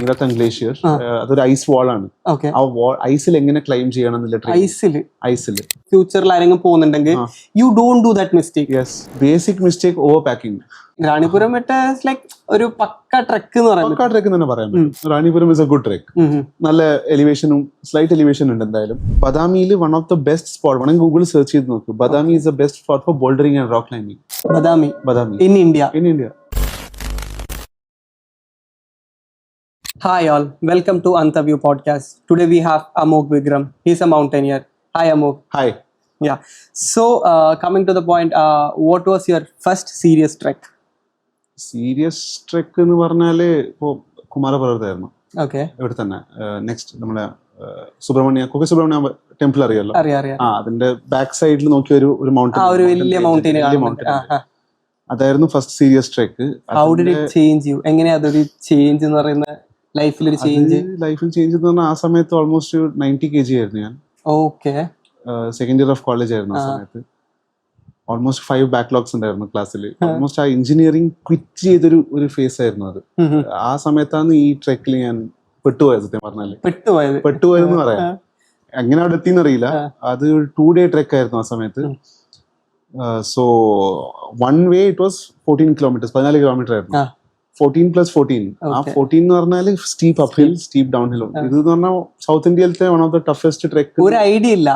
Rangathan Glacier. അതൊരു ice wall ആണ്. ആ ഐസിൽ എങ്ങനെ ക്ലൈം ചെയ്യണം എന്നുള്ള ഐസിൽ ഫ്യൂച്ചറിൽ ആരെങ്കിലും പോകുന്നുണ്ടെങ്കിൽ you don't do that mistake. Yes, basic mistake over packing. Ranipuram like ഒരു പക്ക ട്രെക്ക് എന്ന് പറയാം. പക്ക ട്രെക്ക് തന്നെ പറയാൻ പറ്റും. Ranipuram is a good trek. നല്ല എലിവേഷനും സ്ലൈറ്റ് എലിവേഷൻ ഉണ്ട് എന്തായാലും. ബദാമിയിൽ one of the best spot വേണമെങ്കിൽ ഗൂഗിൾ സെർച്ച് ചെയ്ത് നോക്കൂ. Badami is the best spot for bouldering and rock climbing. Badami in India. Hi all, welcome to Antaview podcast. Today we have Amok Vikram. He's a mountaineer. Hi Amok. Hi. Yeah. So coming to the point, what was your first serious trek? Serious trek എന്ന് പറഞ്ഞാല് ഇപ്പോ കുമാരപർവ്വതമായിരുന്നു. Okay. ഇവിടെ തന്നെ next നമ്മുടെ Subrahmanya temple അറിയാലോ. അതിന്റെ back സൈഡിൽ നോക്കിയ ഒരു മൗണ്ടൻ, ഒരു വലിയ മൗണ്ടൻ. അതായിരുന്നു first serious trek. How did it change you? എങ്ങനെയാ അതൊരു ചേഞ്ച് എന്ന് പറയുന്ന ലൈഫിൽ ഒരു ചേഞ്ച്? ലൈഫിൽ ചേഞ്ച് എന്ന് പറഞ്ഞാൽ ആ സമയത്ത് ഓൾമോസ്റ്റ് 90 kg ആയിരുന്നു ഞാൻ. Okay. Second year of college ആയിരുന്നു ആ സമയത്ത്. ഓൾമോസ്റ്റ് 5 ബാക്ക്ലോഗ്സ് ഉണ്ടായിരുന്നു ക്ലാസ്സിൽ. ഓൾമോസ്റ്റ് ആ എഞ്ചിനീയറിംഗ് ക്വിറ്റ് ചെയ്തൊരു ഫേസ് ആയിരുന്നു അത്. ആ സമയത്താണ് ഈ ട്രെക്കിൽ ഞാൻ പെട്ടുപോയത്. സത്യം പറഞ്ഞാല് പെട്ടുപോയെന്ന് പറയാം. എങ്ങനെ അവിടെ എത്തിയെന്നറിയില്ല. അത് ഒരു 2 day ട്രെക്ക് ആയിരുന്നു ആ സമയത്ത്. So one way it was 14 kilometers, 14 kilometer ആയിരുന്നു. 14 + 14. ആ 14 എന്ന് പറഞ്ഞാല് steep up hill, steep down hill. ഇത് എന്ന് പറഞ്ഞാൽ സൗത്ത് ഇന്ത്യയിലത്തെ one of the toughest trek. ഒരു ഐഡിയ ഇല്ല.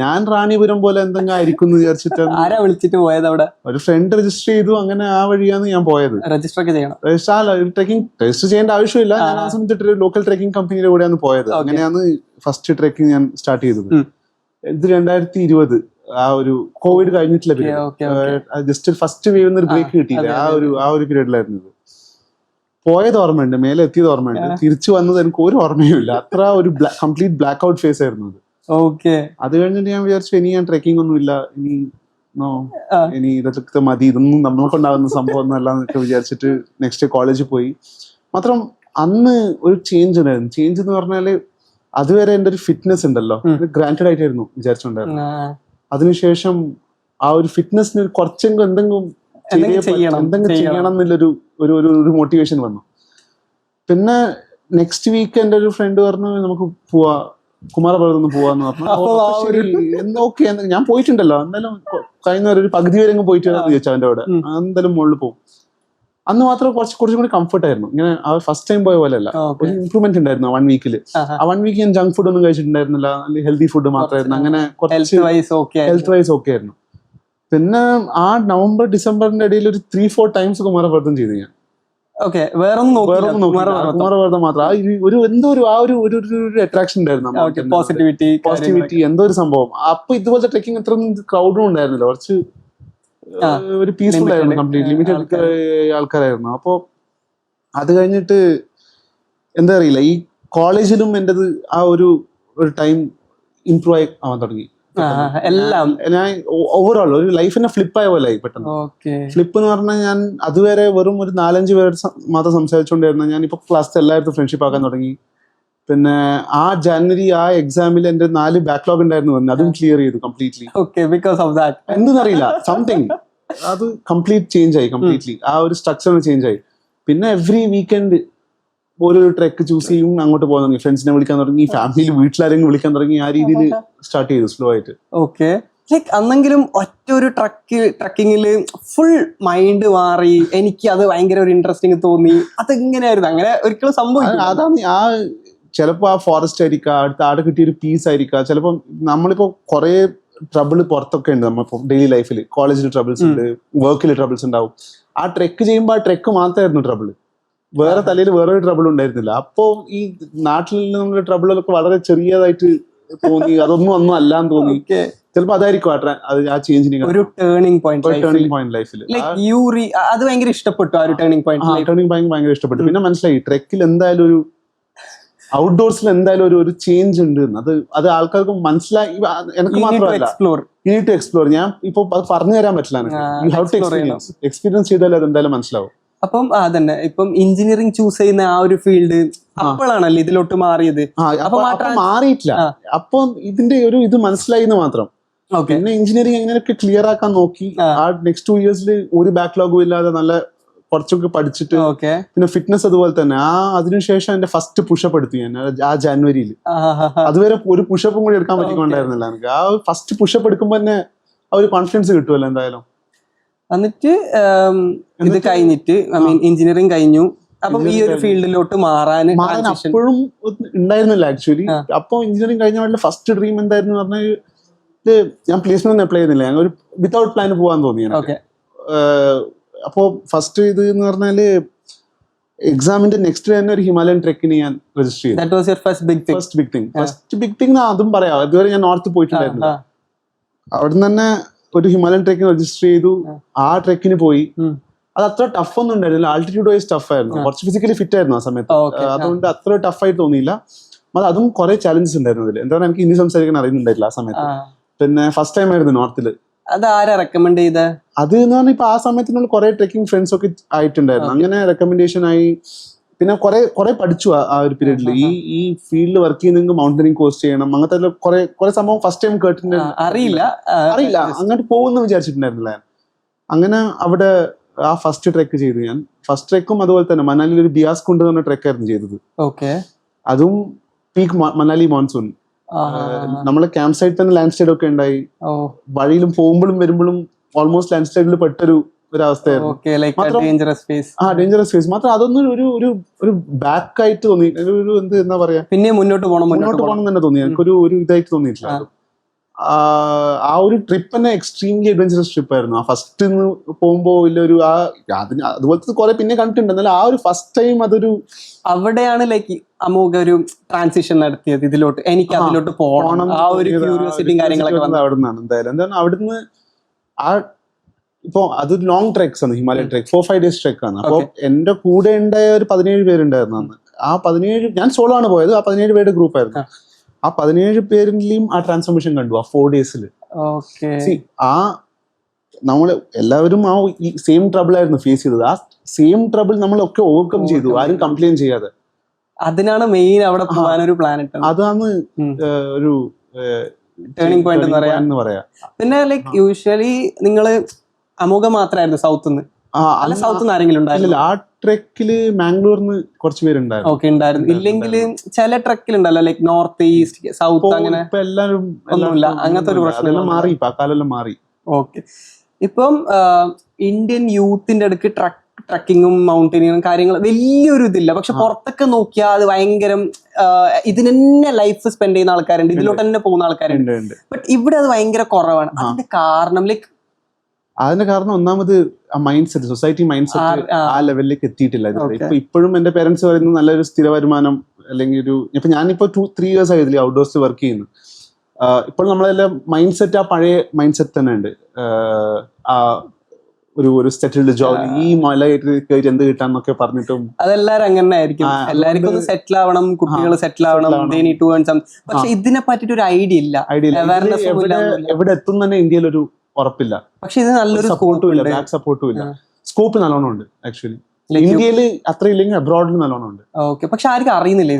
ഞാൻ റാണിപുരം പോലെ എന്തെങ്കിലും ആയിരിക്കും എന്ന് വിചാരിച്ചിട്ട് ആരാ വിളിച്ചിട്ട് പോയത്? അവിടെ ഒരു ഫ്രണ്ട് രജിസ്റ്റർ ചെയ്തു. അങ്ങനെ ആ വഴിയാണ് ഞാൻ പോയത്. രജിസ്റ്റർ ഒക്കെ ചെയ്യണം. രജിസ്റ്റർ ചെയ്യേണ്ട ആവശ്യമില്ല. ഞാൻ ആ സമയത്ത് ലോക്കൽ ട്രെക്കിംഗ് കമ്പനിയുടെ കൂടെയാണ് പോയത്. അങ്ങനെയാണ് ഫസ്റ്റ് ട്രെക്കിംഗ് ഞാൻ സ്റ്റാർട്ട് ചെയ്തത്. ഇത് 2020 ആ ഒരു കോവിഡ് കഴിഞ്ഞിട്ടില്ല. ജസ്റ്റ് ഫസ്റ്റ് വേവ് ഒരു ബ്രേക്ക് കിട്ടിയില്ല. ആ ഒരു പീരീഡിലായിരുന്നു ഇത്. പോയത് ഓർമ്മയുണ്ട്, മേലെ എത്തിയത് ഓർമ്മയുണ്ട്. തിരിച്ചു വന്നത് എനിക്ക് ഒരു ഓർമ്മയുമില്ല. അത്ര ഒരു കംപ്ലീറ്റ് ബ്ലാക്ക് ഔട്ട് ഫേസ് ആയിരുന്നു അത്. അത് കഴിഞ്ഞിട്ട് ഞാൻ വിചാരിച്ചു ഇനി ഞാൻ ട്രെക്കിംഗ് ഒന്നും ഇല്ല, ഇനി ഇതൊക്കെ മതി, ഇതൊന്നും നമ്മൾക്കുണ്ടാകുന്ന സംഭവം ഒന്നും അല്ല എന്നൊക്കെ വിചാരിച്ചിട്ട് നെക്സ്റ്റ് കോളേജിൽ പോയി. മാത്രം അന്ന് ഒരു ചേഞ്ച് ഉണ്ടായിരുന്നു. ചേഞ്ച് എന്ന് പറഞ്ഞാല് അതുവരെ എൻ്റെ ഒരു ഫിറ്റ്നസ് ഉണ്ടല്ലോ, ഗ്രാൻറ്റഡ് ആയിട്ടായിരുന്നു വിചാരിച്ചിട്ടുണ്ടായിരുന്നു. അതിനുശേഷം ആ ഒരു ഫിറ്റ്നസിന് കുറച്ചെങ്കിലും എന്തെങ്കിലും ചെയ്യണം എന്നുള്ളൊരു ഒരു മോട്ടിവേഷൻ വന്നു. പിന്നെ നെക്സ്റ്റ് വീക്ക് എൻ്റെ ഒരു ഫ്രണ്ട് പറഞ്ഞു നമുക്ക് പോവാ, കുമാരപർവ്വതം പോവാന്ന് പറഞ്ഞു. ഓക്കെ, ഞാൻ പോയിട്ടുണ്ടല്ലോ, എന്തായാലും കഴിഞ്ഞ ഒരു പകുതി വരെ പോയിട്ട് വരാന്ന് ചോദിച്ചു അവൻ്റെ അവിടെ. എന്തായാലും മുകളിൽ പോകും. അന്ന് മാത്രം കുറച്ചും കൂടി കംഫർട്ട് ആയിരുന്നു. ഇങ്ങനെ ആ ഫസ്റ്റ് ടൈം പോയ പോലെ അല്ല, ഒരു ഇംപ്രൂവ്മെന്റ് ഉണ്ടായിരുന്നു 1 week. ആ 1 week ഞാൻ ജങ്ക് ഫുഡ് ഒന്നും കഴിച്ചിട്ടുണ്ടായിരുന്നില്ല, ഹെൽത്തി ഫുഡ് മാത്രമായിരുന്നു. അങ്ങനെ കുറച്ച് ഹെൽത്ത് വൈസ് ഓക്കെ ആയിരുന്നു. പിന്നെ ആ നവംബർ ഡിസംബറിന്റെ ഇടയിൽ ഒരു 3-4 times കുമാരപർവ്വതം ചെയ്തു ഞാൻ. കുമാരപർവ്വതം മാത്രം ഒരു അട്രാക്ഷൻ ഉണ്ടായിരുന്നു, പോസിറ്റിവിറ്റി, എന്തോ ഒരു സംഭവം. അപ്പൊ ഇതുപോലത്തെ ട്രെക്കിംഗ് അത്ര ക്രൗഡും ഉണ്ടായിരുന്നില്ല, കുറച്ച് ഒരു പീസ്ഫുൾ ആയിരുന്നു, കംപ്ലീറ്റ് ലിമിറ്റഡ് ആൾക്കാരായിരുന്നു. അപ്പോ അത് കഴിഞ്ഞിട്ട് എന്താ അറിയില്ല, ഈ കോളേജിലും എന്റേത് ആ ഒരു ടൈം ഇംപ്രൂവ് ആവാൻ തുടങ്ങി. ഞാൻ ഓവറോൾ ഒരു ലൈഫിനെ ഫ്ലിപ്പായ പോലെ ആയി പെട്ടെന്ന്. ഫ്ലിപ്പ് എന്ന് പറഞ്ഞാൽ ഞാൻ അതുവരെ വെറും ഒരു 4-5 പേര് മാത്രം സംസാരിച്ചുകൊണ്ടിരുന്ന ഞാൻ ഇപ്പൊ ക്ലാസ്സിൽ എല്ലാവരും ഫ്രണ്ട്ഷിപ്പ് ആക്കാൻ തുടങ്ങി. പിന്നെ ആ ജനുവരി ആ എക്സാമിൽ എന്റെ 4 ബാക്ക്ലോഗ് ഉണ്ടായിരുന്നു, അതും ക്ലിയർ ചെയ്തു കംപ്ലീറ്റ്ലി. എന്തെന്നറിയില്ല, സംതിങ് അത് കംപ്ലീറ്റ് ചേഞ്ച് ആയി കംപ്ലീറ്റ്ലി. ആ ഒരു സ്ട്രക്ചർ ചേഞ്ച് ആയി. പിന്നെ എവറി വീക്കെൻഡ് ഒരു ട്രെക്ക് ചൂസ് ചെയ്യും, അങ്ങോട്ട് പോകാൻ തുടങ്ങി. ഫ്രണ്ട്സിനെ വിളിക്കാൻ തുടങ്ങി, ഫാമിലി വീട്ടിലാരെങ്കിലും വിളിക്കാൻ തുടങ്ങി. ആ രീതിയിൽ സ്റ്റാർട്ട് ചെയ്തു സ്ലോ ആയിട്ട്. അന്നെങ്കിലും ഒറ്റ ഒരു ട്രക്കിങ്ങില് ഫുൾ മൈൻഡ് മാറി, എനിക്ക് അത് ഭയങ്കര ഒരു ഇൻട്രസ്റ്റിംഗ് തോന്നി. അതെങ്ങനെയായിരുന്നു? അങ്ങനെ ഒരിക്കലും സംഭവിക്കും. അതാണ് ആ ചിലപ്പോ ആ ഫോറസ്റ്റ് ആയിരിക്കാം, അടുത്ത ആടെ കിട്ടിയൊരു പീസ് ആയിരിക്കാം. ചിലപ്പോ നമ്മളിപ്പോ കുറെ ട്രബിൾ പുറത്തൊക്കെ ഉണ്ട് നമ്മളിപ്പോ ഡെയിലി ലൈഫിൽ. കോളേജിൽ ട്രബിൾസ് ഉണ്ട്, വർക്കിൽ ട്രബിൾസ് ഉണ്ടാവും. ആ ട്രെക്ക് ചെയ്യുമ്പോൾ ആ ട്രെക്ക് മാത്രമായിരുന്നു ട്രബിൾ, വേറെ തലയിൽ വേറൊരു ട്രബിൾ ഉണ്ടായിരുന്നില്ല. അപ്പോ ഈ നാട്ടിൽ നിന്നുള്ള ട്രബിളൊക്കെ വളരെ ചെറിയതായിട്ട് തോന്നി, അതൊന്നും അല്ലാന്ന് തോന്നി. ചിലപ്പോ അതായിരിക്കും ആ ചേഞ്ചിന് ഒരു ടേണിംഗ് പോയിന്റ് ലൈഫിൽ. അത് ഭയങ്കര ഇഷ്ടപ്പെട്ടു. ആ ഒരു ടേണിംഗ് പോയിന്റ് ഭയങ്കര ഇഷ്ടപ്പെട്ടു. പിന്നെ മനസ്സിലായി ട്രെക്കിൽ എന്തായാലും ഒരു ഔട്ട്ഡോർസിൽ എന്തായാലും ഒരു ചേഞ്ച് ഉണ്ട്. അത് ആൾക്കാർക്ക് മനസ്സിലായി. എനിക്ക് മാത്രമല്ല, യു നീഡ് ടു എക്സ്പ്ലോർ. ഞാൻ ഇപ്പൊ പറഞ്ഞു തരാൻ പറ്റില്ല, യു ഹാവ് ടു എക്സ്പീരിയൻസ് ചെയ്താലും അത് എന്തായാലും മനസ്സിലാവും. അപ്പം അതന്നെ ഇപ്പം എഞ്ചിനീയറിംഗ് ചൂസ് ചെയ്യുന്ന ആ ഒരു ഫീൽഡ് അപ്പോഴാണല്ലേ ഇതിലോട്ട് മാറിയത്? മാറിയിട്ടില്ല, അപ്പൊ ഇതിന്റെ ഇത് മനസ്സിലായി എന്ന് മാത്രം. പിന്നെ എഞ്ചിനീയറിംഗ് എങ്ങനെയൊക്കെ ക്ലിയർ ആക്കാൻ നോക്കി. ആ നെക്സ്റ്റ് 2 years ഒരു ബാക്ക്ലോഗും ഇല്ലാതെ നല്ല കുറച്ചൊക്കെ പഠിച്ചിട്ട് ഓക്കെ. പിന്നെ ഫിറ്റ്നസ് അതുപോലെ തന്നെ അതിനുശേഷം എന്റെ ഫസ്റ്റ് പുഷപ്പ് എടുത്തു ഞാൻ ആ ജാനുവരിയിൽ. അതുവരെ ഒരു പുഷപ്പും കൂടി എടുക്കാൻ പറ്റിക്കൊണ്ടായിരുന്നില്ല എനിക്ക്. ആ ഫസ്റ്റ് പുഷപ്പ് എടുക്കുമ്പോ തന്നെ ആ ഒരു കോൺഫിഡൻസ് കിട്ടുമല്ലോ എന്തായാലും. എന്നിട്ട് ഇത് കഴിഞ്ഞിട്ട് ഐ മീൻ എഞ്ചിനീയറിംഗ് കഴിഞ്ഞു. അപ്പം ഈ ഒരു ഫീൽഡിലോട്ട് മാറാൻ അപ്പോഴും ഉണ്ടായിരുന്നില്ല ആക്ച്വലി. അപ്പൊ എഞ്ചിനീയറിംഗ് കഴിഞ്ഞ പാടില്ല ഫസ്റ്റ് ഡ്രീം എന്തായിരുന്നു പറഞ്ഞാൽ ഇത് ഞാൻ പ്ലേസ്മെന്റ് അപ്ലൈ ചെയ്യുന്നില്ല, ഞാൻ ഒരു വിത്തൗട്ട് പ്ലാൻ പോകാൻ തോന്നി. അപ്പോ ഫസ്റ്റ് ഇത് എന്ന് പറഞ്ഞാല് എക്സാമിന്റെ നെക്സ്റ്റ് തന്നെ ഒരു ഹിമാലയൻ ട്രെക്കിന് ഞാൻ രജിസ്റ്റർ ചെയ്തു. ഫസ്റ്റ് ബിഗ് തിങ് അതും പറയാം. ഇതുവരെ ഞാൻ നോർത്ത് പോയിട്ടുണ്ടായിരുന്നില്ല. അവിടുന്ന് തന്നെ ഒരു ഹിമാലയൻ ട്രെക്കിന് രജിസ്റ്റർ ചെയ്തു. ആ ട്രെക്കിന് പോയി. അത് അത്ര ടഫ് ഒന്നും ഉണ്ടായിരുന്നില്ല. ആൾട്ടിറ്റ്യൂഡ് വൈസ് ടഫ് ആയിരുന്നു. കുറച്ച് ഫിസിക്കലി ഫിറ്റ് ആയിരുന്നു ആ സമയത്ത്. അതുകൊണ്ട് അത്ര ടഫായിട്ട് തോന്നിയില്ല. അതും കുറെ ചാലഞ്ചസ് ഉണ്ടായിരുന്നു അതിൽ. എന്താ പറയുക, എനിക്ക് ഹിന്ദി സംസാരിക്കാൻ അറിയുന്നുണ്ടായില്ല ആ സമയത്ത്. പിന്നെ ഫസ്റ്റ് ടൈം ആയിരുന്നു നോർത്തില്. അത് ആരാ റെക്കമെൻഡ് ചെയ്ത? അത് എന്ന് പറഞ്ഞാൽ ഇപ്പൊ ആ സമയത്തിനുള്ള കുറെ ട്രെക്കിംഗ് ഫ്രണ്ട്സ് ഒക്കെ ആയിട്ടുണ്ടായിരുന്നു. അങ്ങനെ റെക്കമെൻഡേഷൻ ആയി. പിന്നെ കുറെ പഠിച്ചു ആ ഒരു പീരീഡിൽ. ഈ ഫീൽഡിൽ വർക്ക് ചെയ്യുന്നെങ്കിൽ മൗണ്ടനിങ് കോഴ്സ് ചെയ്യണം, അങ്ങനത്തെ കുറെ സംഭവം ഫസ്റ്റ് ടൈം കേട്ടിട്ടുണ്ടായിരുന്നു. അറിയില്ല അങ്ങോട്ട് പോകുമെന്ന് വിചാരിച്ചിട്ടുണ്ടായിരുന്നില്ല. അങ്ങനെ അവിടെ ആ ഫസ്റ്റ് ട്രെക്ക് ചെയ്തു ഞാൻ. ഫസ്റ്റ് ട്രെക്കും അതുപോലെ തന്നെ മനാലിയിൽ ഒരു ബിയാസ് കുണ്ട് എന്ന ട്രെക്കായിരുന്നു ചെയ്തത്. അതും പീക്ക് മനാലി മോൺസൂൺ. നമ്മളെ ക്യാമ്പ് സൈറ്റ് തന്നെ ലാൻഡ് സ്ലൈഡ് ഒക്കെ ഉണ്ടായി. വഴിയിലും പോകുമ്പോഴും വരുമ്പോഴും ഓൾമോസ്റ്റ് ലാൻഡ് സ്ലൈഡിൽ പെട്ടൊരു അവസ്ഥയായിരുന്നു. ഡേഞ്ചറസ് ഫേസ് മാത്രം. അതൊന്നും ഒരു ബാക്ക് ആയിട്ട് തോന്നി. ഒരു എന്താ പറയാ, പിന്നെ മുന്നോട്ട് പോകണം തന്നെ തോന്നി. എനിക്കൊരു ഇതായിട്ട് തോന്നിയിട്ടില്ല. ആ ഒരു ട്രിപ്പ് തന്നെ എക്സ്ട്രീംലി അഡ്വഞ്ചറസ് ട്രിപ്പ് ആയിരുന്നു. ആ ഫസ്റ്റ് പോകുമ്പോ ഒരു അതുപോലത്തെ കുറെ പിന്നെ കണ്ടിട്ടുണ്ട്. എന്നാലും ആ ഒരു ഫസ്റ്റ് ടൈം അതൊരു അവിടെയാണ് ലൈക്ക് അമോഘ ഒരു ട്രാൻസിഷൻ നടത്തിയത് ഇതിലോട്ട്. എനിക്ക് അതിലോട്ട് പോകണം, ആ ഒരു ക്യൂരിയോസിറ്റിയും കാര്യങ്ങളൊക്കെ അവിടെ നിന്നാണ്. എന്തായാലും എന്താണ് അവിടുന്ന് ഇപ്പൊ അത് ലോങ് ട്രെക്സ് ആണ്. ഹിമാലയൻ ട്രെക്ക് 4-5 days ട്രെക്ക് ആണ്. അപ്പൊ എന്റെ കൂടെ ഉണ്ടായ ഒരു 17 പേരുണ്ടായിരുന്നു അന്ന്. ആ 17 ഞാൻ സോളോ ആണ് പോയത്. ആ 17 പേരുടെ ഗ്രൂപ്പ് ആയിരുന്നു. ആ 17 പേരിലെയും ആ ട്രാൻസ്ഫോർമേഷൻ കണ്ടു ആ 4 days. ആ നമ്മള് എല്ലാവരും ആ സെയിം ട്രബിൾ ആയിരുന്നു ഫേസ് ചെയ്തത്. ആ സെയിം ട്രബിൾ നമ്മളൊക്കെ ഓവർകം ചെയ്തു, ആരും കംപ്ലൈൻ ചെയ്യാതെ. അതിനാണ് മെയിൻ അവിടെ പോകാനൊരു പ്ലാൻ ഇട്ടത്. അതാണ് ഒരു ടേണിംഗ് പോയിന്റ് എന്ന് പറയാം. പിന്നെ ലൈക്ക് യൂഷ്വലി നിങ്ങള് അമോഘ മാത്രമായിരുന്നു സൗത്ത് സൗത്ത് ആരെങ്കിലും ഉണ്ടായിരുന്നില്ല? ആ ട്രെക്കില് മാംഗ്ലൂർന്ന് കുറച്ച് പേരുണ്ടായിരുന്നു. ഓക്കെ, ഉണ്ടായിരുന്നു. ഇല്ലെങ്കിൽ ചില ട്രെക്കിലുണ്ടല്ലോ ലൈക്ക് നോർത്ത് ഈസ്റ്റ് സൗത്ത് അങ്ങനെ എല്ലാവരും ഒന്നുമില്ല, അങ്ങനത്തെ ഒരു പ്രശ്നം മാറി. ഇപ്പൊ ആ കാലം മാറി. ഓക്കെ. ഇപ്പം ഇന്ത്യൻ യൂത്തിന്റെ അടുക്ക് ട്രക്കിങ്ങും മൗണ്ടനിങ്ങും കാര്യങ്ങൾ വലിയൊരു ഇതില്ല. പക്ഷെ പുറത്തൊക്കെ നോക്കിയാൽ അത് ഭയങ്കര ഇതിന് തന്നെ ലൈഫ് സ്പെൻഡ് ചെയ്യുന്ന ആൾക്കാരുണ്ട്, ഇതിലോട്ട് തന്നെ പോകുന്ന ആൾക്കാരുണ്ട്. ബട്ട് ഇവിടെ അത് ഭയങ്കര കുറവാണ്. അതിന്റെ കാരണം ലൈക്ക് ഒന്നാമത് ആ mind set, society mind set ആ ലെവലിലേക്ക് എത്തിയിട്ടില്ല. ഇപ്പൊ ഇപ്പോഴും എന്റെ പേരൻസ് പറയുന്നത് നല്ലൊരു സ്ഥിര വരുമാനം അല്ലെങ്കിൽ ഞാനിപ്പോ 2-3 years ആയതിൽ ഔട്ട്ഡോഴ്സിൽ വർക്ക് ചെയ്യുന്നു. ഇപ്പോൾ നമ്മളെല്ലാം മൈൻഡ് സെറ്റ് ആ പഴയ മൈൻഡ് സെറ്റ് തന്നെ ഉണ്ട്. ആ ഒരു സെറ്റിൽഡ് ജോബ്, ഈ മലയായിട്ട് കയറി എന്ത് കിട്ടാന്നൊക്കെ പറഞ്ഞിട്ടും അതെല്ലാരും അങ്ങനെ ആയിരിക്കും. എല്ലാവർക്കും ഒന്ന് സെറ്റിൽ ആവണം, കുട്ടികൾ സെറ്റിൽ ആവണം, പക്ഷെ ഇതിനെ പറ്റിട്ട് ഒരു ഐഡിയ ഇല്ല. എവിടെ എത്തും തന്നെ ഇന്ത്യയിൽ ഒരു ഉറപ്പില്ല. പക്ഷെ ഇത് നല്ലൊരു ബാക്ക് സപ്പോർട്ടും ഇല്ല. സ്കോപ്പ് നല്ലോണം ഉണ്ട് ആക്ച്വലി. ഇന്ത്യയിൽ അത്ര ഇല്ലെങ്കിൽ അബ്രോഡിൽ നല്ലോണം ഉണ്ട്. പക്ഷെ ആർക്കും അറിയുന്നില്ല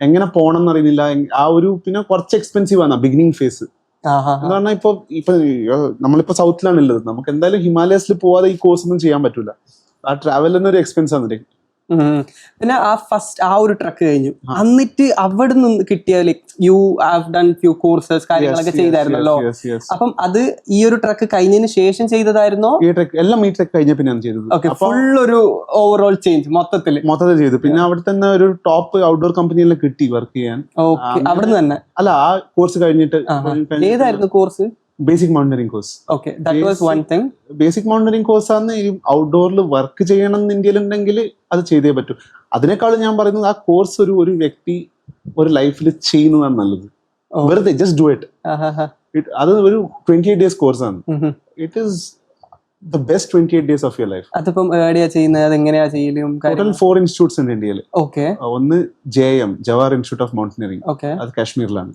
എങ്ങനെ പോകണം എന്ന് അറിയുന്നില്ല. ആ ഒരു പിന്നെ കുറച്ച് എക്സ്പെൻസീവ് ആണ് ബിഗിനിങ് ഫേസ്. എന്ന് പറഞ്ഞാൽ ഇപ്പൊ നമ്മളിപ്പോ സൗത്തിലാണ് ഉള്ളത്. നമുക്ക് എന്തായാലും ഹിമാലയസിൽ പോവാതെ ഈ കോഴ്സ് ഒന്നും ചെയ്യാൻ പറ്റൂല. ആ ട്രാവൽ തന്നെ ഒരു എക്സ്പെൻസ് ആണ്. പിന്നെ ആ ഒരു ട്രക്ക് കഴിഞ്ഞു, എന്നിട്ട് അവിടെ നിന്ന് കിട്ടിയ like you have done few courses കാര്യങ്ങളൊക്കെ ചെയ്തായിരുന്നല്ലോ. അപ്പം അത് ഈ ഒരു ട്രക്ക് കഴിഞ്ഞതിന് ശേഷം ചെയ്തതായിരുന്നോ? എല്ലാം ഈ ട്രക്ക് കഴിഞ്ഞ പിന്നെ ചെയ്തത്. ഫുൾ ഒരു ഓവറോൾ ചേഞ്ച് മൊത്തത്തിൽ ചെയ്തു. പിന്നെ അവിടെ തന്നെ ഒരു ടോപ്പ് ഔട്ട്ഡോർ കമ്പനിയെല്ലാം കിട്ടി വർക്ക് ചെയ്യാൻ. അവിടെ തന്നെ അല്ല, ആ കോഴ്സ് കഴിഞ്ഞിട്ട്. ഏതായിരുന്നു course? Basic mountaineering course. Okay, that was one thing. Basic mountaineering course ആണ്. ഈ ഔട്ട്ഡോറിൽ വർക്ക് ചെയ്യണം എന്ന് ഇന്ത്യയിൽ ഉണ്ടെങ്കിൽ അത് ചെയ്തേ പറ്റൂ. അതിനേക്കാളും ഞാൻ പറയുന്നത് ആ കോഴ്സ് ഒരു വ്യക്തി ഒരു ലൈഫിൽ ചെയ്യുന്നതാണ് നല്ലത്. വെറുതെ ജസ്റ്റ് ഡു ഇറ്റ്. അത് ഒരു 28 days കോഴ്സ് ആണ്. It is the best 28 days of your life. അതിപ്പം എവിടെയാ ചെയ്യുന്നത്, അതെങ്ങനെയാ ചെയ്യലും? ടോട്ടൽ 4 ഇൻസ്റ്റിറ്റ്യൂട്ട്സ് ഉണ്ട് ഇന്ത്യയിൽ. ഓക്കെ. ഒന്ന് JM, Jawahar institute of mountaineering, അത് കാശ്മീരിലാണ്.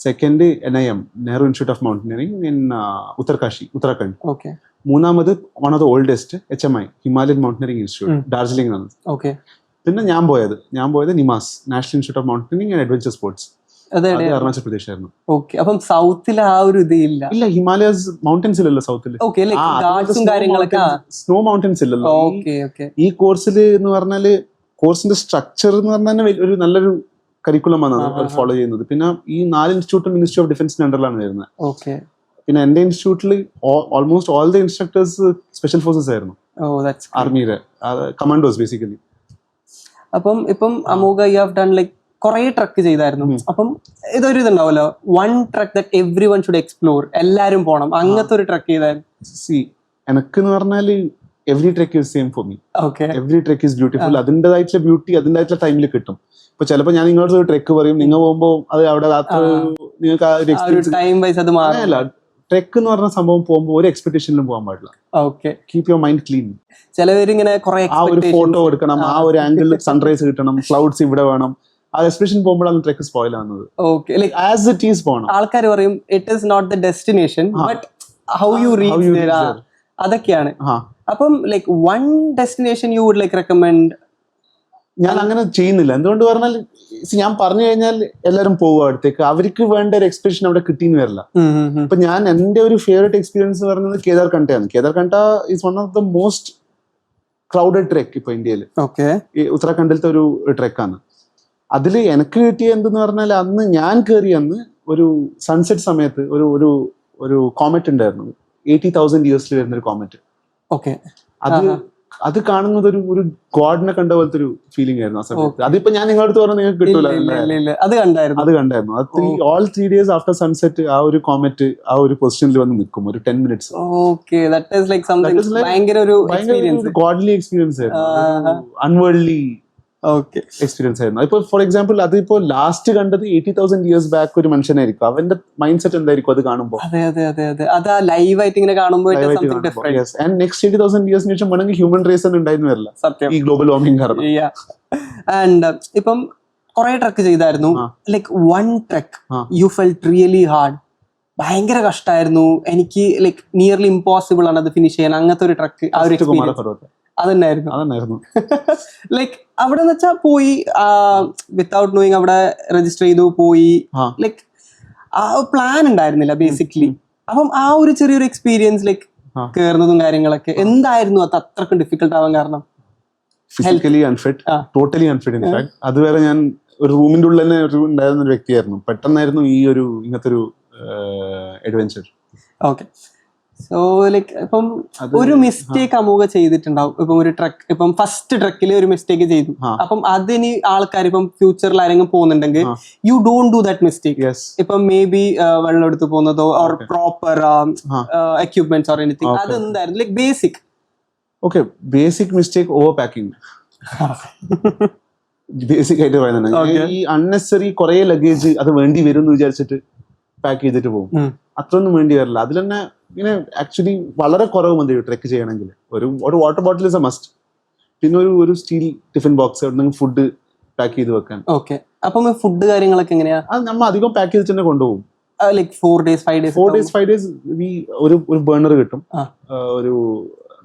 Second NIM, Nehru institute of mountaineering in Uttarakhand. Okay. മൂന്നാമത് one of the oldest HMI, Himalayan mountaineering institute, Darjeeling ആണ്. ഓക്കെ. പിന്നെ ഞാൻ പോയത് NIMAS, national institute of mountaineering and adventure sports. അതെ അത് അരുണാചൽ പ്രദേശ് ആയിരുന്നു. ഓക്കെ. അപ്പം സൗത്തിൽ ആ ഒരു ഇത് ഇല്ല. ഇല്ല, ഹിമാലയസ് മൗണ്ടൻസ് ഇല്ലല്ലോ സൗത്തിൽ. ഓക്കെ, ഗാർഡ്സും കാര്യങ്ങളൊക്കെ. സ്നോ മൗണ്ടൻസ് ഇല്ലല്ലോ. ഈ കോഴ്സിൽ എന്ന് പറഞ്ഞാല് കോഴ്സിന്റെ സ്ട്രക്ചർ എന്ന് പറഞ്ഞാൽ ഒരു നല്ലൊരു കരിക്കുലമാണ് ഫോളോ ചെയ്യുന്നത്. പിന്നെ ഈ 4 ഇൻസ്റ്റിറ്റ്യൂട്ടും മിനിസ്ട്രി ഓഫ് ഡിഫൻസിന്റെ അണ്ടറിലാണ് വരുന്നത്. ഓക്കെ. പിന്നെ എന്റെ ഇൻസ്റ്റിറ്റ്യൂട്ടിൽ almost all the instructors special forces ആയിരുന്നു, ആർമിയുടെ കമാൻഡോസ് ബേസിക്കലി. അപ്പം ഇപ്പം Amogha you have done like കുറെ ട്രക്ക് ചെയ്തായിരുന്നു. അപ്പം ഇതൊരു ഇതുണ്ടാവല്ലോ, one trek that every one should explore, എല്ലാരും പോണം, അങ്ങനത്തെ ഒരു ട്രക്ക് ചെയ്തായിരുന്നു. എനിക്ക് എന്ന് പറഞ്ഞാല് every trek is same for me. Okay. Every trek is beautiful. അതിൻ്റെതായിട്ടുള്ള ബ്യൂട്ടി അതിൻ്റെതായിട്ടുള്ള ടൈമിൽ കിട്ടും. ഇപ്പൊ ചിലപ്പോൾ ഞാൻ നിങ്ങളോട് ഒരു ട്രക്ക് പറയും, നിങ്ങൾ പോകുമ്പോൾ അത് അവിടെ നിങ്ങൾക്ക് ആ ഒരു എക്സ്പീരിയൻസ്. ട്രെക്ക് എന്ന് പറഞ്ഞ സംഭവം പോകുമ്പോൾ ഒരു എക്സ്പെക്ടേഷനിലും പോകാൻ പാടില്ല. Okay. Keep your mind clean. ചിലവരിങ്ങനെ ആ ഒരു ഫോട്ടോ എടുക്കണം, ആ ഒരു ആംഗിളിൽ സൺറൈസ് കിട്ടണം, ക്ലൗഡ്സ് ഇവിടെ വേണം. ആ എക്സ്പ്രഷൻ പോകുമ്പോഴാണ് ട്രെക്ക് സ്പോയിൽ ആവുന്നത്. Okay. Like as it is പോകണം. ആൾക്കാർ പറയും it is not the destination but how you reach, അതൊക്കെയാണ്. അപ്പം like one destination you would like recommend. ഞാൻ അങ്ങനെ ചെയ്യുന്നില്ല. എന്തുകൊണ്ട് പറഞ്ഞാൽ ഞാൻ പറഞ്ഞു കഴിഞ്ഞാൽ എല്ലാവരും പോകും അടുത്തേക്ക്, അവർക്ക് വേണ്ട ഒരു എക്സ്പീരിയൻസ് അവിടെ കിട്ടിയെന്ന് വരില്ല. ഇപ്പൊ ഞാൻ എന്റെ ഒരു ഫേവറേറ്റ് എക്സ്പീരിയൻസ് പറയുന്നത് കേദാർകണ്ടയാണ്. Kedarkantha is one of the most crowded trek ഇപ്പൊ ഇന്ത്യയിൽ. ഈ ഉത്തരാഖണ്ഡിലത്തെ ഒരു ട്രെക്കാണ്. അതിൽ എനിക്ക് കിട്ടിയ എന്തെന്ന് പറഞ്ഞാൽ അന്ന് ഞാൻ കയറി അന്ന് ഒരു സൺസെറ്റ് സമയത്ത് ഒരു കോമറ്റ് ഉണ്ടായിരുന്നു, 80,000 ഇയേഴ്സിൽ വരുന്ന ഒരു കോമറ്റ്. അത് കാണുന്നത് ഒരു ഗോഡിനെ കണ്ട പോലത്തെ ഒരു ഫീലിംഗ് ആയിരുന്നു ആ സമയത്ത്. അതിപ്പോ ഞാൻ നിങ്ങളുടെ പറഞ്ഞാൽ നിങ്ങൾക്ക് കിട്ടൂല. അത് കണ്ടായിരുന്നു. ഓൾ 3 days ആഫ്റ്റർ സൺസെറ്റ് ആ ഒരു കോമറ്റ് ആ ഒരു പൊസിഷനിൽ വന്ന് നിൽക്കും ഒരു 10 minutes. ഗോഡ്ലി എക്സ്പീരിയൻസ് ആയിരുന്നു, അൺവേൾഡ്ലി എക്സ്പീരിയൻസ് ആയിരുന്നു. ഇപ്പൊ ഫോർ എക്സാമ്പിൾ അതിപ്പോ ലാസ്റ്റ് കണ്ടത് 80,000 ഇയേഴ്സ് ബാക്ക് ഒരു മനുഷ്യനായിരിക്കും, അവന്റെ മൈൻഡ് സെറ്റ് എന്തായിരിക്കും അത് കാണുമ്പോൾ. ആൻഡ് നെക്സ്റ്റ് 80,000 ഇയേഴ്സിന് ശേഷം വേണമെങ്കിൽ ഹ്യൂമൻ റേസ് തന്നെ ഉണ്ടായിരുന്നു വരില്ല, ഈ ഗ്ലോബൽ വാർമിംഗ് കാരണം. ആൻഡ് ഇപ്പം കുറെ ട്രക്ക് ചെയ്തായിരുന്നു. Like one truck U felt really hard, ഭയങ്കര കഷ്ടമായിരുന്നു എനിക്ക്, ലൈക്ക് നിയർലി ഇമ്പോസിബിൾ ആണ് അത് ഫിനിഷ് ചെയ്യാൻ, അങ്ങനത്തെ ഒരു ട്രക്ക്, ആ ഒരു എക്സ്പീരിയൻസ് അതന്നായിരുന്നു. ലൈക്ക് അവിടെ വെച്ചാ പോയി വിത്തൗട്ട് നോയിങ് അവിടെ രജിസ്റ്റർ ചെയ്തു പോയി, ലൈക്ക് ആ പ്ലാൻ ഉണ്ടായിരുന്നില്ല ബേസിക്കലി. അപ്പം ആ ഒരു ചെറിയൊരു എക്സ്പീരിയൻസ് ലൈക്ക് കേറുന്നതും കാര്യങ്ങളൊക്കെ എന്തായിരുന്നു അത് അത്രക്കും ഡിഫിക്കൽട്ട് ആവാൻ കാരണം? Physically unfit, totally unfit. In fact അതുവരെ ഞാൻ ഒരു റൂമിന്റെ ഉള്ളിൽ തന്നെ ഉണ്ടായിരുന്ന ഒരു വ്യക്തിയായിരുന്നു. പെട്ടെന്നായിരുന്നു ഈ ഒരു ഇങ്ങനത്തെ ഒരു അഡ്വെഞ്ചർ. ഓക്കെ. സോ ലൈക്ക് ഇപ്പം ഒരു മിസ്റ്റേക്ക് അമോഘ ചെയ്തിട്ടുണ്ടാവും. ഇപ്പം ഒരു ട്രക്ക്, ഇപ്പം ഫസ്റ്റ് ട്രക്കിൽ ഒരു മിസ്റ്റേക്ക് ചെയ്തു. അപ്പം അതിന് ആൾക്കാർ ഇപ്പം ഫ്യൂച്ചറിൽ ആരെങ്കിലും പോകുന്നുണ്ടെങ്കിൽ you don't do that mistake. ഇപ്പം മേ ബി വെള്ളം എടുത്ത് പോകുന്നതോ or proper equipments or anything, അതെന്തായിരുന്നു like basic? Okay, basic mistake over packing. Basic ആയിട്ട് പറയുന്നത് ഈ അൺനെസറി കുറെ ലഗേജ് അത് വേണ്ടി വരും എന്ന് വിചാരിച്ചിട്ട് പാക്ക് ചെയ്തിട്ട് പോകും. അത്രയൊന്നും വേണ്ടി വരില്ല. അതിൽ തന്നെ ഇങ്ങനെ ആക്ച്വലി വളരെ കുറവ് മതി ട്രെക്ക് ചെയ്യണമെങ്കിൽ. ഒരു water bottle is a must. പിന്നെ ഒരു steel tiffin box, food pack ചെയ്ത് വെക്കാൻ. ഓക്കെ. അപ്പം ഫുഡ് കാര്യങ്ങളൊക്കെ എങ്ങനെയാ? അത് നമ്മൾ അധികം പാക്ക് ചെയ്തിട്ട് തന്നെ കൊണ്ടുപോകും. ലൈക്ക് 4 days 5 days ഒരു ബേണർ കിട്ടും, ഒരു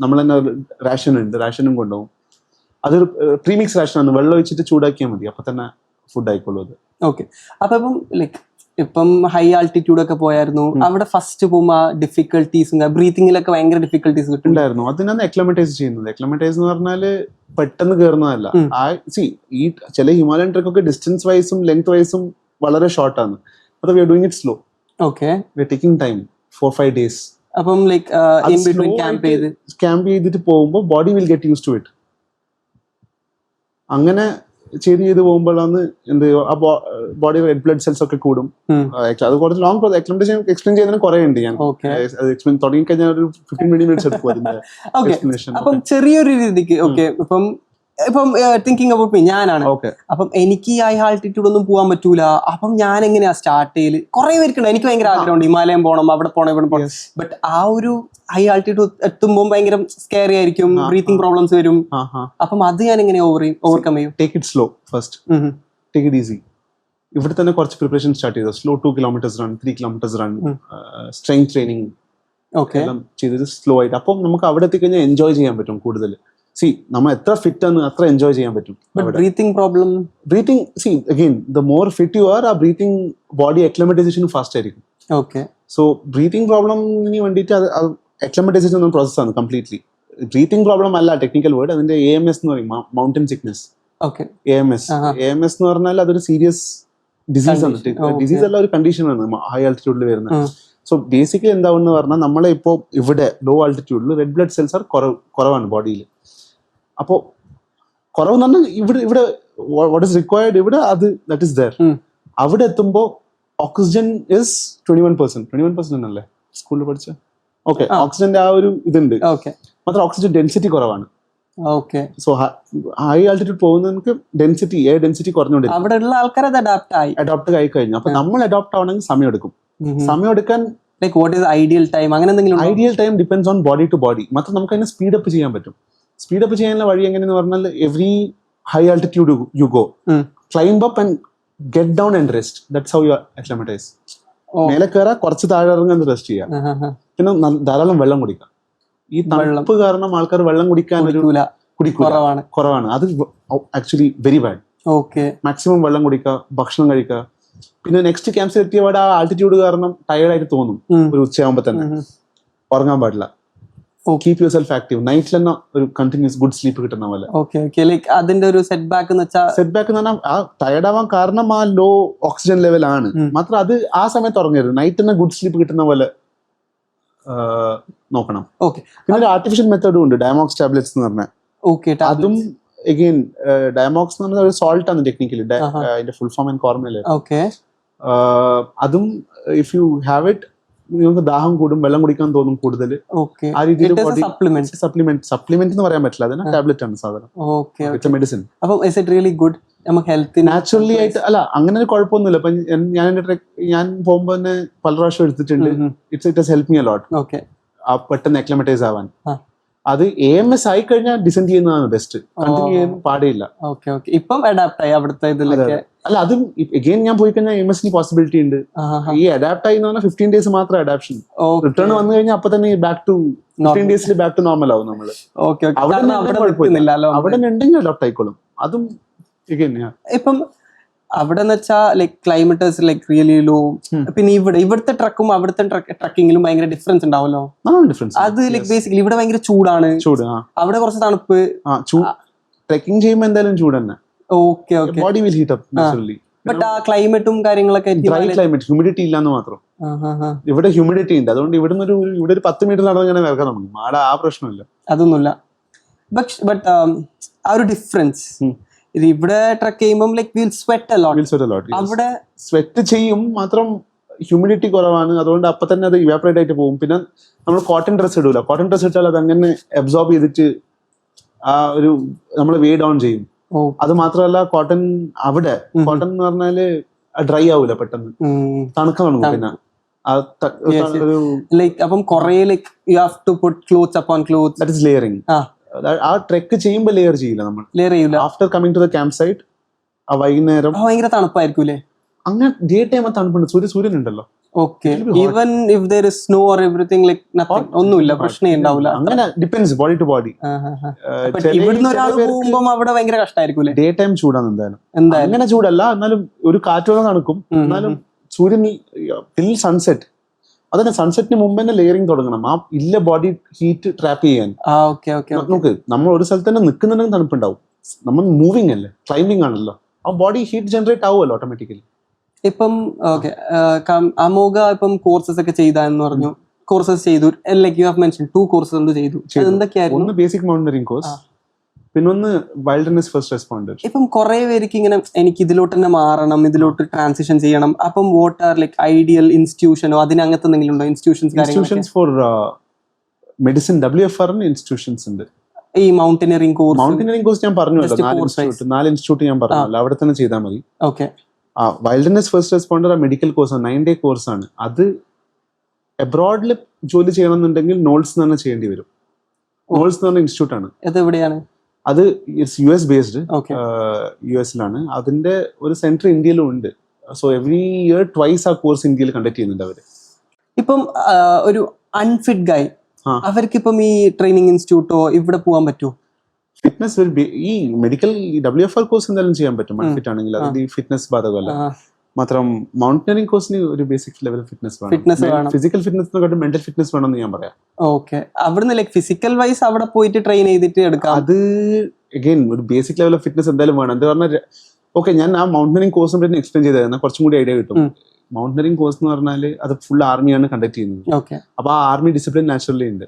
നമ്മൾ തന്നെ റേഷൻ ഉണ്ട്, റേഷനും കൊണ്ടുപോകും. അതൊരു പ്രീമിക്സ് റേഷൻ ആണ്, വെള്ളം ഒഴിച്ചിട്ട് ചൂടാക്കിയാൽ മതി, അപ്പൊ തന്നെ ഫുഡ് ആയിക്കോളൂ അത്. ഓക്കെ. അപ്പൊ ഇപ്പം ലൈക്ക് ഇപ്പം ഹൈ ആൾട്ടിറ്റ്യൂഡ് ഒക്കെ പോയായിരുന്നു, അവിടെ ഫസ്റ്റ് പോകുമ്പോൾ ഡിഫിക്കൽട്ടീസും ബ്രീത്തിങ്ങിലൊക്കെ ഭയങ്കര ഡിഫിക്കൽട്ടീസ് ഉണ്ടായിരുന്നു. അതിനാണ് എക്ലമറ്റൈസ് ചെയ്യുന്നത്. എക്ലമറ്റൈസ് എന്ന് പറഞ്ഞാല് പെട്ടെന്ന് കയറുന്നതല്ല. ഈ ചില ഹിമാലയൻ ട്രെക്കൊക്കെ ഡിസ്റ്റൻസ് വൈസും ലെങ്ത് വൈസും വളരെ ഷോർട്ട് ആണ്. അപ്പോൾ we are doing it slow. Okay. We are taking time 4-5 days. അപ്പം ലൈക്ക് ഇൻ ബിറ്റ്വീൻ ക്യാമ്പ് ചെയ്തിട്ട് പോകുമ്പോൾ body will get use to it. അങ്ങനെ ചെയ്ത് പോകുമ്പോഴാണ് എന്ത് ആ ബോഡി റെഡ് ബ്ലഡ് സെൽസ് ഒക്കെ കൂടും. അത് കുറച്ച് ലോങ് എക്സ്പ്ലെയിൻ ചെയ്യുന്നതിന് കുറെ ഉണ്ട്. ഞാൻ തുടങ്ങി കഴിഞ്ഞാൽ ഒരു 15 minutes എടുക്കും അതിന്റെ എക്സ്പ്ലനേഷൻ. അപ്പം ചെറിയൊരു രീതിക്ക് ഓക്കെ. ഇപ്പം തിങ്കിങ് അബൌട്ട് മീ, ഞാനാണ്. അപ്പം എനിക്ക് ഹൈ ആൾട്ടിറ്റ്യൂഡ് ഒന്നും പോകാൻ പറ്റൂല. അപ്പം ഞാൻ എങ്ങനെയാ സ്റ്റാർട്ട് ചെയ്യല്? കുറെ പേർക്കുണ്ട്, എനിക്ക് ഭയങ്കര ആഗ്രഹമുണ്ട് ഹിമാലയം പോകണം, അവിടെ പോകണം, ഇവിടെ പോകണം. ബട്ട് ആ ഒരു ഹൈ ആൾട്ടിറ്റ്യൂഡ് എത്തുമ്പോൾ ഭയങ്കര സ്കേറി ആയിരിക്കും, ബ്രീത്തിങ് പ്രോബ്ലംസ് വരും. അപ്പം അത് ഞാൻ എങ്ങനെ ഓവർകം ചെയ്യും? Take it slow first, take it easy. ഇവിടെ തന്നെ കുറച്ച് പ്രിപ്പറേഷൻ സ്റ്റാർട്ട് ചെയ്തു. Slow 2 kilometers run, 3 kilometers run, strength training എല്ലാം ചെയ്തത് സ്ലോ ആയിട്ട്. അപ്പം നമുക്ക് അവിടെ എത്തിക്കഴിഞ്ഞാൽ എൻജോയ് ചെയ്യാൻ പറ്റും കൂടുതൽ. നമ്മൾ എത്ര ഫിറ്റ് ആണ് അത്ര എൻജോയ് ചെയ്യാൻ പറ്റും. Breathing problem, again the more fit you are, ആ ബ്രീത്തിങ് ബോഡി അക്ലമറ്റൈസേഷൻ ഫാസ്റ്റ് ആയിരിക്കും. ഓക്കെ. സോ ബ്രീത്തിങ് പ്രോബ്ലമിന് വേണ്ടിയിട്ട് അത് അക്ലമറ്റൈസേഷൻ എന്ന പ്രോസസ്സാണ് കംപ്ലീറ്റ്ലി. ബ്രീത്തിങ് പ്രോബ്ലം അല്ല ടെക്നിക്കൽ വേർഡ്, അതിന്റെ AMS എന്ന് പറയും, മൗണ്ടൻ സിക്നസ്. AMS എന്ന് പറഞ്ഞാൽ അതൊരു സീരിയസ് ഡിസീസ് ആണ്. ഡിസീസ് അല്ല, ഒരു കണ്ടീഷനാണ് ഹൈ ആൾട്ടിറ്റ്യൂഡിൽ വരുന്നത്. സോ ബേസിക്കലി എന്താണെന്ന് പറഞ്ഞാൽ നമ്മളെ ഇപ്പോൾ ഇവിടെ ലോ ആൾട്ടിറ്റ്യൂഡിൽ റെഡ് ബ്ലഡ് സെൽസ് ആർ കുറവാണ് ബോഡിയിൽ. അപ്പോൾ കുറവെന്ന് പറഞ്ഞാൽ ഇവിടെ വാട്ട് ഇസ് റിക്വയർഡ് ഇവിടെ അത് ദാറ്റ് ഇസ് ദർ. അവിടെ എത്തുമ്പോൾ ഓക്സിജൻ ഇസ് 21% അല്ലേ സ്കൂളിൽ പഠിച്ച? ഓക്കെ, ഓക്സിജന്റെ ആ ഒരു ഇതുണ്ട്. മാത്രം ഓക്സിജൻ ഡെൻസിറ്റി കുറവാണ്. സോ ഹൈ ആൾട്ടിറ്റ്യൂഡ് പോകുന്നവർക്ക് ഡെൻസിറ്റി, എയർ ഡെൻസിറ്റി കുറഞ്ഞുകൊണ്ടിരിക്കും. അവിടെയുള്ള ആൾക്കാർ അഡോപ്റ്റ് ആയി കഴിഞ്ഞു. അപ്പൊ നമ്മൾ അഡോപ്റ്റ് ആവണമെങ്കിൽ സമയം എടുക്കും. സമയം എടുക്കാൻ ഐഡിയൽ ടൈം അങ്ങനെ എന്തെങ്കിലും? Ideal time depends on body to body. മാത്രം നമുക്ക് അതിനെ സ്പീഡപ്പ് ചെയ്യാൻ പറ്റും. സ്പീഡപ്പ് ചെയ്യാനുള്ള വഴി എങ്ങനെയെന്ന് പറഞ്ഞാൽ every high altitude you go, climb up and get down and rest. That's how you acclimatize. മേലെ കയറാ, കുറച്ച് താഴെ ഇറങ്ങാൻ റെസ്റ്റ് ചെയ്യാം. പിന്നെ ധാരാളം വെള്ളം കുടിക്കാം. ഈ തണുപ്പ് കാരണം ആൾക്കാർ വെള്ളം കുടിക്കാൻ കുറവാണ്. അത് ആക്ച്വലി വെരി ബാഡ്. മാക്സിമം വെള്ളം കുടിക്കുക, ഭക്ഷണം കഴിക്കുക. പിന്നെ നെക്സ്റ്റ് ക്യാമ്പ്സിൽ എത്തിയപാട് ആ ആൾട്ടിറ്റ്യൂഡ് കാരണം ടയർഡായിട്ട് തോന്നും. ഒരു ഉച്ചയാകുമ്പോൾ തന്നെ ഉറങ്ങാൻ പാടില്ല. Keep yourself active. നൈറ്റിൽ തന്നെ ഒരു കണ്ടിന്യൂസ് ഗുഡ് സ്ലീപ്പ് കിട്ടുന്ന പോലെ. അതിന്റെ ഒരു സെറ്റ് ബാക്ക് എന്ന് പറഞ്ഞാൽ ആ ടയർഡ് ആവാൻ കാരണം ആ ലോ ഓക്സിജൻ ലെവൽ ആണ്. മാത്രം അത് ആ സമയത്ത് ഉറങ്ങരുത്. നൈറ്റ് തന്നെ ഗുഡ് സ്ലീപ്പ് കിട്ടുന്ന പോലെ നോക്കണം. പിന്നെ ഒരു ആർട്ടിഫിഷ്യൽ മെത്തേഡും ഉണ്ട്, ഡയമോക്സ് ടാബ്ലറ്റ്സ് എന്ന് പറഞ്ഞാൽ. അതും അഗെയിൻ ഡയമോക്സ് എന്ന് പറഞ്ഞാൽ ഒരു സോൾട്ട് ആണ് ടെക്നിക്കലി. അതിന്റെ ഫുൾ ഫോം എനിക്ക് ഓർമ്മയില്ല. അതും ഇഫ് യു ഹാവ് ഇറ്റ്, നിങ്ങൾക്ക് ദാഹം കൂടും, വെള്ളം കുടിക്കാൻ തോന്നും കൂടുതൽ. ആ രീതിയിൽ സപ്ലിമെന്റ് എന്ന് പറയാൻ പറ്റില്ല, അതിന് ടാബ്ലറ്റ് ആണ് സാധനം, മെഡിസിൻ. നാച്ചുറലി ആയിട്ട് അല്ല, അങ്ങനെ ഒരു കുഴപ്പമൊന്നുമില്ല. ഇപ്പൊ ഞാൻ പോകുമ്പോ തന്നെ പല പ്രാവശ്യം എടുത്തിട്ടുണ്ട്. It has help me a lot. പെട്ടെന്ന് അക്ലമറ്റൈസ് ആവാൻ. അത് AMS ആയി കഴിഞ്ഞാൽ ഡിസെൻഡ് ചെയ്യുന്നതാണ് ബെസ്റ്റ്. കണ്ടിന്യൂ ചെയ്യാൻ പാടില്ല. ഇപ്പം അഡാപ്റ്റ് ആയി അവിടുത്തെ അല്ല, അതും എഗെയിൻ ഞാൻ പോയി കഴിഞ്ഞാൽ AMS പോസിബിലിറ്റി ഉണ്ട്. ഈ അഡാപ്റ്റ് ആയി എന്ന് പറഞ്ഞാൽ 15 days മാത്രം അഡാപ്ഷൻ. റിട്ടേൺ വന്നു കഴിഞ്ഞാൽ അപ്പൊ തന്നെ back to 15 days back to normal ആവും നമ്മള്. അവിടെ ഉണ്ടെങ്കിൽ അഡാപ്റ്റ് ആയിക്കോളും. അതും ഇപ്പം അവിടെ like climate like really low. പിന്നെ ഇവിടുത്തെ ട്രക്കും അവിടുത്തെ ട്രക്കിങ്ങിലും ഭയങ്കര ഡിഫറൻസ് ഉണ്ടാവല്ലോ. അത് ലൈക് ബേസിക്കലി ഇവിടെ ഭയങ്കര ചൂടാണ്, അവിടെ കുറച്ച് തണുപ്പ്. ട്രെക്കിംഗ് ചെയ്യുമ്പോൾ എന്തായാലും ചൂട് തന്നെ. Body will heat up naturally. But ആ ക്ലൈമറ്റും കാര്യങ്ങളൊക്കെ ഡ്രൈ ക്ലൈമറ്റ്, ഹ്യൂമിഡിറ്റി ഇല്ലാന്ന് മാത്രം. ഇവിടെ ഹ്യൂമിഡിറ്റി ഉണ്ട്, അതുകൊണ്ട് ഇവിടെ ഒരു 10 മീറ്റർ നടന്ന് വിറക്കാൻ തുടങ്ങും. ആടെ ആ പ്രശ്നമില്ല, അതൊന്നുമില്ല. ബട്ട് ആ ഒരു ഡിഫറൻസ് ഇത് ഇവിടെ ട്രക്ക് ചെയ്യുമ്പോൾ ലൈക് വിൽ സ്വെറ്റ് അ ലോട്ട്. അവിടെ സ്വെറ്റ് ചെയ്യും, മാത്രം ഹ്യൂമിഡിറ്റി കുറവാണ്. അതുകൊണ്ട് അപ്പൊ തന്നെ അത് ഇവാപറേറ്റ് ആയിട്ട് പോകും. പിന്നെ നമ്മൾ കോട്ടൺ ഡ്രസ് ഇടൂല. കോട്ടൺ ഡ്രസ് ഇട്ടാൽ അത് അങ്ങനെ അബ്സോർബ് ചെയ്തിട്ട് ആ ഒരു നമ്മൾ വേ ഡൗൺ ചെയ്യും. അത് മാത്രമല്ല കോട്ടൺ എന്ന് പറഞ്ഞാല് ഡ്രൈ ആവൂല, പെട്ടെന്ന് തണുക്കാൻ തുടങ്ങും. പിന്നെ ലൈക് അപ്പം കുറേ like you have to put clothes upon clothes. That is layering. ആ ട്രെക്ക് ചെയ്യുമ്പോൾ ലെയർ ചെയ്യില്ല നമ്മൾ. After coming to the camp site ആ വൈകുന്നേരം ഭയങ്കര തണുപ്പായിരിക്കും. അങ്ങനെ ഡേ ടൈം തണുപ്പുണ്ട്, സൂര്യൻ ഉണ്ടല്ലോ. Even if there is snow or everything like nothing, ഒന്നുമില്ല, പ്രശ്നം ഉണ്ടാവില്ല. അങ്ങനെ ഡിപെൻഡ്സ് ബോഡി ടു ബോഡി. ഇവിടുന്ന് ഒരാൾ പോകുമ്പോൾ അവിടെ ഭയങ്കര കഷ്ടമായിരിക്കും. ഡേ ടൈം ചൂടാണ് എന്തായാലും. അങ്ങനെ ചൂടല്ല, എന്നാലും ഒരു കാറ്റോളം തണുക്കും. എന്നാലും സൂര്യൻ ടിൽ സൺസെറ്റ്, അതന്നെ സൺസെറ്റിന് മുമ്പ് തന്നെ ലെയറിംഗ് തുടങ്ങണം. ആ ഇല്ല ബോഡി ഹീറ്റ് ട്രാപ്പ് ചെയ്യാൻ. നോക്ക്, നമ്മൾ ഒരു സ്ഥലത്ത് തന്നെ നിൽക്കുന്നുണ്ടെങ്കിൽ തണുപ്പുണ്ടാവും. നമ്മൾ മൂവിങ് അല്ലേ, ക്ലൈംബിംഗ് ആണല്ലോ, ആ ബോഡി ഹീറ്റ് ജനറേറ്റ് ആവുമല്ലോ ഓട്ടോമാറ്റിക്കലി. ഇപ്പം അമോഘ ഇപ്പം കോഴ്സസ് ഒക്കെ ചെയ്താന്ന് പറഞ്ഞു. കോഴ്സസ് ചെയ്തു, like you have mention 2 courses എന്ത് ചെയ്തു? എന്തൊക്കെയായിരുന്നു? ഒന്ന് ബേസിക് മൗണ്ടനറിംഗ് കോഴ്സ്, പിന്നെ ഒന്ന് വൈൽഡ്നസ് ഫസ്റ്റ് റെസ്പോണ്ടർ. ഇപ്പം കുറെ പേർക്ക് ഇങ്ങനെ എനിക്ക് ഇതിലോട്ട് തന്നെ മാറണം, ഇതിലോട്ട് ട്രാൻസിഷൻ ചെയ്യണം. അപ്പം വാട്ട് ആർ ലൈക് ഐഡിയൽ ഇൻസ്റ്റിറ്റ്യൂഷനോ അതിന് അങ്ങനത്തെ എന്തെങ്കിലും ഉണ്ടോ? Institutions for medicine WFR institutions ഉണ്ട്. ഈ മൗണ്ടനറിംഗ് കോഴ്സ് ഞാൻ പറഞ്ഞല്ലോ, 4 ഇൻസ്റ്റിറ്റ്യൂട്ട് ഞാൻ പറഞ്ഞല്ലോ, അവിടെ തന്നെ ചെയ്താൽ മതി. വൈൽഡ്നസ് ഫസ്റ്റ് റെസ്പോണ്ടർ മെഡിക്കൽ കോഴ്സാണ്, 9 day കോഴ്സാണ്. അത് എബ്രോഡിൽ ജോലി ചെയ്യണമെന്നുണ്ടെങ്കിൽ നോൾസ് തന്നെ ചെയ്യേണ്ടി വരും. നോൾസ് എന്ന് പറഞ്ഞ ഇൻസ്റ്റിറ്റ്യൂട്ട് ആണ്. എവിടെയാണ് അത്? US ബേസ്ഡ്, US-ലാണ്. അതിന്റെ ഒരു സെന്റർ ഇന്ത്യയിലും ഉണ്ട്. സോ എവറി ഇയർ ട്വൈസ് ആ കോഴ്സ് ഇന്ത്യയിൽ കണ്ടക്ട് ചെയ്യുന്നുണ്ട് അവര്. ഇപ്പം ഒരു അൺഫിറ്റ് ഗൈ, അവർക്ക് ഇപ്പം ഈ ട്രെയിനിങ് ഇൻസ്റ്റിറ്റ്യൂട്ടോ ഇവിടെ പോകാൻ പറ്റുമോ? ഫിറ്റ്നസ് ഈ മെഡിക്കൽ WFR കോഴ്സ് എന്തായാലും ചെയ്യാൻ പറ്റും ഫിറ്റ് ആണെങ്കിൽ അതിന്റെ ഈ ഫിറ്റ്നസ് ബാധകമല്ല. മാത്രം മൗണ്ടനറിംഗ് കോഴ്സിന് ഒരു ബേസിക് ലെവൽ ഫിറ്റ്നസ് വേണം. ഫിസിക്കൽ ഫിറ്റ്നസിനെക്കാട്ടും മെന്റൽ ഫിറ്റ്നസ് വേണമെന്ന് ഞാൻ പറയാം. ഓക്കെ, അവിടുന്ന് ലൈക് ഫിസിക്കൽ വൈസ് അവിടെ പോയിട്ട് ട്രെയിൻ ചെയ്തിട്ട് എടുക്കാം. അത് അഗൈൻ ഒരു ബേസിക് ലെവൽ ഓഫ് ഫിറ്റ്നസ് എന്തായാലും വേണം. എന്താ പറഞ്ഞാൽ ഓക്കെ, ഞാൻ ആ മൗണ്ടനറിംഗ് കോഴ്സിനെ പറ്റി എക്സ്പ്ലെയിൻ ചെയ്താൽ കുറച്ചും കൂടി ഐഡിയ കിട്ടും. മൗണ്ടനറിംഗ് കോഴ്സ് എന്ന് പറഞ്ഞാൽ അത് ഫുൾ ആർമിയാണ് കണ്ടക്ട് ചെയ്യുന്നത്. അപ്പൊ ആ ആർമി ഡിസിപ്ലിൻ നാച്ചുറലി ഉണ്ട്.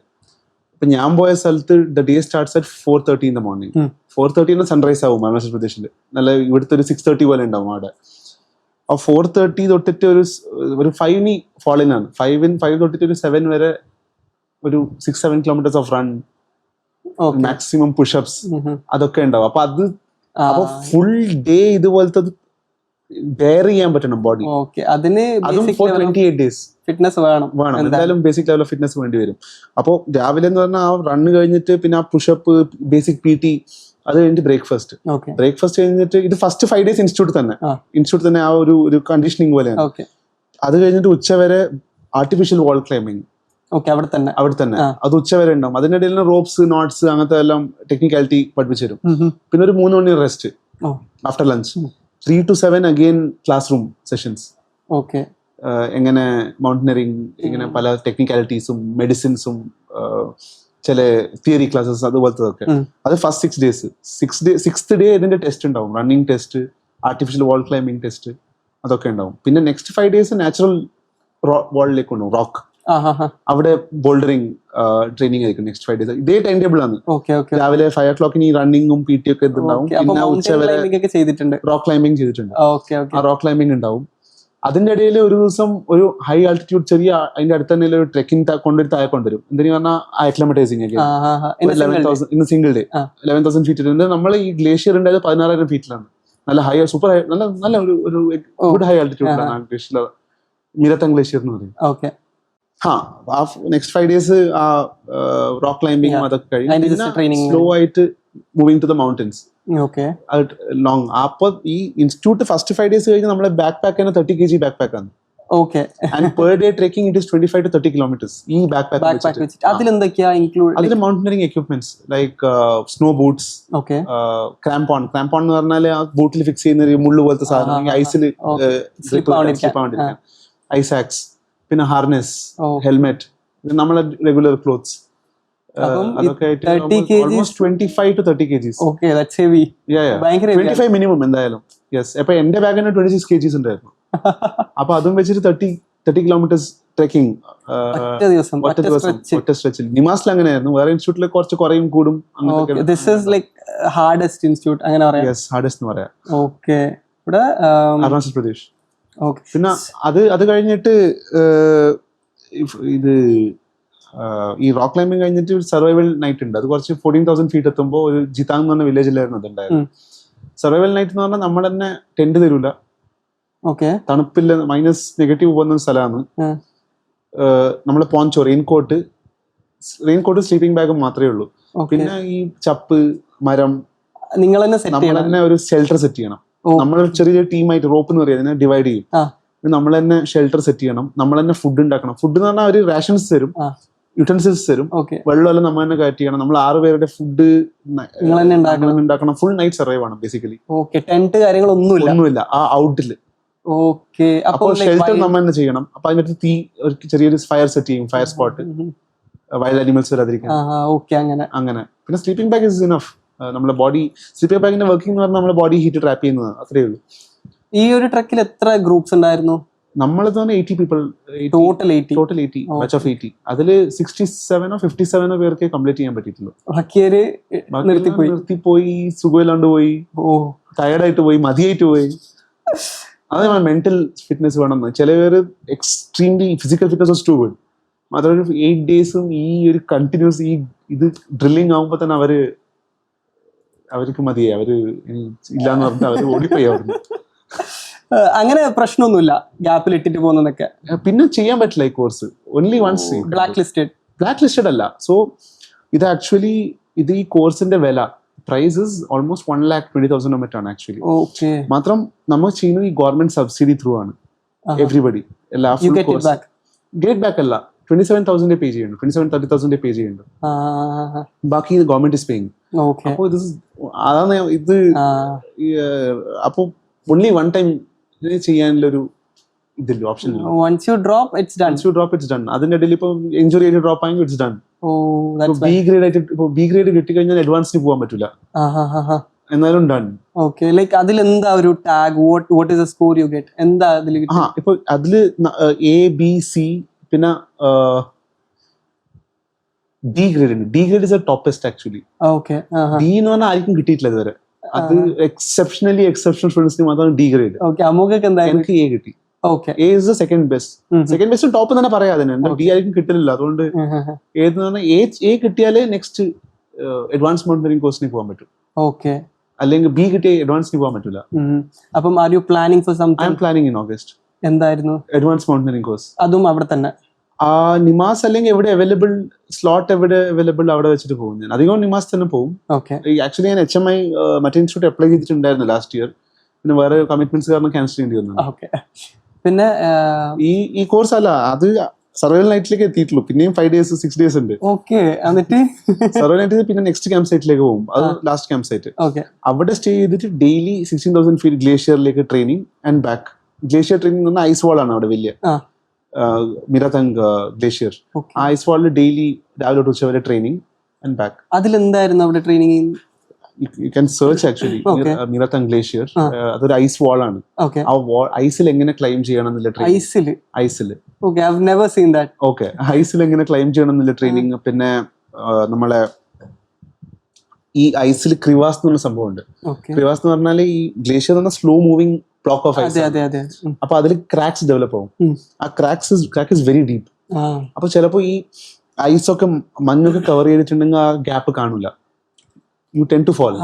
ഇപ്പൊ ഞാൻ പോയ സ്ഥലത്ത് the day starts at 4:30 in the morning. 4:30 sunrise ആവും അരുണാചൽ പ്രദേശിൽ. നല്ല ഇവിടുത്തെ ഒരു 6:30 പോലെ ഉണ്ടാവും അവിടെ. ആ 4:30 തൊട്ടിട്ട് ഒരു 5 ഫോളിൻ ആണ്. 5 തൊട്ടിട്ട് ഒരു 7 വരെ ഒരു 6-7 kilometers of run, maximum push-ups അതൊക്കെ ഉണ്ടാവും. അപ്പൊ ഫുൾ ഡേ ഇതുപോലത്തെ ബെയർ ചെയ്യാൻ പറ്റണം ബോഡി. അതും 28 days ഫിറ്റ്നസ് വേണം. എന്തായാലും ബേസിക് ലെവൽ ഓഫ് ഫിറ്റ്നസ് വേണ്ടി വരും. അപ്പോൾ രാവിലെ എന്ന് പറഞ്ഞാൽ ആ റണ്ണ് കഴിഞ്ഞിട്ട് പിന്നെ ആ പുഷപ്പ്, ബേസിക് PT, അത് കഴിഞ്ഞിട്ട് ബ്രേക്ക്ഫാസ്റ്റ് കഴിഞ്ഞിട്ട് ഇത് ഫസ്റ്റ് 5 days ഇൻസ്റ്റിറ്റ്യൂട്ട് തന്നെ ആ ഒരു കണ്ടീഷനിങ് പോലെയാണ്. അത് കഴിഞ്ഞിട്ട് ഉച്ചവരെ ആർട്ടിഫിഷ്യൽ വാൾ ക്ലൈംബിങ് അവിടെ തന്നെ അത് ഉച്ചവരെ ഉണ്ടാവും. അതിനിടയിൽ റോപ്സ്, നോട്ട്സ്, അങ്ങനത്തെ എല്ലാം ടെക്നിക്കാലിറ്റി പഠിപ്പിച്ചു തരും. പിന്നെ ഒരു 3 മണി rest after lunch. 3 to 7 again classroom sessions. എങ്ങനെ മൗണ്ടനറിങ്, ഇങ്ങനെ പല ടെക്നിക്കാലിറ്റീസും മെഡിസിൻസും ചില തിയറി ക്ലാസ്സസ് അതുപോലത്തെ. അത് ഫസ്റ്റ് 6 days. 6th day ഇതിന്റെ ടെസ്റ്റ് ഉണ്ടാവും. Running test, artificial wall climbing test, അതൊക്കെ ഉണ്ടാവും. പിന്നെ നെക്സ്റ്റ് 5 days നാച്ചുറൽ വാളിലേക്ക് ഉണ്ടാവും, റോക്ക്. അവിടെ ബോൾഡറിങ് ട്രെയിനിങ് ആയിരിക്കും നെക്സ്റ്റ് 5 days. ഇതേ ടൈം ടേബിൾ ആണ്. രാവിലെ 5 o'clock ഈ റണ്ണിങ്ങും PT ഒക്കെ ഉണ്ടാവും. പിന്നെ ഉച്ചവരെ റോക്ക് ക്ലൈംബിംഗ് ചെയ്തിട്ടുണ്ട്. ആ റോക്ക് ക്ലൈംബിംഗ് ഉണ്ടാവും. അതിന്റെ ഇടയിൽ ഒരു ദിവസം ഒരു ഹൈ ആൾട്ടിറ്റ്യൂഡ് ചെറിയ അതിന്റെ അടുത്ത് തന്നെ ഒരു ട്രെക്കിംഗ് കൊണ്ടുവരും, താഴെ കൊണ്ടുവരും. എന്തിനു പറഞ്ഞാൽ അക്ലമറ്റൈസിങ് ഒക്കെ 11,000 ഇൻ സിംഗിൾ ഡേ 11,000 feet. നമ്മൾ ഈ ഗ്ലേഷ്യർ ഉണ്ടായത് 16,000 feetലാണ്. നല്ല ഹൈ, സൂപ്പർ ഹൈ, നല്ല ഒരു ഗുഡ് ഹൈ ആൾട്ടിറ്റ്യൂഡിലാണ് ആ ഗ്ലേഷ്യർ, മിരത്തങ് ഗ്ലേഷ്യർ എന്ന് പറയും. നെക്സ്റ്റ് 5 days ആ റോക്ക് ക്ലൈംബിംഗ് അതൊക്കെ കഴിഞ്ഞ് സ്ലോ ആയിട്ട് moving to the mountains long. അപ്പൊ ഈ ഇൻസ്റ്റിറ്റ്യൂട്ട് ഫസ്റ്റ് 5 days കഴിഞ്ഞ് നമ്മളെ ബാക്ക് പാക്ക് തന്നെ 30 kg ബാക്ക് പാക്ക് ആണ്. And per day trekking it is 25 to 30 kilometers ഈ ബാക്ക് പാക്ക്. അതിൽ mountaineering equipments like snow boots, crampon എന്ന് പറഞ്ഞാൽ ആ ബൂട്ടിൽ ഫിക്സ് ചെയ്യുന്ന മുള്ളു പോലത്തെ സാധനം, ഐസിൽ ഐസാക്സ്, പിന്നെ ഹാർനെസ്, ഹെൽമെറ്റ്, നമ്മളെ റെഗുലർ ക്ലോത്ത്സ്. അതൊക്കെ 25 to 30 kgs. 25 മിനിമം എന്തായാലും. യെസ്. അപ്പൊ എന്റെ ബാഗിന് 26 kgs ഉണ്ടായിരുന്നു. അപ്പൊ അതും വെച്ചിട്ട് 30 kilometers ട്രെക്കിംഗ് ഒറ്റ ദിവസം, ഒറ്റ സ്ട്രെച്ചിൽ. നിമാസിൽ അങ്ങനെയായിരുന്നു. വേറെ ഇൻസ്റ്റിറ്റ്യൂട്ടിൽ കുറച്ച് കുറയും കൂടും. ഹാർഡസ്റ്റ് ഇൻസ്റ്റിറ്റ്യൂട്ട് അങ്ങനെ പറയാം. യെസ്, ഹാർഡസ്റ്റ് എന്ന് പറയാം. അരുണാചൽ പ്രദേശ്. പിന്നെ അത് കഴിഞ്ഞിട്ട് ഇത് ഈ റോക്ക് ക്ലൈംബിംഗ് കഴിഞ്ഞിട്ട് ഒരു സർവൈവൽ നൈറ്റ് ഉണ്ട്. അത് കുറച്ച് 14,000 feet എത്തുമ്പോൾ ഒരു ജിതാങ് എന്ന് പറഞ്ഞ വില്ലേജിലായിരുന്നു അതുണ്ടായിരുന്നു. സർവൈവൽ നൈറ്റ് എന്ന് പറഞ്ഞാൽ നമ്മൾ തന്നെ ടെന്റ് തരൂല, തണുപ്പില്ല, -, പോകുന്ന സ്ഥലമാണ്. നമ്മളെ പോഞ്ചോ, റെയിൻകോട്ട്, സ്ലീപ്പിംഗ് ബാഗും മാത്രമേ ഉള്ളൂ. പിന്നെ ഈ ചപ്പ്, മരം, നമ്മൾ തന്നെ ഒരു ഷെൽട്ടർ സെറ്റ് ചെയ്യണം. നമ്മൾ ചെറിയ ടീമായിട്ട് റോപ്പ് എന്ന് പറയുന്നത് ഡിവൈഡ് ചെയ്യും. നമ്മൾ തന്നെ ഷെൽട്ടർ സെറ്റ് ചെയ്യണം, നമ്മൾ തന്നെ ഫുഡ് ഉണ്ടാക്കണം. ഫുഡ് എന്ന് പറഞ്ഞാൽ ഒരു റേഷൻസ് തരും, യൂട്ടൻസിൽസ് തരും, വെള്ളമെല്ലാം നമ്മൾ തന്നെ കയറ്റി ചെയ്യണം. നമ്മൾ 6 പേരുടെ ഫുഡ് ഉണ്ടാക്കണം. ഫുൾ നൈറ്റ് സർവൈവ് ആണ് ബേസിക്കലി. ഒന്നുമില്ല ആ ഔട്ടില്. അപ്പോൾ ഷെൽട്ടർ നമ്മൾ തന്നെ ചെയ്യണം. അപ്പൊ അതിനകത്ത് തീ, ചെറിയൊരു ഫയർ സെറ്റ് ചെയ്യും, ഫയർ സ്പോട്ട്, വൈൽഡ് അനിമൽസ് വരാതിരിക്കാൻ. അങ്ങനെ. പിന്നെ സ്ലീപ്പിംഗ് ബാഗ് ഇസ് ഇനഫ്. നമ്മുടെ ബോഡി, സ്ലീപ്പിംഗ് ബാഗിന്റെ വർക്കിംഗ് എന്ന് പറഞ്ഞാൽ നമ്മുടെ ബോഡി ഹീറ്റ് ട്രാപ്പ് ചെയ്യുന്നത്, അത്രേ ഉള്ളൂ. ഈ ഒരു ട്രക്കിൽ എത്ര ഗ്രൂപ്പ്സ് ഉണ്ടായിരുന്നു? നമ്മൾ 80 people, ടോട്ടൽ 80 ബാച്ച് ഓഫ് 80. അതില് 67 or 57 പേർക്ക് കംപ്ലീറ്റ് ചെയ്യാൻ പറ്റിയിട്ടുള്ളൂ. നിർത്തിപ്പോയി, സുഖമില്ലാണ്ട് പോയി, ടയർഡായിട്ട് പോയി, മതിയായിട്ട് പോയി. അത് നമ്മൾ മെന്റൽ ഫിറ്റ്നസ് വേണമെന്ന്. ചില പേര് extremely physical fitness was too good. മാത്രമല്ല 8 days ഈ ഒരു കണ്ടിന്യൂസ് ഇത് ഡ്രില്ലിങ് ആകുമ്പോൾ തന്നെ അവർക്ക് മതിയായി, അവര് ഇല്ലാന്ന് പറഞ്ഞിട്ട് അവര് ഓടിപ്പോയി അവിടുന്ന്. അങ്ങനെ പ്രശ്നമൊന്നുമില്ല ഗ്യാപ്പിൽ ഇട്ടിട്ട് പോകുന്നതൊക്കെ. പിന്നെ ചെയ്യാൻ പറ്റില്ല ഈ course. Only once black listed അല്ല. സോ ഇത് ആക്ച്വലി ഈ കോഴ്സിന്റെ വില പ്രൈസ് ഓൾമോസ്റ്റ് 1,20,000 മറ്റാണ് ആക്ച്വലി. മാത്രം നമ്മൾ ചെയ്യുന്നത് ഈ ഗവൺമെന്റ് സബ്സിഡി ത്രൂ ആണ്. എവറിബഡി, എല്ലാ ഗേറ്റ് ബാക്ക് അല്ല, 27,000 പേ ചെയ്യുന്നുണ്ട്, 27,30,000 പേ ചെയ്യുന്നുണ്ട്. ബാക്കി ഗവൺമെന്റ് ഇസ് പേയിങ്. ഓക്കെ. അപ്പൊ അതാണ് ഇത് അപ്പൊ only one time ചെയ്യാനുള്ള ഒരു ഇതില്ല, ഓപ്ഷൻ ഇല്ല. Once you drop, it's done. Once you drop, it's done. അതിന്റെ ഇടയിൽ ഇപ്പൊ ഇഞ്ചുറി ആയിട്ട് ഡ്രോപ്പ് ആയെങ്കിൽ ഇറ്റ്സ് ഡൺ. ബി ഗ്രേഡ് ആയിട്ട് ഇപ്പൊ ബി ഗ്രേഡ് കിട്ടിക്കഴിഞ്ഞാൽ അഡ്വാൻസിന് പോകാൻ പറ്റില്ല, എന്നാലും ഡൺ. ഓക്കെ. ലൈക്ക് അതിൽ എന്താ ഒരു tag, what is the score you get, എന്താ അതിൽ? ഇപ്പൊ അതില് ABC പിന്നെ ഡി ഗ്രേഡ് ഉണ്ട്. D grade is A ടോപ്പസ്റ്റ് actually. Okay. D എന്ന് പറഞ്ഞാൽ ആർക്കും കിട്ടിയിട്ടില്ല ഇതുവരെ. അത് എക്സെപ്ഷണലി എക്സെപ്ഷണൽ സ്റ്റുഡൻസിന് മാത്രമാണ് ഡി ഗ്രേഡ്. ഓക്കെ. അമുഖക്ക് എന്തായാലും എനിക്ക് എ കിട്ടി. Okay. A is the second best. Second best top തന്നെ പറയാം. അതിന് ഡി ആയിരിക്കും കിട്ടില്ല. അതുകൊണ്ട് ഏതെന്ന് പറഞ്ഞാൽ എ കിട്ടിയാലേ നെക്സ്റ്റ് അഡ്വാൻസ് മൗണ്ടനിങ് കോഴ്സിന് പോകാൻ പറ്റും. ഓക്കെ. അല്ലെങ്കിൽ ബി കിട്ടിയ അഡ്വാൻസിന് പോകാൻ പറ്റില്ല. അപ്പം are you planning for something? I am planning in August. എന്തായിരുന്നു? Advance mountaineering course. അതും അവിടെ തന്നെ നിമാസ് അല്ലെങ്കിൽ എവിടെ അവൈലബിൾ സ്ലോട്ട് എവിടെ അവൈലബിൾ അവിടെ വെച്ചിട്ട് പോകും. ഞാൻ അധികം നിമാസ് തന്നെ പോകും. ആക്ച്വലി ഞാൻ HMI മറ്റേ ഇൻസ്റ്റിറ്റ്യൂട്ട് അപ്ലൈ ചെയ്തിട്ടുണ്ടായിരുന്നു ലാസ്റ്റ് ഇയർ. പിന്നെ വേറെ കമ്മിറ്റ്മെന്റ്സ് കാരണം ക്യാൻസൽ ചെയ്യേണ്ടി വന്നു. പിന്നെ ഈ കോഴ്സ് അല്ല, അത് സർവൈവൽ നൈറ്റിലേക്ക് എത്തിയിട്ടുള്ളൂ. പിന്നെയും 5 days 6 days ഉണ്ട്. സർവൈവൽ നൈറ്റ് പിന്നെ നെക്സ്റ്റ് ക്യാമ്പ് സൈറ്റിലേക്ക് പോകും. അത് ലാസ്റ്റ് ക്യാമ്പ് സൈറ്റ്. അവിടെ സ്റ്റേ ചെയ്തിട്ട് ഡെയിലി 16,000 feet ഗ്ലേഷ്യറിലേക്ക് training and back. Glacier training എന്ന് പറഞ്ഞാൽ ഐസ് വാൾ ആണ് അവിടെ വലിയ മിറതങ് ഗ്ലേഷ്യർ. ആ ഐസ് വാളിൽ ഡെയിലി രാവിലെ തൊട്ട് ഉച്ച വരെ ട്രെയിനിങ് ആൻഡ് ബാക്ക്. അതിലെന്തായിരുന്നു അവിടെ training? You can search actually Miratang Glacier. അതൊരു ഐസ് വാൾ ആണ്. ആ ഐസിൽ എങ്ങനെ ക്ലൈം ചെയ്യണം എന്നുള്ള ട്രെയിനിങ്. ഐസിൽ okay. I have never seen that. Okay. ഐസിൽ എങ്ങനെ ക്ലൈം ചെയ്യണം എന്നുള്ള ട്രെയിനിങ്. പിന്നെ നമ്മളെ ഈ ഐസിൽ ക്രിവാസ് എന്ന് പറഞ്ഞ സംഭവം ഉണ്ട്. ക്രിവാസ് എന്ന് പറഞ്ഞാൽ ഈ ഗ്ലേഷ്യർ എന്ന slow moving block of ice. അപ്പൊ അതിൽ ക്രാക്സ് ഡെവലപ്പ് ആവും. ആ ക്രാക്ക് ഇസ് വെരി ഡീപ്പ്. അപ്പൊ ചിലപ്പോ ഈ ഐസൊക്കെ മഞ്ഞൊക്കെ കവർ ചെയ്തിട്ടുണ്ടെങ്കിൽ ആ ഗ്യാപ്പ് കാണൂല. You tend to fall.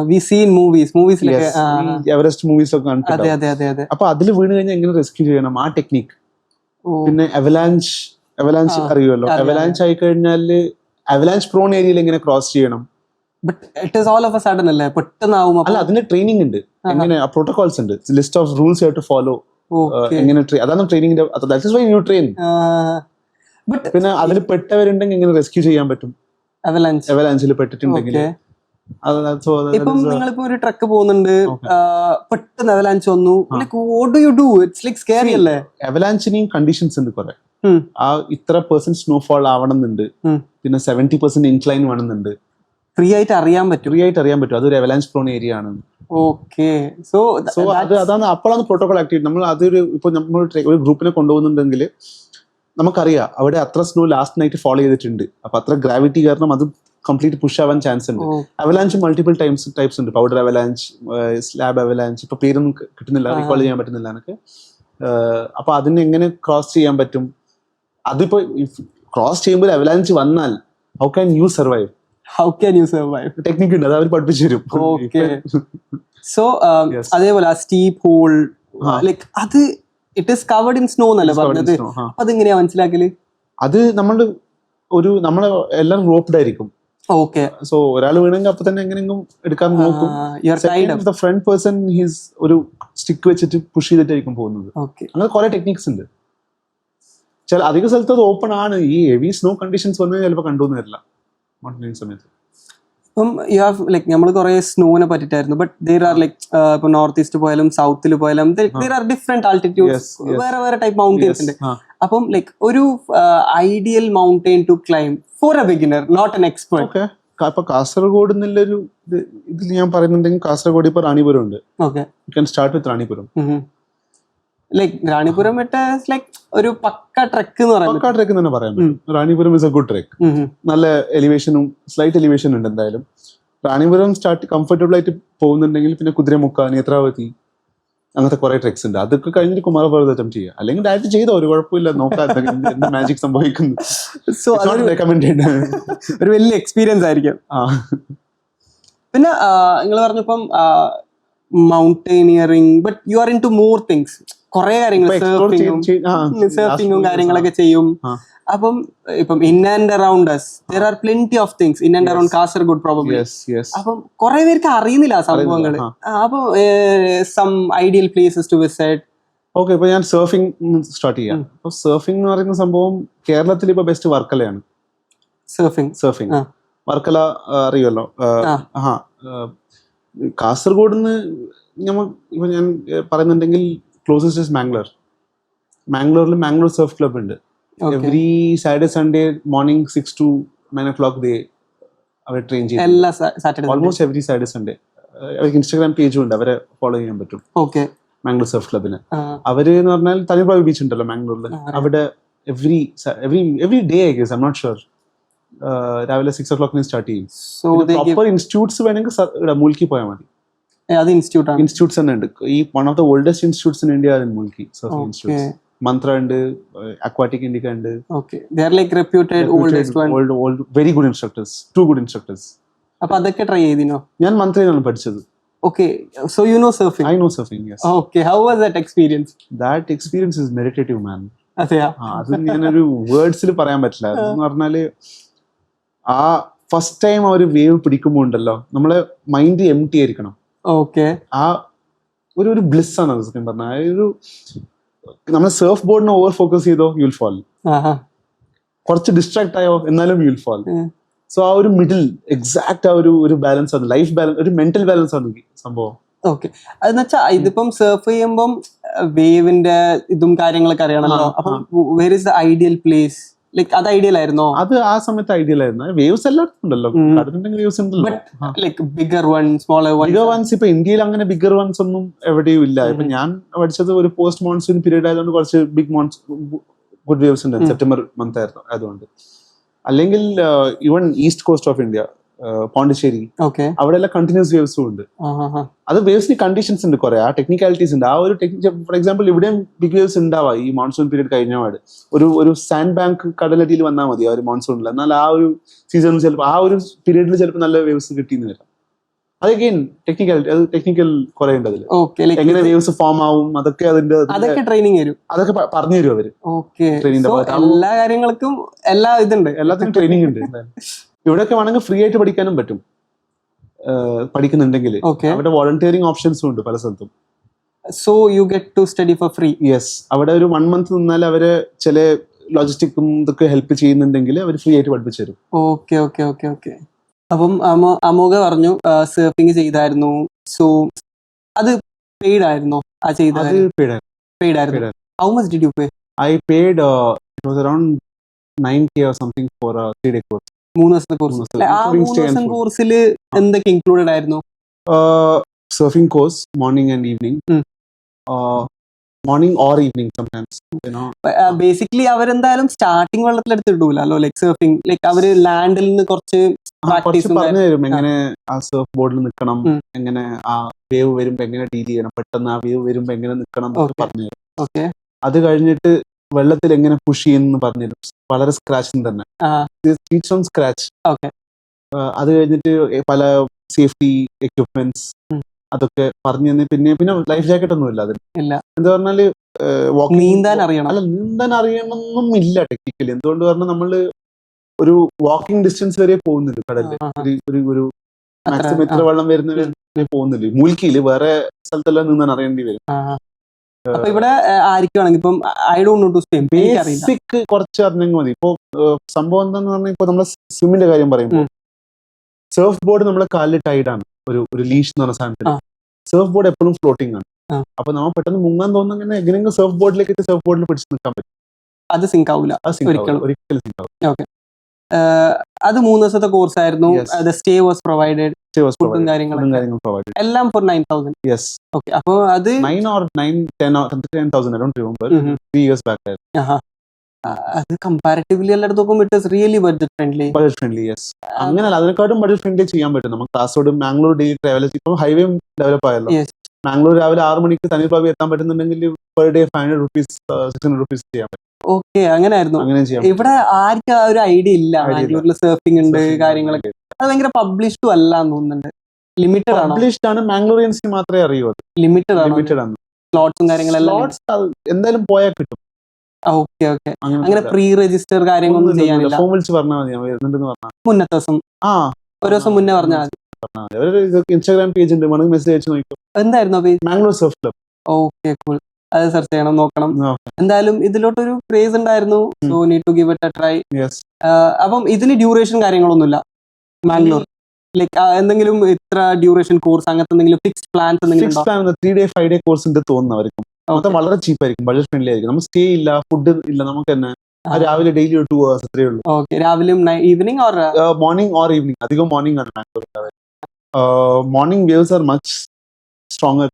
We see in movies. Yes, Everest movies ഒക്കെ കണ്ടിട്ടുണ്ട്. അപ്പൊ അതിൽ വീണ് കഴിഞ്ഞാൽ എങ്ങനെ റെസ്ക്യൂ ചെയ്യണം, ആ ടെക്നിക്. പിന്നെ അവലാഞ്ച് അറിയുമല്ലോ. അവലാഞ്ച് ആയി കഴിഞ്ഞാല് അവലാഞ്ച് പ്രോൺ ഏരിയയിൽ എങ്ങനെ ക്രോസ് ചെയ്യണം. അല്ല, അതിന് ട്രെയിനിങ് ഉണ്ട്. എങ്ങനെ പ്രോട്ടോകോൾസ് ഉണ്ട്, list of rules you have to follow. എങ്ങനെ അതാണ് ട്രെയിനിങ്ങിന്റെ. That is why you train. പിന്നെ അതിൽ പെട്ടവരുണ്ടെങ്കിൽ എങ്ങനെ റെസ്ക്യൂ ചെയ്യാൻ പറ്റും അവലാഞ്ചിൽ പെട്ടിട്ടുണ്ടെങ്കിൽ. ഇപ്പം നിങ്ങളിപ്പോ ഒരു ട്രക്ക് പോകുന്നുണ്ട്, പെട്ടെന്ന് അവലാഞ്ച് വന്നു, what do you do? It's like scary അല്ലേ? അവലാഞ്ചിനെയും കണ്ടീഷൻസ് ഉണ്ട് കുറെ. ആ ഇത്ര % സ്നോഫോൾ ആവണമെന്നുണ്ട്. പിന്നെ 70% ഇൻക്ലൈൻ വേണമെന്നുണ്ട്. ഫ്രീ ആയിട്ട് അറിയാൻ പറ്റും അതൊരു അവലാഞ്ച് പ്രോൺ ഏരിയ ആണ്. ഓക്കെ. സോ അതാണ് അപ്പോഴാണ് പ്രോട്ടോകോൾ ആക്ടിവിറ്റി. നമ്മൾ അതൊരു ഇപ്പൊ നമ്മൾ ഒരു ഗ്രൂപ്പിനെ കൊണ്ടുപോകുന്നുണ്ടെങ്കിൽ നമുക്കറിയാം അവിടെ അത്ര സ്നോ ലാസ്റ്റ് നൈറ്റ് ഫോളോ ചെയ്തിട്ടുണ്ട്. അപ്പൊ അത്ര ഗ്രാവിറ്റി കാരണം അത് കംപ്ലീറ്റ് പുഷ് ആവാൻ ചാൻസ് ഉണ്ട്. അവലാഞ്ച് മൾട്ടിപ്പിൾ ടൈപ്സ് ഉണ്ട്. പൗഡർ അവലാഞ്ച്, സ്ലാബ് അവലാഞ്ച്, ഇപ്പൊ പേരൊന്നും കിട്ടുന്നില്ല, റീകോൾ ചെയ്യാൻ പറ്റുന്നില്ല എനിക്ക്. അപ്പൊ അതിന് എങ്ങനെ ക്രോസ് ചെയ്യാൻ പറ്റും? അതിപ്പോ ക്രോസ് ചെയ്യുമ്പോൾ അവലാഞ്ച് വന്നാൽ how can you survive? Technique ഉണ്ട്, അത് അവർ പഠിപ്പിച്ചു തരും. സോ അതേപോലെ സ്റ്റീപ്പ് ഹോൾ ലൈക്ക് അത് it is covered in snow എന്നല്ലേ പറഞ്ഞത്? അതെങ്ങനെയാ മനസ്സിലാക്കല്? അത് നമ്മള് എല്ലാവരും റോപ്ഡ് ആയിരിക്കും. ഓക്കെ. സോ ഒരാൾ വീണെങ്കിൽ അപ്പൊ തന്നെ എങ്ങനെയെങ്കിലും എടുക്കാൻ നോക്കും. ഫ്രണ്ട് പേഴ്സൺ ഹീസ് ഒരു സ്റ്റിക്ക് വെച്ചിട്ട് പുഷ് ചെയ്തിട്ടായിരിക്കും പോകുന്നത്. അങ്ങനെ കുറെ ടെക്നിക്സ് ഉണ്ട്. ചില അധിക സ്ഥലത്ത് അത് ഓപ്പൺ ആണ്. ഈ ഹെവി സ്നോ കണ്ടീഷൻസ് വന്നത് ചിലപ്പോൾ കണ്ടുവന്ന് വരില്ല മൗണ്ടനിങ് സമയത്ത്. ഇപ്പം യു ഹാവ് ലൈക്ക് നമ്മൾ കുറെ സ്നോനെ പറ്റിട്ടായിരുന്നു. ബട്ട് ദർ ആർ ലൈക്ക് ഇപ്പൊ നോർത്ത് ഈസ്റ്റ് പോയാലും സൗത്തിൽ പോയാലും ദർ ആർ ഡിഫറെന്റ് ആൾട്ടിറ്റ്യൂഡ്സ്, വേറെ ടൈപ്പ് മൗണ്ടെയിൻസ് ഉണ്ട്. അപ്പം ലൈക്ക് ഒരു ideal mountain to climb for a beginner, not an expert. ഇപ്പൊ കാസർഗോഡ് എന്നുള്ളൊരു ഇതിൽ ഞാൻ പറയുന്നുണ്ടെങ്കിൽ കാസർഗോഡ് ഇപ്പൊ റാണിപുരം ഉണ്ട്. You can start with Ranipuram. Like Ranipuram like ഒരു പക്ക ട്രെക്ക് എന്ന് പറയാം. Ranipuram is a good trek. നല്ല എലിവേഷനും സ്ലൈറ്റ് എലിവേഷൻ ഉണ്ട്. എന്തായാലും റാണിപുരം സ്റ്റാർട്ട് കംഫർട്ടബിൾ ആയിട്ട് പോകുന്നുണ്ടെങ്കിൽ പിന്നെ കുതിരമുക്ക, നേത്രാവതി, അങ്ങനത്തെ കുറെ ട്രെക്സ് ഉണ്ട്. അതൊക്കെ കഴിഞ്ഞിട്ട് കുമാരപർവ്വതം അറ്റംപ്റ്റ് ചെയ്യുക. അല്ലെങ്കിൽ ഡയറക്റ്റ് ചെയ്തോ, ഒരു കുഴപ്പമില്ല, നോക്കാം എന്താ മാജിക് സംഭവിക്കുന്നു. So recommended. ഒരു വലിയ എക്സ്പീരിയൻസ് ആയിരിക്കും. പിന്നെ നിങ്ങൾ പറഞ്ഞപ്പം mountaineering, but you are into more things. കുറെ കാര്യങ്ങൾ സർഫിങ്ങും കാര്യങ്ങളൊക്കെ ചെയ്യും. അപ്പം ഇപ്പം in and around us there are plenty of things in and around Kasaragod probably. അപ്പം കുറെ പേർക്ക് അറിയുന്നില്ല ആ സംഭവങ്ങൾ. അപ്പൊ some ideal places to visit. Okay. ഇപ്പൊ ഞാൻ സർഫിംഗ് സ്റ്റാർട്ട് ചെയ്യാം. അപ്പൊ സർഫിംഗ് എന്ന് പറയുന്ന സംഭവം കേരളത്തിൽ ഇപ്പൊ ബെസ്റ്റ് വർക്കലയാണ്. സർഫിംഗ് വർക്കല അറിയുമല്ലോ. കാസർഗോഡ് നിന്ന് ഇപ്പൊ ഞാൻ പറയുന്നുണ്ടെങ്കിൽ ക്ലോസസ്റ്റ് ഇസ് മാംഗ്ലൂരിൽ മാംഗ്ലൂർ സർഫ് ക്ലബ് ഉണ്ട്. Every Saturday Sunday morning 6 to 9 o'clock അവർ ട്രെയിൻ ചെയ്യും. Almost every Saturday Sunday. അവർക്ക് ഇൻസ്റ്റാഗ്രാം പേജും ഉണ്ട്, അവരെ ഫോളോ ചെയ്യാൻ പറ്റും. മാംഗ്ലൂർ സർഫ് ക്ലബിന്. അവര് എന്ന് പറഞ്ഞാൽ തനിപ്രാവ് ബീച്ച് ഉണ്ടല്ലോ മാംഗ്ലൂരിൽ, അവിടെ every day I guess, I am not sure, രാവിലെ 6 o'clock സ്റ്റാർട്ട് ചെയ്യും. പ്രോപ്പർ ഇൻസ്റ്റിറ്റ്യൂട്ട്സ് വേണമെങ്കിൽ മൂൽക്കി പോയാൽ മതി. ഇൻസ്റ്റിറ്റ്യൂട്ട്സ് തന്നെ ഉണ്ട്. ഈ one of the oldest institutes in India are in Mulki surfing institutes. Mantra ഉണ്ട്, അക്വാറ്റിക് ഇന്ത്യക്ക ഉണ്ട്. Very good instructors, 2 good instructors. അപ്പൊ അതൊക്കെ ട്രൈ ചെയ്തിനോ? ഞാൻ മന്ത്രയിലാണ് പഠിച്ചത്. Okay, so you know surfing? I know surfing, yes. Okay, how was that experience? That experience is meditative, man. അതെയാ? അത് ഞാനൊരു വേർഡ്സിൽ പറയാൻ പറ്റില്ല. എന്ന് പറഞ്ഞാല് ആ ഫസ്റ്റ് ടൈം ആ ഒരു വേവ് പിടിക്കുമ്പോൾ ഉണ്ടല്ലോ, നമ്മളെ മൈൻഡ് എം ടി ആയിരിക്കണം. ഓക്കെ. ആ ഒരു ബ്ലിസ് ആണ് അത് സത്യം പറഞ്ഞാൽ. ഒരു നമ്മൾ സർഫ് ബോർഡിനെ ഓവർ ഫോക്കസ് ചെയ്തോ യു വിൽ ഫാൾ, കുറച്ച് ഡിസ്ട്രാക്ട് ആയോ എന്നാലും യു വിൽ ഫാൾ. സോ ആ ഒരു മിഡിൽ എക്സാക്ട് ആ ഒരു ബാലൻസ് ആണ്, ലൈഫ് ബാലൻസ്, ഒരു മെന്റൽ ബാലൻസ് ആണ് സംഭവം. ഓക്കെ. അതെന്ന് വെച്ചാ ഇതിപ്പം സർഫ് ചെയ്യുമ്പം വേവിന്റെ ഇതും കാര്യങ്ങളൊക്കെ അറിയണല്ലോ. അപ്പം where is the ideal place? Like അത് ഐഡിയൽ ആയിരുന്നോ? അത് ആ സമയത്ത് ഐഡിയൽ ആയിരുന്നു. വേവ്സ് എല്ലായിടത്തും ഉണ്ടല്ലോ, വേവ്സ് ഉണ്ടല്ലോ. Like bigger one, smaller one. Bigger ones ഇപ്പൊ ഇന്ത്യയിൽ അങ്ങനെ ബിഗർ വൺസ് ഒന്നും എവിടെയും ഇല്ല. ഇപ്പൊ ഞാൻ പഠിച്ചത് ഒരു പോസ്റ്റ് മോൺസൂൺ പീരീഡ് ആയതുകൊണ്ട് കുറച്ച് ബിഗ് ഗുഡ് വേവ്സ് ഉണ്ട്. സെപ്റ്റംബർ മന്ത് ആയിരുന്നു അതുകൊണ്ട്. അല്ലെങ്കിൽ even east cost of India, Pondicherry, അവിടെ എല്ലാം കണ്ടിന്യൂസ് വേവ്സും ഉണ്ട്. അത് വേവ്സിന് കണ്ടീഷൻസ് ഉണ്ട് കുറെ, ആ ടെക്നിക്കാലിറ്റീസ് ഉണ്ട്. ആ ഒരു ഫോർ എക്സാമ്പിൾ ഇവിടെയും ബിഗ് വേവ്സ് ഉണ്ടാവാ ഈ മോൺസൂൺ പീരീഡ് കഴിഞ്ഞപാട്. ഒരു സാൻഡ് ബാങ്ക് കടലടിയിൽ വന്നാൽ മതി ആ ഒരു മോൺസൂണിൽ. എന്നാൽ ആ ഒരു സീസണിൽ ചിലപ്പോൾ ആ ഒരു പീരീഡിൽ ചിലപ്പോൾ നല്ല വേവ്സ് കിട്ടിയെന്ന് വരാം. അതൊക്കെയും ടെക്നിക്കൽ കുറെ ഉണ്ട് അതിൽ. എങ്ങനെ വേവ്സ് ഫോം ആവും അതൊക്കെ അതൊക്കെ ട്രെയിനിങ് തരും, അതൊക്കെ പറഞ്ഞു തരും അവര്. എല്ലാ കാര്യങ്ങൾക്കും എല്ലാത്തിനും ട്രെയിനിങ് ഉണ്ട്. ഇവിടെയൊക്കെ വേണമെങ്കിൽ ഫ്രീ ആയിട്ട് പഠിക്കാനും പറ്റും പഠിക്കുന്നുണ്ടെങ്കിൽ. അവിടെ വോളണ്ടിയറിംഗ് ഓപ്ഷൻസും ഉണ്ട് പല സ്ഥലത്തും. So you get to study for free? Yes. അവിടെ ഒരു 1 month നിന്നാൽ അവര് ചില ലോജിസ്റ്റിക്കും ഇതൊക്കെ ഹെൽപ്പ് ചെയ്യുന്നുണ്ടെങ്കിൽ അവർ ഫ്രീ ആയിട്ട് പഠിപ്പിച്ചു തരും. Okay okay okay okay. അപ്പം അമോഘ പറഞ്ഞു സർഫിങ് ചെയ്തായിരുന്നു. സോ അത് പെയ്ഡ് ആയിരുന്നോ? ആ ചെയ്തത് പെയ്ഡ് ആയിരുന്നു. How much did you pay? I paid it was around 9K or something for a 3-day course. 3 ദിവസത്തെ കോഴ്സ്. ആ 3 ദിവസം കോഴ്സിൽ എന്തൊക്കെ ഇൻക്ലൂഡഡ് ആയിരുന്നു? Surfing course, morning and evening. Morning or evening sometimes. Basically അവരെന്തായാലും സ്റ്റാർട്ടിംഗ് വെള്ളത്തിലെടുത്ത് ഇടൂലല്ലോ, ലൈക് സർഫിംഗ്. ലൈക് അവര് ലാൻഡിൽ നിന്ന് കുറച്ച് പറഞ്ഞു തരും, എങ്ങനെ ആ സർഫ് ബോർഡിൽ നിൽക്കണം, എങ്ങനെ ആ വേവ് വരുമ്പോ എങ്ങനെ ഡീൽ ചെയ്യണം, പെട്ടെന്ന് ആ വേവ് വരുമ്പോ എങ്ങനെ നിൽക്കണം പറഞ്ഞു തരും. അത് കഴിഞ്ഞിട്ട് വെള്ളത്തിൽ എങ്ങനെ പുഷ് ചെയ്യുന്നു പറഞ്ഞുതരും, വളരെ സ്ക്രാച്ചിൽ തന്നെ. സ്ക്രാച്ച്. അത് കഴിഞ്ഞിട്ട് പല സേഫ്റ്റി എക്യുപ്മെന്റ്സ് അതൊക്കെ പറഞ്ഞു തന്നെ. പിന്നെ ലൈഫ് ജാക്കറ്റ് ഒന്നും ഇല്ല അതിന്. എന്താ പറഞ്ഞാല് നീന്താൻ അറിയണം. അല്ല, നീന്താൻ അറിയണമെന്നും ഇല്ല ടെക്നിക്കലി. എന്തുകൊണ്ട് പറഞ്ഞാൽ നമ്മള് ഒരു വാക്കിംഗ് ഡിസ്റ്റൻസ് വരെ പോകുന്നുണ്ട് കടലിൽ. ഒരു മാക്സിമം എത്ര വെള്ളം വരുന്ന പോകുന്നില്ല. മൂൽക്കിയില് വേറെ സ്ഥലത്തെല്ലാം നീന്താൻ അറിയേണ്ടി വരും. ഇവിടെ ആയിരിക്കുവാണെങ്കിൽ ഇപ്പം I don't know to swim, basic കുറച്ച് അറിഞ്ഞെങ്കിൽ മതി. ഇപ്പൊ സംഭവം എന്താന്ന് പറഞ്ഞാൽ ഇപ്പൊ നമ്മളെ സ്വിമ്മിന്റെ കാര്യം പറയുമ്പോൾ സർഫ് ബോർഡ് നമ്മളെ കാലിൽ ടൈഡാണ്, ഒരു ലീഷ് എന്ന് പറഞ്ഞ സാധനത്തിൽ. സർഫ് ബോർഡ് എപ്പോഴും ഫ്ലോട്ടിംഗ് ആണ്. അപ്പൊ നമ്മൾ പെട്ടെന്ന് മുങ്ങാൻ തോന്നുന്ന എങ്ങനെയെങ്കിലും സർഫ് ബോർഡിലേക്ക് സർഫ് ബോർഡിൽ പിടിച്ച് നിൽക്കാൻ പറ്റും. അത് സിങ്ക് ആവില്ല ഒരിക്കലും സിങ്ക് ആവില്ല. ഓക്കെ. അത് 3 ദിവസത്തെ കോഴ്സ് ആയിരുന്നു. സ്റ്റേ വാസ് പ്രൊവൈഡഡ്, ഫുഡും കാര്യങ്ങളും എല്ലാം ഫോർ 9,000. യെസ്. ഓക്കെ. അപ്പൊ അത് 9 or 10,000 I don't remember. 3 years back. അത് കമ്പാരിറ്റീവ്ലി എല്ലായിടത്തും നോക്കുമ്പോൾ it is really budget friendly. Yes. അങ്ങനെയല്ല, അതിനെക്കാട്ടും ബഡ്ജറ്റ് ഫ്രണ്ട്ലി ചെയ്യാൻ പറ്റും. നമുക്ക് കാസർഗോഡ് മാംഗ്ലൂർ ഡെയിലി ട്രാവൽ, ഇപ്പം ഹൈവേ ഡെവലപ്പ് ആയല്ലോ. മാംഗ്ലൂർ രാവിലെ 6 മണിക്ക് തനിപ്രാവി എത്താൻ പറ്റുന്നുണ്ടെങ്കിൽ പെർ ഡേ 500 rupees 600 rupees ചെയ്യാൻ പറ്റും. ഓക്കെ. അങ്ങനെയായിരുന്നു. ഇവിടെ ആർക്കും ആ ഒരു ഐഡിയ ഇല്ല. മാംഗ്ലൂരിൽ സർഫിംഗ് ഉണ്ട്, കാര്യങ്ങളൊക്കെ. അത് ഭയങ്കര പബ്ലിഷ്ഡും അല്ല എന്ന് തോന്നുന്നുണ്ട്. ലിമിറ്റഡ് ആണ്. പബ്ലിഷ്ഡ് ആണ്, മാംഗ്ലൂരിയൻസിന് മാത്രമേ അറിയൂ. അത് ലിമിറ്റഡ് ആണ്. സ്ലോട്ട്സും കാര്യങ്ങളെല്ലാം എന്തായാലും പോയാൽ കിട്ടും. Okay okay. അങ്ങനെ പ്രീ രജിസ്റ്റർ കാര്യങ്ങളൊന്നും ചെയ്യാനില്ല. ഫോം വിളിച്ച് പറഞ്ഞാൽ മതി, വരുന്നുണ്ടെന്ന് പറഞ്ഞാൽ മുന്നത്തെ ദിവസം, ഒരു ദിവസം മുന്നേ പറഞ്ഞാൽ മതി. ഇൻസ്റ്റാഗ്രാം പേജ് ഉണ്ട്, വേണമെങ്കിൽ മെസ്സേജ് അയച്ചു നോക്കും. എന്തായിരുന്നു page? Mangalore surf club. Okay, cool. അത് സെർച്ച് ചെയ്യണം, നോക്കണം. എന്തായാലും ഇതിലോട്ടൊരു ക്രേസ് ഉണ്ടായിരുന്നു. So need to give it a try. അപ്പം ഇതിന് ഡ്യൂറേഷൻ കാര്യങ്ങളൊന്നുമില്ല. മാംഗ്ലൂർ ലൈക്ക് എന്തെങ്കിലും ഇത്ര ഡ്യൂറേഷൻ കോഴ്സ് അങ്ങനത്തെ എന്തെങ്കിലും ഫിക്സ്ഡ് പ്ലാൻസ് എന്തെങ്കിലും fix plan 3-day 5-day course ഉണ്ട് തോന്നുന്നു അവർക്കും. മൊത്തം വളരെ ചീപ്പ് ആയിരിക്കും, ബഡ്ജറ്റ് ഫ്രണ്ട്ലി ആയിരിക്കും. നമുക്ക് സ്റ്റേ ഇല്ല, ഫുഡ് ഇല്ല, നമുക്ക് തന്നെ രാവിലെ ഡെയിലി 2 hours അത്രേ ഉള്ളൂ. ഓക്കെ, രാവിലെയും evening or morning or evening, അധികം മോർണിംഗ് ആണ് Bangalore. Morning waves are much stronger.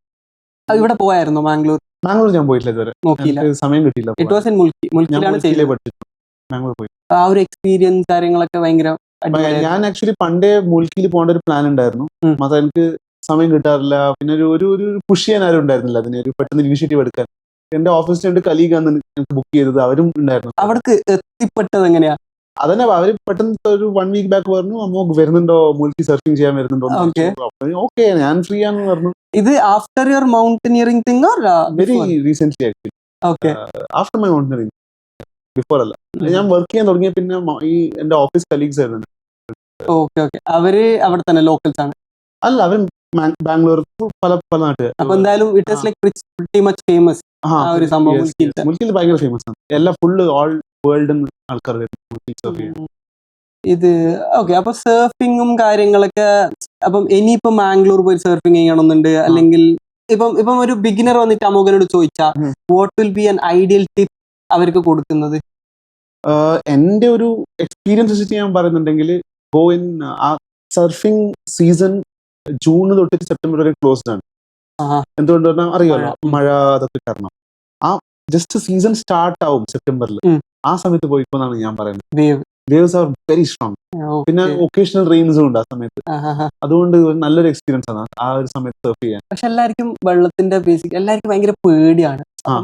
ഇവിടെ പോയായിരുന്നു മാംഗ്ലൂർ? ബാംഗ്ലൂർ ഞാൻ പോയിട്ടില്ല ഇതുവരെ, നോക്കിയില്ല, എനിക്ക് സമയം കിട്ടിയില്ല. ഇറ്റ് വാസ് ഇൻ മുൽക്കിയിലാണ് ചെയ്തത്. ബാംഗ്ലൂർ പോയി ആ ഒരു എക്സ്പീരിയൻസ് കാര്യങ്ങളൊക്കെ ഭയങ്കര അടിപൊളിയായിരുന്നു. ഞാൻ ആക്ച്വലി പണ്ടേ മുൽക്കിയിൽ പോകേണ്ട ഒരു പ്ലാൻ ഉണ്ടായിരുന്നു, മാത്രം എനിക്ക് സമയം കിട്ടാറില്ല. പിന്നെ ഒരു പുഷ് ചെയ്യാൻ ആരും ഉണ്ടായിരുന്നില്ല അതിന് ഒരു പെട്ടെന്ന് ഇനിഷ്യേറ്റീവ് എടുക്കാൻ. എന്റെ ഓഫീസിൽ 2 കലീഗാണ് എനിക്ക് ബുക്ക് ചെയ്തത്, അവരും ഉണ്ടായിരുന്നു. അവിടേക്ക് എത്തിപ്പെട്ടത് എങ്ങനെയാ? അതന്നെ, അവര് പെട്ടെന്ന് ഒരു 1 week ബാക്ക് പറഞ്ഞു, അമ്മ വരുന്നുണ്ടോ മുൽക്കി സർഫിംഗ് ചെയ്യാൻ വരുന്നുണ്ടോ. ഓക്കെ, ഞാൻ ഫ്രീ ആണെന്ന് പറഞ്ഞു. ഇത് after your mountaineering thing or very recent actually. Okay, after my mountaineering, before അല്ല. ഞാൻ വർക്ക് ചെയ്യാൻ തുടങ്ങിയ പിന്നെ ഈ എന്റെ ഓഫീസ് കലീഗ്സ് ആയിരുന്നു. ഓക്കെ ഓക്കെ, അവര് അവിടെ തന്നെ ലോക്കൽസ് ആണ്? അല്ല, അവർ ബാംഗ്ലൂർ, പല നാട്ടുകാർ. അപ്പൊ എന്തായാലും it is like pretty much famous ആ ഒരു സംഭവം. മുൽക്കിൽ ഭയങ്കര ഫേമസ് ആണ്, എല്ലാ ഫുള്ള് ഓൾ വേൾഡ് ആൾക്കാർ വരുന്നു. ഇത് ഓക്കെ, അപ്പൊ സർഫിങ്ങും കാര്യങ്ങളൊക്കെ. അപ്പം ഇനിയിപ്പോ മാംഗ്ലൂർ പോയി സർഫിങ് ചെയ്യണമെന്നുണ്ട്, അല്ലെങ്കിൽ ഇപ്പം ഒരു ബിഗിനർ വന്നിട്ട് അമോഘനോട് ചോദിച്ചാൽ what will be an ideal tip അവർക്ക് കൊടുക്കുന്നത്? എന്റെ ഒരു എക്സ്പീരിയൻസ് വെച്ചിട്ട് ഞാൻ പറയുന്നുണ്ടെങ്കിൽ, ഗോ ഇൻ ആ സർഫിംഗ് സീസൺ ജൂൺ തൊട്ട് സെപ്റ്റംബർ വരെ ക്ലോസ്ഡ് ആണ്. എന്തുകൊണ്ട് പറഞ്ഞാൽ അറിയാമല്ലോ, മഴ അതൊക്കെ കാരണം. ആ ജസ്റ്റ് സീസൺ സ്റ്റാർട്ട് ആവും സെപ്റ്റംബറിൽ, ആ സമയത്ത് പോയിക്കോന്നാണ് ഞാൻ പറയുന്നത്. വേവ്സ് ആർ വെരി സ്ട്രോങ്, പിന്നെ ഒക്കേഷണൽ റെയിൻസും ഉണ്ട് ആ സമയത്ത്. അതുകൊണ്ട് നല്ലൊരു എക്സ്പീരിയൻസ് ആണ് ആ ഒരു സമയത്ത് സർഫ് ചെയ്യാൻ. പക്ഷെ എല്ലാവർക്കും വെള്ളത്തിന്റെ ബേസിക് എല്ലാവർക്കും ഭയങ്കര പേടിയാണ്.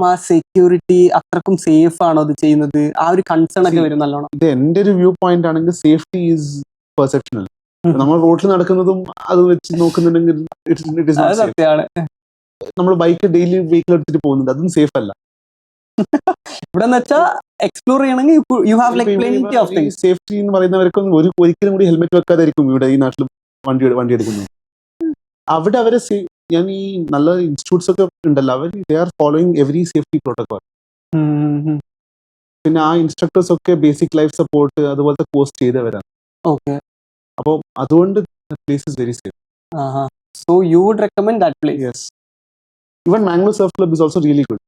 ആ സെക്യൂരിറ്റി അത്രക്കും സേഫ് ആണോ അത് ചെയ്യുന്നത്? ആ ഒരു കൺസേൺ ഒക്കെ വരും നല്ലോണം. ഇത് എന്റെ ഒരു വ്യൂ പോയിന്റ് ആണെങ്കിൽ സേഫ്റ്റി ഈസ് പെർസെപ്ഷണൽ. നമ്മൾ റോഡിൽ നടക്കുന്നതും അത് വെച്ച് നോക്കുന്നുണ്ടെങ്കിൽ സത്യമാണ്. നമ്മൾ ബൈക്ക് ഡെയിലി വെഹിക്കിൾ എടുത്തിട്ട് പോകുന്നുണ്ട്, അതും സേഫ് അല്ല. ഇവിടെ എക്സ്പ്ലോർ ചെയ്യണമെങ്കിൽ you have like plenty of things. Safety എന്ന് പറയുന്നവർക്കൊന്നും ഒരിക്കലും കൂടി ഹെൽമെറ്റ് വെക്കാതായിരിക്കും ഇവിടെ ഈ നാട്ടിൽ വണ്ടി എടുക്കുന്നത്. അവിടെ അവരെ ഞാൻ ഈ നല്ല ഇൻസ്റ്റിറ്റ്യൂട്ട്സ് ഒക്കെ ഉണ്ടല്ലോ, അവർ they are following every safety protocol. പിന്നെ ആ ഇൻസ്ട്രക്ടേഴ്സ് ഒക്കെ ബേസിക് ലൈഫ് സപ്പോർട്ട് അതുപോലത്തെ കോഴ്സ് ചെയ്തവരാണ്. ഓക്കെ, അപ്പോൾ അതുകൊണ്ട് place is very safe. So you would recommend that place? Yes, even Mangalore surf club is also really good.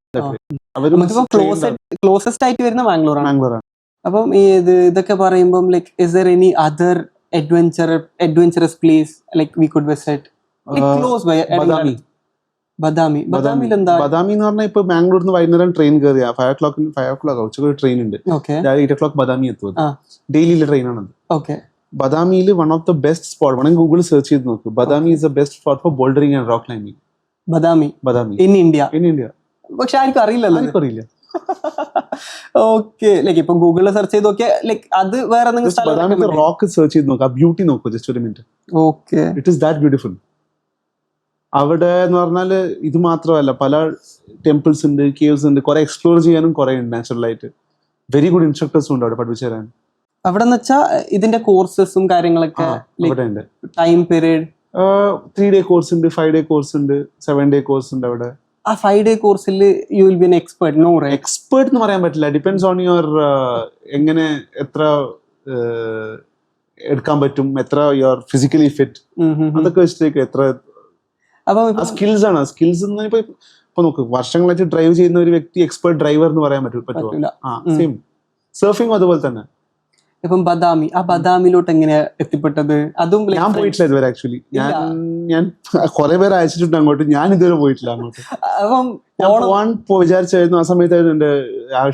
Closest ആയിട്ട് വരുന്ന മാംഗ്ലൂർ ആണ്. അപ്പം ഇതൊക്കെ പറയുമ്പോൾ like is there any other adventurous place like we could visit like close by? Badami എന്താ? ബദാമി എന്ന് പറഞ്ഞാൽ ഇപ്പൊ ബാംഗ്ലൂരിൽ നിന്ന് വൈകുന്നേരം ട്രെയിൻ കയറിയ 5 o'clock ഉച്ചക്ക് ട്രെയിൻ ഉണ്ട്. 8 o'clock ബദാമി എത്തും. ഡെയിലിയിലെ ട്രെയിനാണത്. ഓക്കെ, ബദാമിയിൽ one of the best spot, വേണമെങ്കിൽ ഗൂഗിൾ സെർച്ച് ചെയ്ത് നോക്ക്. Badami is the best spot for bouldering and rock climbing. Badami in India. പക്ഷെ ആർക്കും അറിയില്ല. ഓക്കെ, ലൈക്ക് ഇപ്പൊ ഗൂഗിളിൽ സെർച്ച് ചെയ്ത് നോക്കിയാൽ ലൈക്ക് അത് വേറെ റോക്ക് സെർച്ച് ചെയ്ത് നോക്കുക, ബ്യൂട്ടി നോക്കൂ ജസ്റ്റ് ഒരു minute. Okay, it is that beautiful. അവിടെ എന്ന് പറഞ്ഞാൽ ഇത് മാത്രമല്ല, പല ടെമ്പിൾസ് ഉണ്ട്, കേവ്സ് ഉണ്ട്, കുറെ എക്സ്പ്ലോർ ചെയ്യാനും കുറെ ഉണ്ട്. നാച്ചുറൽ ആയിട്ട് വെരി ഗുഡ് ഇൻസ്ട്രക്ടേഴ്സും ഉണ്ട് അവിടെ പഠിപ്പിച്ചു തരാൻ. അവിടെ ഇതിന്റെ കോഴ്സസും കാര്യങ്ങളൊക്കെ ടൈം പീരീഡ് 3-day കോഴ്സ് ഉണ്ട്, 5-day കോഴ്സ് ഉണ്ട്, 7-day കോഴ്സ് ഉണ്ട് അവിടെ. ആ 5-day കോഴ്സിൽ you will be an expert? No, expert എന്ന് പറയാൻ പറ്റില്ല. ഡിപെൻഡ്സ് ഓൺ യുവർ എങ്ങനെ എത്ര എടുക്കാൻ പറ്റും, എത്ര യുവർ ഫിസിക്കലി ഫിറ്റ്, അതൊക്കെ വെച്ചിട്ടേക്ക് എത്ര സ്കിൽസ് ആണ്. സ്കിൽസ് ഇപ്പൊ നോക്ക്, വർഷങ്ങളായിട്ട് ഡ്രൈവ് ചെയ്യുന്ന ഒരു വ്യക്തി എക്സ്പെർട്ട് ഡ്രൈവർ എന്ന് പറയാൻ പറ്റുമോ? സെയിം സർഫിംഗ് അതുപോലെ തന്നെ. ഇപ്പം ബദാമിലോട്ട് എങ്ങനെയാ എത്തിപ്പെട്ടത്? അതും ഞാൻ പോയിട്ടില്ല ഇതുവരെ. ആക്ച്വലി ഞാൻ കുറെ പേര് അയച്ചിട്ടുണ്ട് അങ്ങോട്ട്, ഞാൻ ഇതുവരെ പോയിട്ടില്ല അങ്ങോട്ട്. ഞാൻ പോവാൻ വിചാരിച്ചായിരുന്നു, ആ സമയത്തായിരുന്നു എന്റെ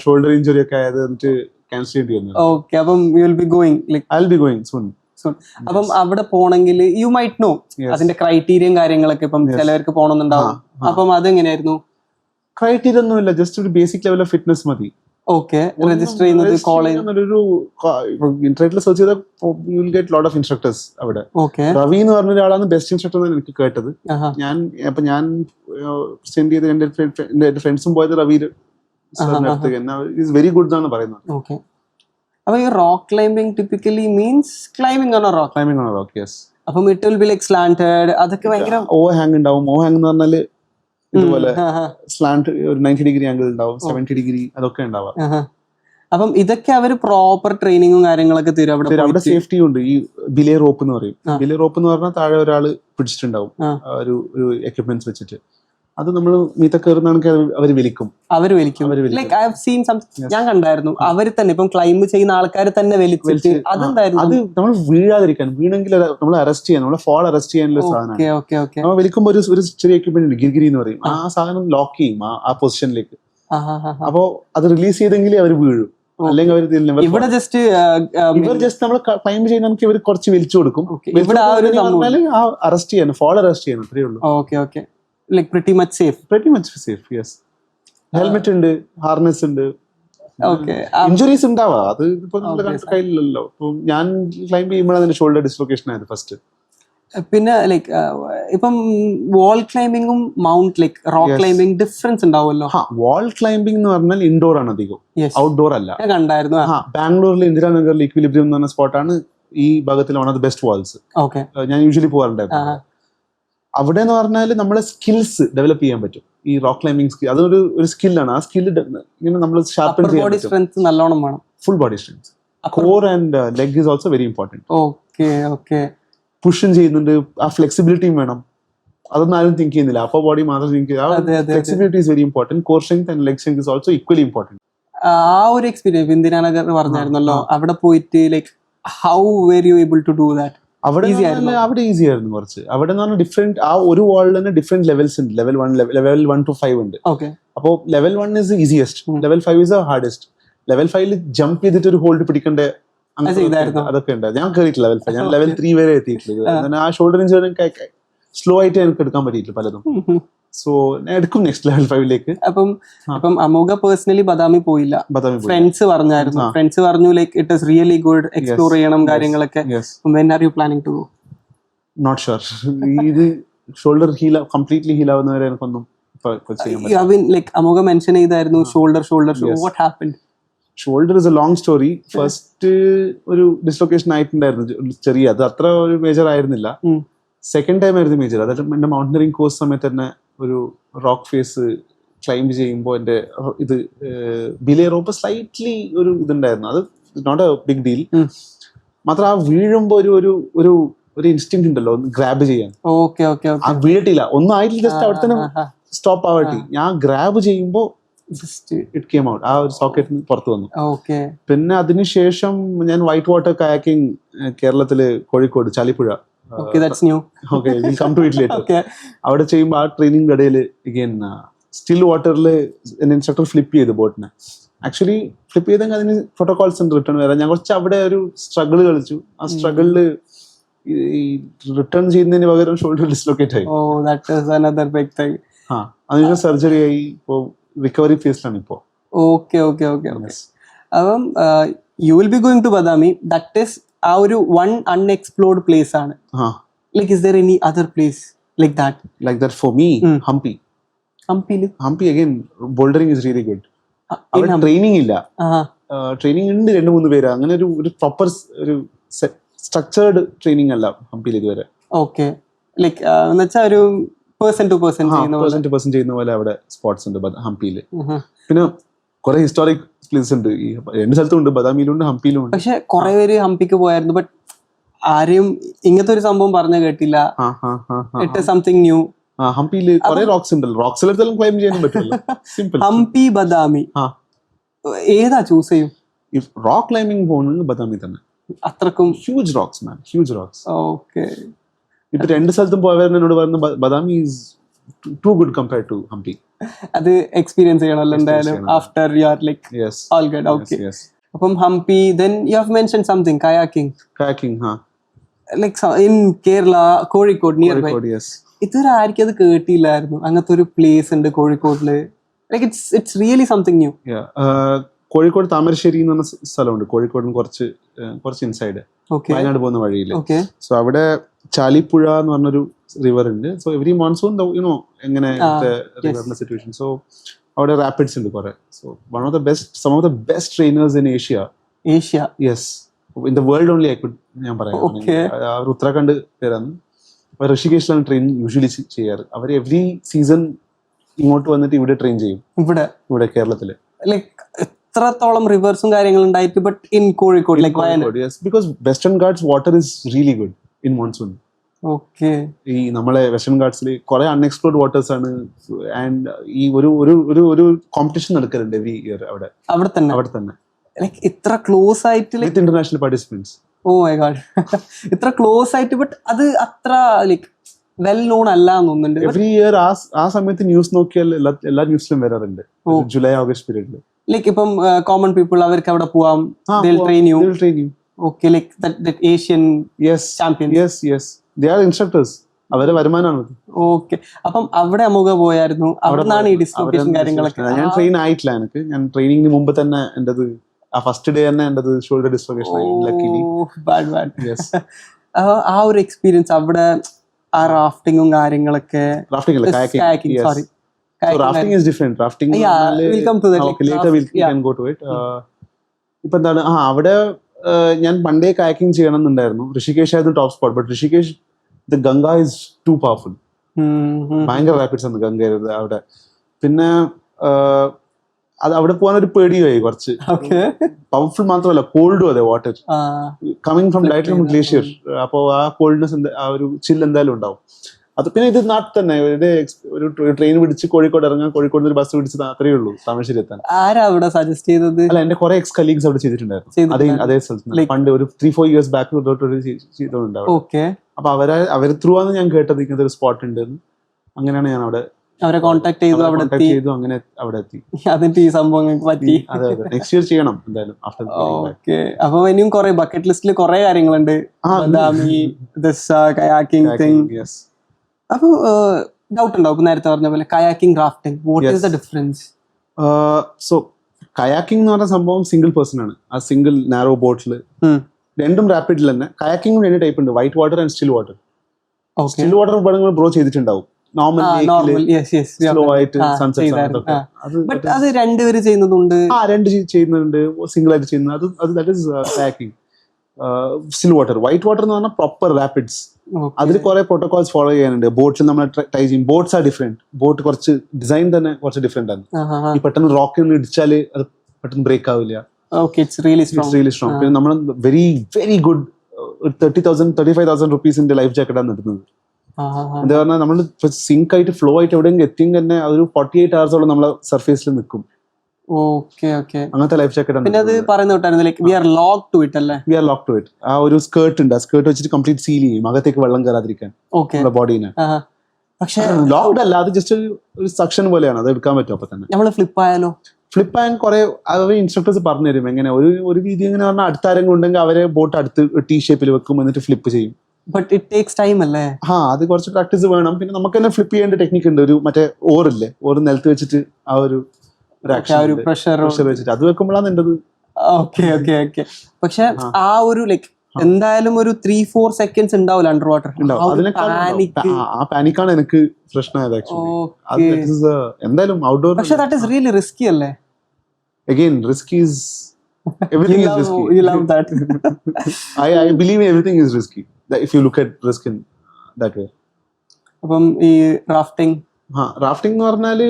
ഷോൾഡർ ഇഞ്ചുറി ഒക്കെ ആയത്, എന്നിട്ട് ക്യാൻസൽ ചെയ്യേണ്ടി വന്നു. ഓക്കെ, അപ്പം you will be going like I will be going soon. അപ്പം അവിടെ പോണെങ്കിൽ യു മൈറ്റ് നോ അതിന്റെ ക്രൈറ്റീരിയയും കാര്യങ്ങളൊക്കെ. ഇപ്പം ചിലവർക്ക് പോകണമെന്നുണ്ടാവും. അപ്പം അതെങ്ങനെയായിരുന്നു? ക്രൈറ്റീരിയ ഒന്നുമില്ല, ജസ്റ്റ് ഒരു ബേസിക് ലെവൽ ഓഫ് ഫിറ്റ്നസ് മതി. ഓക്കെ, രജിസ്റ്റർ ചെയ്യുന്നത് കോളേജ് ഇന്റർനെറ്റിൽ സെർച്ച് ചെയ്താൽ you will get lot of instructors അവിടെ. റവി എന്ന് പറഞ്ഞ ഒരാളാണ് ബെസ്റ്റ് ഇൻസ്ട്രക്ടർ എന്നാണ് എനിക്ക് കേട്ടത്. ഞാൻ സെൻഡ് ചെയ്ത് എന്റെ ഫ്രണ്ട്സും പോയത് റവി ഈസ് വെരി ഗുഡ് എന്നാണ് പറയുന്നത്. ഓക്കെ, അപ്പൊ ഈ rock climbing typically means climbing on rock? Climbing on rock, yes. അപ്പം ഇറ്റ് വിൽ ബി ലൈക്ക് സ്ലാന്റഡ്, അതൊക്കെ ഭയങ്കര ഓവർ ഹാങ് ഉണ്ടാവും. ഓവർ ഹാങ് എന്ന് പറഞ്ഞാല് ഇതുപോലെ സ്ലാന്റ് ഒരു 90 degree ആംഗിൾ ഉണ്ടാവും, 70 degree, അതൊക്കെ ഉണ്ടാവാം. അപ്പം ഇതൊക്കെ അവര് പ്രോപ്പർ ട്രെയിനിങ്ങും കാര്യങ്ങളൊക്കെ തരും അവിടെ സേഫ്റ്റി ഉണ്ട്. ഈ ബിലേ റോപ്പ് എന്ന് പറയും. ബിലേ റോപ്പ് എന്ന് പറഞ്ഞാൽ താഴെ ഒരാൾ പിടിച്ചിട്ടുണ്ടാവും ഒരു എക്യുപ്മെന്റ്സ് വെച്ചിട്ട്. അത് നമ്മൾ മീത്ത കയറുന്നാണെങ്കിൽ അവർ വലിക്കും. Like I have seen something, ഞാൻ കണ്ടായിരുന്നു. അവർ തന്നെ ഇപ്പം ക്ലൈംബ് ചെയ്യുന്ന ആൾക്കാർ തന്നെ വലിച്ചിട്ട് അതെന്തായിരുന്നു? അത് നമ്മൾ വീഴാതിരിക്കാൻ, വീണെങ്കിൽ നമ്മൾ അറസ്റ്റ് ചെയ്യാൻ, നമ്മളെ ഫോൾ അറസ്റ്റ് ചെയ്യാനുള്ള സാധനമാണ്. നമ്മൾ വലിക്കുമ്പോൾ ഒരു ചെറിയ എക്യുപ്മെന്റ് ഉണ്ട്, ഗിർഗിരി എന്ന് പറയും. ആ സാധനം ലോക്ക് ചെയ്യും ആ പൊസിഷനിലേക്ക്. അപ്പോ അത് റിലീസ് ചെയ്തെങ്കിലേ അവർ വീഴും, അല്ലെങ്കിൽ അവർ ഇവിടെ ജസ്റ്റ് നമ്മൾ ക്ലൈംബ് ചെയ്യുന്ന നമുക്ക് ഇവർ കുറച്ച് വലിച്ചു കൊടുക്കും. അറസ്റ്റ് ചെയ്യണം, ഫോൾ അറസ്റ്റ് ചെയ്യണം, അത്രേ ഉള്ളൂ. Okay like pretty much safe yes. Helmet ഉണ്ട്, ഹാർനസ് ഉണ്ട്. Okay. ഇഞ്ചുറീസ് ഉണ്ടാവാ, അത് ഇപ്പൊ നമ്മുടെ കയ്യിലല്ലോ. ഞാൻ ക്ലൈംബ് ചെയ്യുമ്പോഴാണ് അതിന്റെ ഷോൾഡർ ഡിസ്ലൊക്കേഷൻ ആയത് ഫസ്റ്റ്. പിന്നെ ലൈക്ക് ഇപ്പം വാൾ ക്ലൈംബിങ്ങും mount like rock climbing difference ഉണ്ടാവുമല്ലോ. വാൾ ക്ലൈംബിംഗ് എന്ന് പറഞ്ഞാൽ ഇൻഡോർ ആണ് അധികം, ഔട്ട്ഡോർ അല്ല. കണ്ടായിരുന്നു. ബാംഗ്ലൂരിൽ ഇന്ദിരാനഗറിൽ ഇക്വിലിബ്രിയം എന്ന് പറഞ്ഞ സ്പോട്ടാണ് ഈ ഭാഗത്തിൽ one of the best walls. ഞാൻ യൂഷ്വലി പോകാറുണ്ടായിരുന്നു. അവിടെ എന്ന് പറഞ്ഞാൽ നമ്മളെ സ്കിൽസ് ഡെവലപ്പ് ചെയ്യാൻ പറ്റും. ഈ റോക്ക് ക്ലൈംബിംഗ് സ്കിൽ അതൊരു സ്കില്ലാണ്. ആ സ്കില്ല് ഇങ്ങനെ നമ്മൾ ഷാർപ്പൻ ചെയ്യാൻ പറ്റും. നല്ലോണം വേണം, full body strength. Core and leg is also very important. Okay പുഷും ചെയ്യുന്നുണ്ട്, ആ ഫ്ലെക്സിബിലിറ്റിയും വേണം. അതൊന്നും ആരും തിങ്ക് ചെയ്യുന്നില്ല. അപ്പർ ബോഡി മാത്രം തിങ്ക് ചെയ്യുക. Flexibility is very important. Core strength and leg strength is also equally important. ആ ഒരു എക്സ്പീരിയൻസ് ഇന്ദിരാനഗർ പറഞ്ഞായിരുന്നല്ലോ, അവിടെ പോയിട്ട് like how were you able to do that? അവിടെ ഈസി ആയിരുന്നു കുറച്ച്. അവിടെ എന്ന് പറഞ്ഞാൽ ഡിഫറെന്റ്, ആ ഒരു വാളിൽ തന്നെ ഡിഫറെന്റ് ലെവൽസ് ഉണ്ട്. ലെവൽ 1 to 5 ഉണ്ട്. അപ്പോ level 1 is easiest, level 5 is hardest. Level 5 jump ചെയ്തിട്ട് ഒരു ഹോൾഡ് പിടിക്കേണ്ട അതൊക്കെ ഉണ്ട്. ഞാൻ കയറിയിട്ടില്ല ലെവൽ 5. ഞാൻ ലെവൽ 3 വരെ എത്തിയിട്ടില്ല. ആ ഷോൾഡർ ഇഞ്ചുറി സ്ലോ ആയിട്ട് എനിക്ക് എടുക്കാൻ പറ്റിയിട്ടില്ല പലതും. സോ ഞാൻ എടുക്കും നെക്സ്റ്റ് ലെവൽ 5ലേക്ക്. അപ്പം അമോഘ പേഴ്സണലി ബദാമി പോയില്ല. ഫ്രണ്ട്സ് പറഞ്ഞു like it is really good, explore ചെയ്യണം കാര്യങ്ങളൊക്കെ. When are you planning to go? Not sure. ഇത് ഷോൾഡർ കംപ്ലീറ്റ്ലി ഹീൽ ആവുന്നവരെ എനിക്കൊന്നും ലൈക്ക് അമോഘ മെൻഷൻ ചെയ്തായിരുന്നു shoulder. What happened? Shoulder is a long story. First ഒരു ഡിസ്ലൊക്കേഷൻ ആയിട്ടുണ്ടായിരുന്നു ചെറിയ, അത് അത്ര ഒരു മേജർ ആയിരുന്നില്ല. സെക്കൻഡ് ടൈം ആയിരുന്നു മേജർ. അതായത് എന്റെ മൗണ്ടനറിംഗ് കോഴ്സ് സമയത്ത് തന്നെ ഒരു റോക്ക് ഫേസ് ക്ലൈംബ് ചെയ്യുമ്പോൾ എന്റെ ഇത് ബിലേ റോപ്പ് സ്ലൈറ്റ്ലി ഒരു ഇതുണ്ടായിരുന്നു. അത് നോട്ട് എ ബിഗ് ഡീൽ. മാത്രം ആ വീഴുമ്പോ ഒരു ഇൻസ്റ്റിങ് ഉണ്ടല്ലോ ഒന്ന് ഗ്രാബ് ചെയ്യാൻ. ആ വീഴട്ടില്ല, ഒന്നും ആയിട്ടില്ല, ജസ്റ്റ് അവിടെ തന്നെ സ്റ്റോപ്പ് ആവട്ടെ. ഞാൻ ഗ്രാബ് ചെയ്യുമ്പോ ഇറ്റ് കെയിം ഔട്ട്. ആ ഒരു സോക്കറ്റിന് പുറത്ത് വന്നു. പിന്നെ അതിനുശേഷം ഞാൻ വൈറ്റ് വാട്ടർ കയാക്കിംഗ് കേരളത്തില് കോഴിക്കോട് ചാലിപ്പുഴ, അവിടെ ചെയ്യുമ്പോൾ ആ ട്രെയിനിങ് ഇടയിൽ അഗൈൻ സ്റ്റിൽ വാട്ടറിൽ ഇൻസ്ട്രക്ടർ ഫ്ലിപ്പ് ചെയ്തു ബോട്ടിനെ. ആക്ച്വലി ഫ്ലിപ്പ് ചെയ്തെങ്കിൽ അതിന് പ്രോട്ടോകോൾസ് ഉണ്ട് റിട്ടേൺ വരാൻ. ഞാൻ കുറച്ച് അവിടെ ഒരു സ്ട്രഗിൾ കളിച്ചു. ആ സ്ട്രഗിളില് ഈ റിട്ടേൺ ചെയ്യുന്നതിന് പകരം ഷോൾഡർ ഡിസ്ലൊക്കേറ്റ് ആയി. അതിന് സർജറി ആയി. ഇപ്പോ റിക്കവറി ഫേസിലാണ് ഇപ്പോ. അപ്പം you will be going to Badami. That is ആ ഒരു വൺ അൺഎക്സ്പ്ലോർഡ് പ്ലേസ് ആണ്. Like is there any other place like that for me? Hampi again, bouldering is really good. അവിടെ ട്രെയിനിങ് ഇല്ല, ട്രെയിനിങ് ഉണ്ട് 2-3 പേര്. അങ്ങനെ ഒരു പ്രോപ്പർ ഒരു സ്ട്രക്ചേർഡ് ട്രെയിനിങ് അല്ല ഹംപിയിൽ ഇതുവരെ. ലൈക്ക് എന്നുവെച്ചാൽ ഒരു പേഴ്സൺ ടു പേഴ്സൺ ചെയ്യുന്ന പോലെ അവിടെ സ്പോട്ട്സ് ഉണ്ട് ഹംപിയിൽ. പിന്നെ കുറെ ഹിസ്റ്റോറിക് പ്ലേസ് ഉണ്ട്. ഈ 2 സ്ഥലത്തും ഉണ്ട്, ബദാമിയിലും ഉണ്ട് ഹംപിയിലും ഉണ്ട്. പക്ഷെ കുറെ പേര് ഹംപിക്ക് പോയായിരുന്നു, ബട്ട് ആരെയും ഇങ്ങനത്തെ ഒരു സംഭവം പറഞ്ഞു കേട്ടില്ല. It is something new. ഹംപിയിൽ കുറെ റോക്സ് ഉണ്ടല്ലോ, റോക്സിലെല്ലാം ക്ലൈംബ് ചെയ്യാൻ പറ്റില്ല. സിമ്പിൾ. ഹംപി ബദാമി ഏതാ ചൂസ് ചെയ്യും? റോക്ക് ക്ലൈംബിംഗ് പോകുന്നത് ബദാമി തന്നെ. അത്രക്കും huge rocks man, huge rocks. ഇപ്പൊ 2 സ്ഥലത്തും പോയവരെന്നോട് പറയുന്ന Badami is too good compared to Hampi. അത് എക്സ്പീരിയൻസ് ചെയ്യണല്ലോ എന്തായാലും. After you are like all good. Okay. അപ്പം Hampi, then you have mentioned something, kayaking like in Kerala, Kozhikode nearby. Yes. ഇതുവരെ ആർക്കും അത് കേട്ടില്ലായിരുന്നു. അങ്ങനത്തെ ഒരു പ്ലേസ് ഉണ്ട് കോഴിക്കോടില്. Like it's really something new. Kozhikode Thamarassery എന്ന് പറഞ്ഞ സ്ഥലമുണ്ട്. കോഴിക്കോടിന് കുറച്ച് ഇൻസൈഡ് വയനാട് പോകുന്ന വഴിയിൽ. സോ അവിടെ ചാലിപ്പുഴ എന്ന് പറഞ്ഞൊരു റിവർ ഉണ്ട്. സോ എവറി മോൺസൂൺ എങ്ങനെ റിവറിന്റെ സിറ്റുവേഷൻ. സോ അവിടെ റാപ്പിഡ്സ് ഉണ്ട് കുറെ. So some of the best trainers in Asia. Yes, in the world only I could ഞാൻ പറയാം. അവർ ഉത്തരാഖണ്ഡ് പേരാണ്. അവർ ഋഷികേശിലാണ് ട്രെയിൻ യൂഷ്വലി ചെയ്യാറ്. അവർ എവറി സീസൺ ഇങ്ങോട്ട് വന്നിട്ട് ഇവിടെ ട്രെയിൻ ചെയ്യും. ഇവിടെ കേരളത്തില്. ലൈക്ക് ഇത്രത്തോളം റിവേഴ്സും കാര്യങ്ങളും ഉണ്ടായിട്ട് but in Kozhikode like Wayanad. Yes, because Western Ghats water is really good in monsoon. Okay. ഈ നമ്മളെ വെസ്റ്റേൺ ഗാർഡ്സിൽ കുറെ അൺഎക്സ്പ്ലോർഡ് വാട്ടേഴ്സ് ആണ്. ആൻഡ് ഈ ഒരു ഒരു ഒരു ഒരു കോമ്പറ്റീഷൻ നടക്കലുണ്ട് എവറി ഇയർ അവിടെ തന്നെ ലൈക്ക് ഇത്ര ക്ലോസ് ആയിട്ട് with international participants. Oh my god. ഇത്ര ക്ലോസ് ആയിട്ട് ബട്ട് അത് അത്ര ലൈക്ക് വെൽ നോൺ അല്ല എന്ന് തോന്നുന്നുണ്ട്. എവറി ഇയർ ആ സമയത്ത് ന്യൂസ് നോക്കിയാൽ എല്ലാ ന്യൂസിലും വരാറുണ്ട് ജൂലൈ ഓഗസ്റ്റ് പീരീഡിൽ. ലൈക്ക് ഇപ്പം കോമൺ പീപ്പിൾ അവർക്ക് അവിടെ പോവാം. Train U. Okay. Like that Asian champion. They are instructors. അവരെ വരുമാനമാണ്. ഓക്കെ. അപ്പം അവിടെ നമുക്ക് പോയായിരുന്നു. അവിടെ നിന്നാണ് ഈ ഡിസ്ലോക്കേഷൻ കാര്യങ്ങളൊക്കെ. ഞാൻ ട്രെയിൻ ആയിട്ടില്ല. ഞാൻ ട്രെയിനിങ്ങിന് മുമ്പ് തന്നെ എന്റേത് ആ ഫസ്റ്റ് ഡേ തന്നെ എന്റേത് ഷോൾഡർ ഡിസ്ലോക്കേഷൻ ആയി. ലക്കിലി. ആ ഒരു എക്സ്പീരിയൻസ് അവിടെ ആ റാഫ്റ്റിങ്ങും കാര്യങ്ങളൊക്കെ. Rafting is different. Rafting we'll come to that. Later we can go to it. ഇപ്പൊ എന്താണ് അവിടെ ഞാൻ പണ്ടേ കായാക്കിംഗ് ചെയ്യണം എന്നുണ്ടായിരുന്നു. ഋഷികേശ് ആയിരുന്നു top spot. But Rishikesh the Ganga is too powerful. ഭയങ്കര റാപ്പിഡ്സ് ആണ് ഗംഗ അവിടെ. പിന്നെ അത് അവിടെ പോകാൻ ഒരു പേടിയായി കുറച്ച്. പവർഫുൾ മാത്രമല്ല കോൾഡും അതെ water coming from directly from glacier. അപ്പോൾ ആ കോൾഡ്നെസ് ആ ഒരു ചിൽ എന്തായാലും ഉണ്ടാവും. അത് പിന്നെ ഇത് നാട്ടിൽ തന്നെ ഒരു ട്രെയിൻ പിടിച്ച് കോഴിക്കോട് ഇറങ്ങാൻ, കോഴിക്കോട് ഒരു ബസ് പിടിച്ച് അത്രേ ഉള്ളൂ താമരശ്ശേരി എത്താൻ. ആരാ അവിടെ സജസ്റ്റ് ചെയ്തത്? അല്ല, എന്റെ കുറെ എക്സ് കലീഗ്സ് അവിടെ ചെയ്തിട്ടുണ്ടായിരുന്നു അതേ സ്ഥലത്ത്. പണ്ട് ഒരു 3-4 years ബാക്ക് ചെയ്തിട്ടുണ്ടാവും. അപ്പൊ അവര് ത്രൂ ആണ് ഞാൻ കേട്ടത് ഇങ്ങനത്തെ ഒരു സ്പോട്ട് ഉണ്ട്. അങ്ങനെയാണ് ഞാൻ അവരെ കോൺടാക്ട് ചെയ്തു. അങ്ങനെ അവിടെ എത്തി. അതിന്റെ ഈ സംഭവം പറ്റി. അതെ, നെക്സ്റ്റ് ഇയർ ചെയ്യണം എന്തായാലും. ഓക്കെ. അപ്പൊ ഇനിയും കുറെ ബക്കറ്റ് ലിസ്റ്റിൽ കുറെ കാര്യങ്ങളുണ്ട്. അപ്പൊ ഡൗട്ട് ഉണ്ടാവും നേരത്തെ പറഞ്ഞ പോലെ kayaking, rafting, what is the difference? So kayaking എന്ന് പറഞ്ഞ സംഭവം സിംഗിൾ പേഴ്സൺ ആണ്. ആ സിംഗിൾ നാരോ ബോട്ടിൽ രണ്ടും റാപ്പിഡിൽ തന്നെ. കയാക്കിംഗും രണ്ട് ടൈപ്പ് ഉണ്ട്, white water and still water. Still water പടങ്ങൾ ബ്രോ ചെയ്തിട്ടുണ്ടാവും. സ്ലോ ആയിട്ട് സൺസെറ്റ് അത് രണ്ടുപേര് ചെയ്യുന്നതുണ്ട്. രണ്ട് ചെയ്യുന്നുണ്ട്, സിംഗിൾ ആയിട്ട് ചെയ്യുന്നത്. That is kayaking. Still water. White water എന്ന് പറഞ്ഞാൽ പ്രോപ്പർ റാപ്പിഡ്സ്. അതിൽ കുറെ പ്രോട്ടോകോൾസ് ഫോളോ ചെയ്യാനുണ്ട്. ബോട്ടിൽ നമ്മൾ ട്രൈ ചെയ്യും. Boats are different. ബോട്ട് കുറച്ച് ഡിസൈൻ തന്നെ കുറച്ച് ഡിഫറെന്റ് ആണ്. ഈ പെട്ടെന്ന് റോക്കിൽ നിന്ന് ഇടിച്ചാല് അത് പെട്ടെന്ന് ബ്രേക്ക് ആവില്ല. It's really strong. പിന്നെ നമ്മൾ വെരി ഗുഡ് 30,000-35,000 റുപ്പീസിന്റെ ലൈഫ് ജാക്കറ്റ് ആണ് ഇടുന്നത്. എന്താ പറഞ്ഞാൽ നമ്മൾ സിങ്ക് ആയിട്ട് ഫ്ലോ ആയിട്ട് എവിടെയെങ്കിലും എത്തിയെങ്കിൽ തന്നെ ഒരു 48 hours നമ്മളെ സർഫേസിൽ നിൽക്കും. അങ്ങനത്തെ ലൈഫ് ജാക്കറ്റ് ആണ്. പിന്നെ അത് പറയുന്ന like we are locked to it അല്ലേ? We are locked to it. ആ ഒരു സ്കേർട്ട് ഉണ്ട്. ആ സ്കേർട്ട് വെച്ചിട്ട് കംപ്ലീറ്റ് സീൽ ചെയ്യും, അകത്തേക്ക് വെള്ളം കയറാതിരിക്കാൻ നമ്മുടെ ബോഡീനെ. പക്ഷേ ലോക്ക്ഡ് അല്ല, അത് ജസ്റ്റ് ഒരു സക്ഷൻ പോലെയാണ്. അത് എടുക്കാൻ പറ്റും അപ്പൊ തന്നെ. നമ്മൾ ഫ്ലിപ്പ് ആയാലോ? ഫ്ലിപ്പ് ആയാൽ കുറെ ഇൻസ്ട്രക്ടേഴ്സ് പറഞ്ഞു തരും എങ്ങനെ. ഒരു രീതി എങ്ങനെ പറഞ്ഞാൽ അടുത്താരെങ്കിലും ഉണ്ടെങ്കിൽ അവരെ ബോട്ട് അടുത്ത് T ഷേപ്പിൽ വെക്കും, എന്നിട്ട് ഫ്ലിപ്പ് ചെയ്യും. ബട്ട് ഇറ്റ് ടേക്സ് ടൈം അല്ലേ? അത് കുറച്ച് പ്രാക്ടീസ് വേണം. പിന്നെ നമുക്ക് തന്നെ ഫ്ലിപ്പ് ചെയ്യേണ്ട ടെക്നിക്ക് ഉണ്ട്. ഒരു മറ്റേ ഓറില്ലേ, ഓറ് നിലത്ത് വെച്ചിട്ട് ആ ഒരു പ്രഷർ വെച്ചിട്ട് അത് വെക്കുമ്പോഴാണ് എൻ്റെത്. പക്ഷെ ആ ഒരു ലൈക്ക് എന്തായാലും ഒരു 3-4 seconds ഉണ്ടാവില്ല അണ്ടർ വാട്ടർ. ആ പാനിക്കാണ് എനിക്ക് പ്രശ്നമായത് ആക്ച്വലി. എന്തായാലും ഔട്ട്ഡോർ. പക്ഷെ ദാറ്റ് ഈസ് റിയലി റിസ്കി അല്ലേ? Again, risk is everything is risky. You love that. I believe everything is risky. If you look at risk in that way. അപ്പം ഈ rafting എന്ന് പറഞ്ഞാല്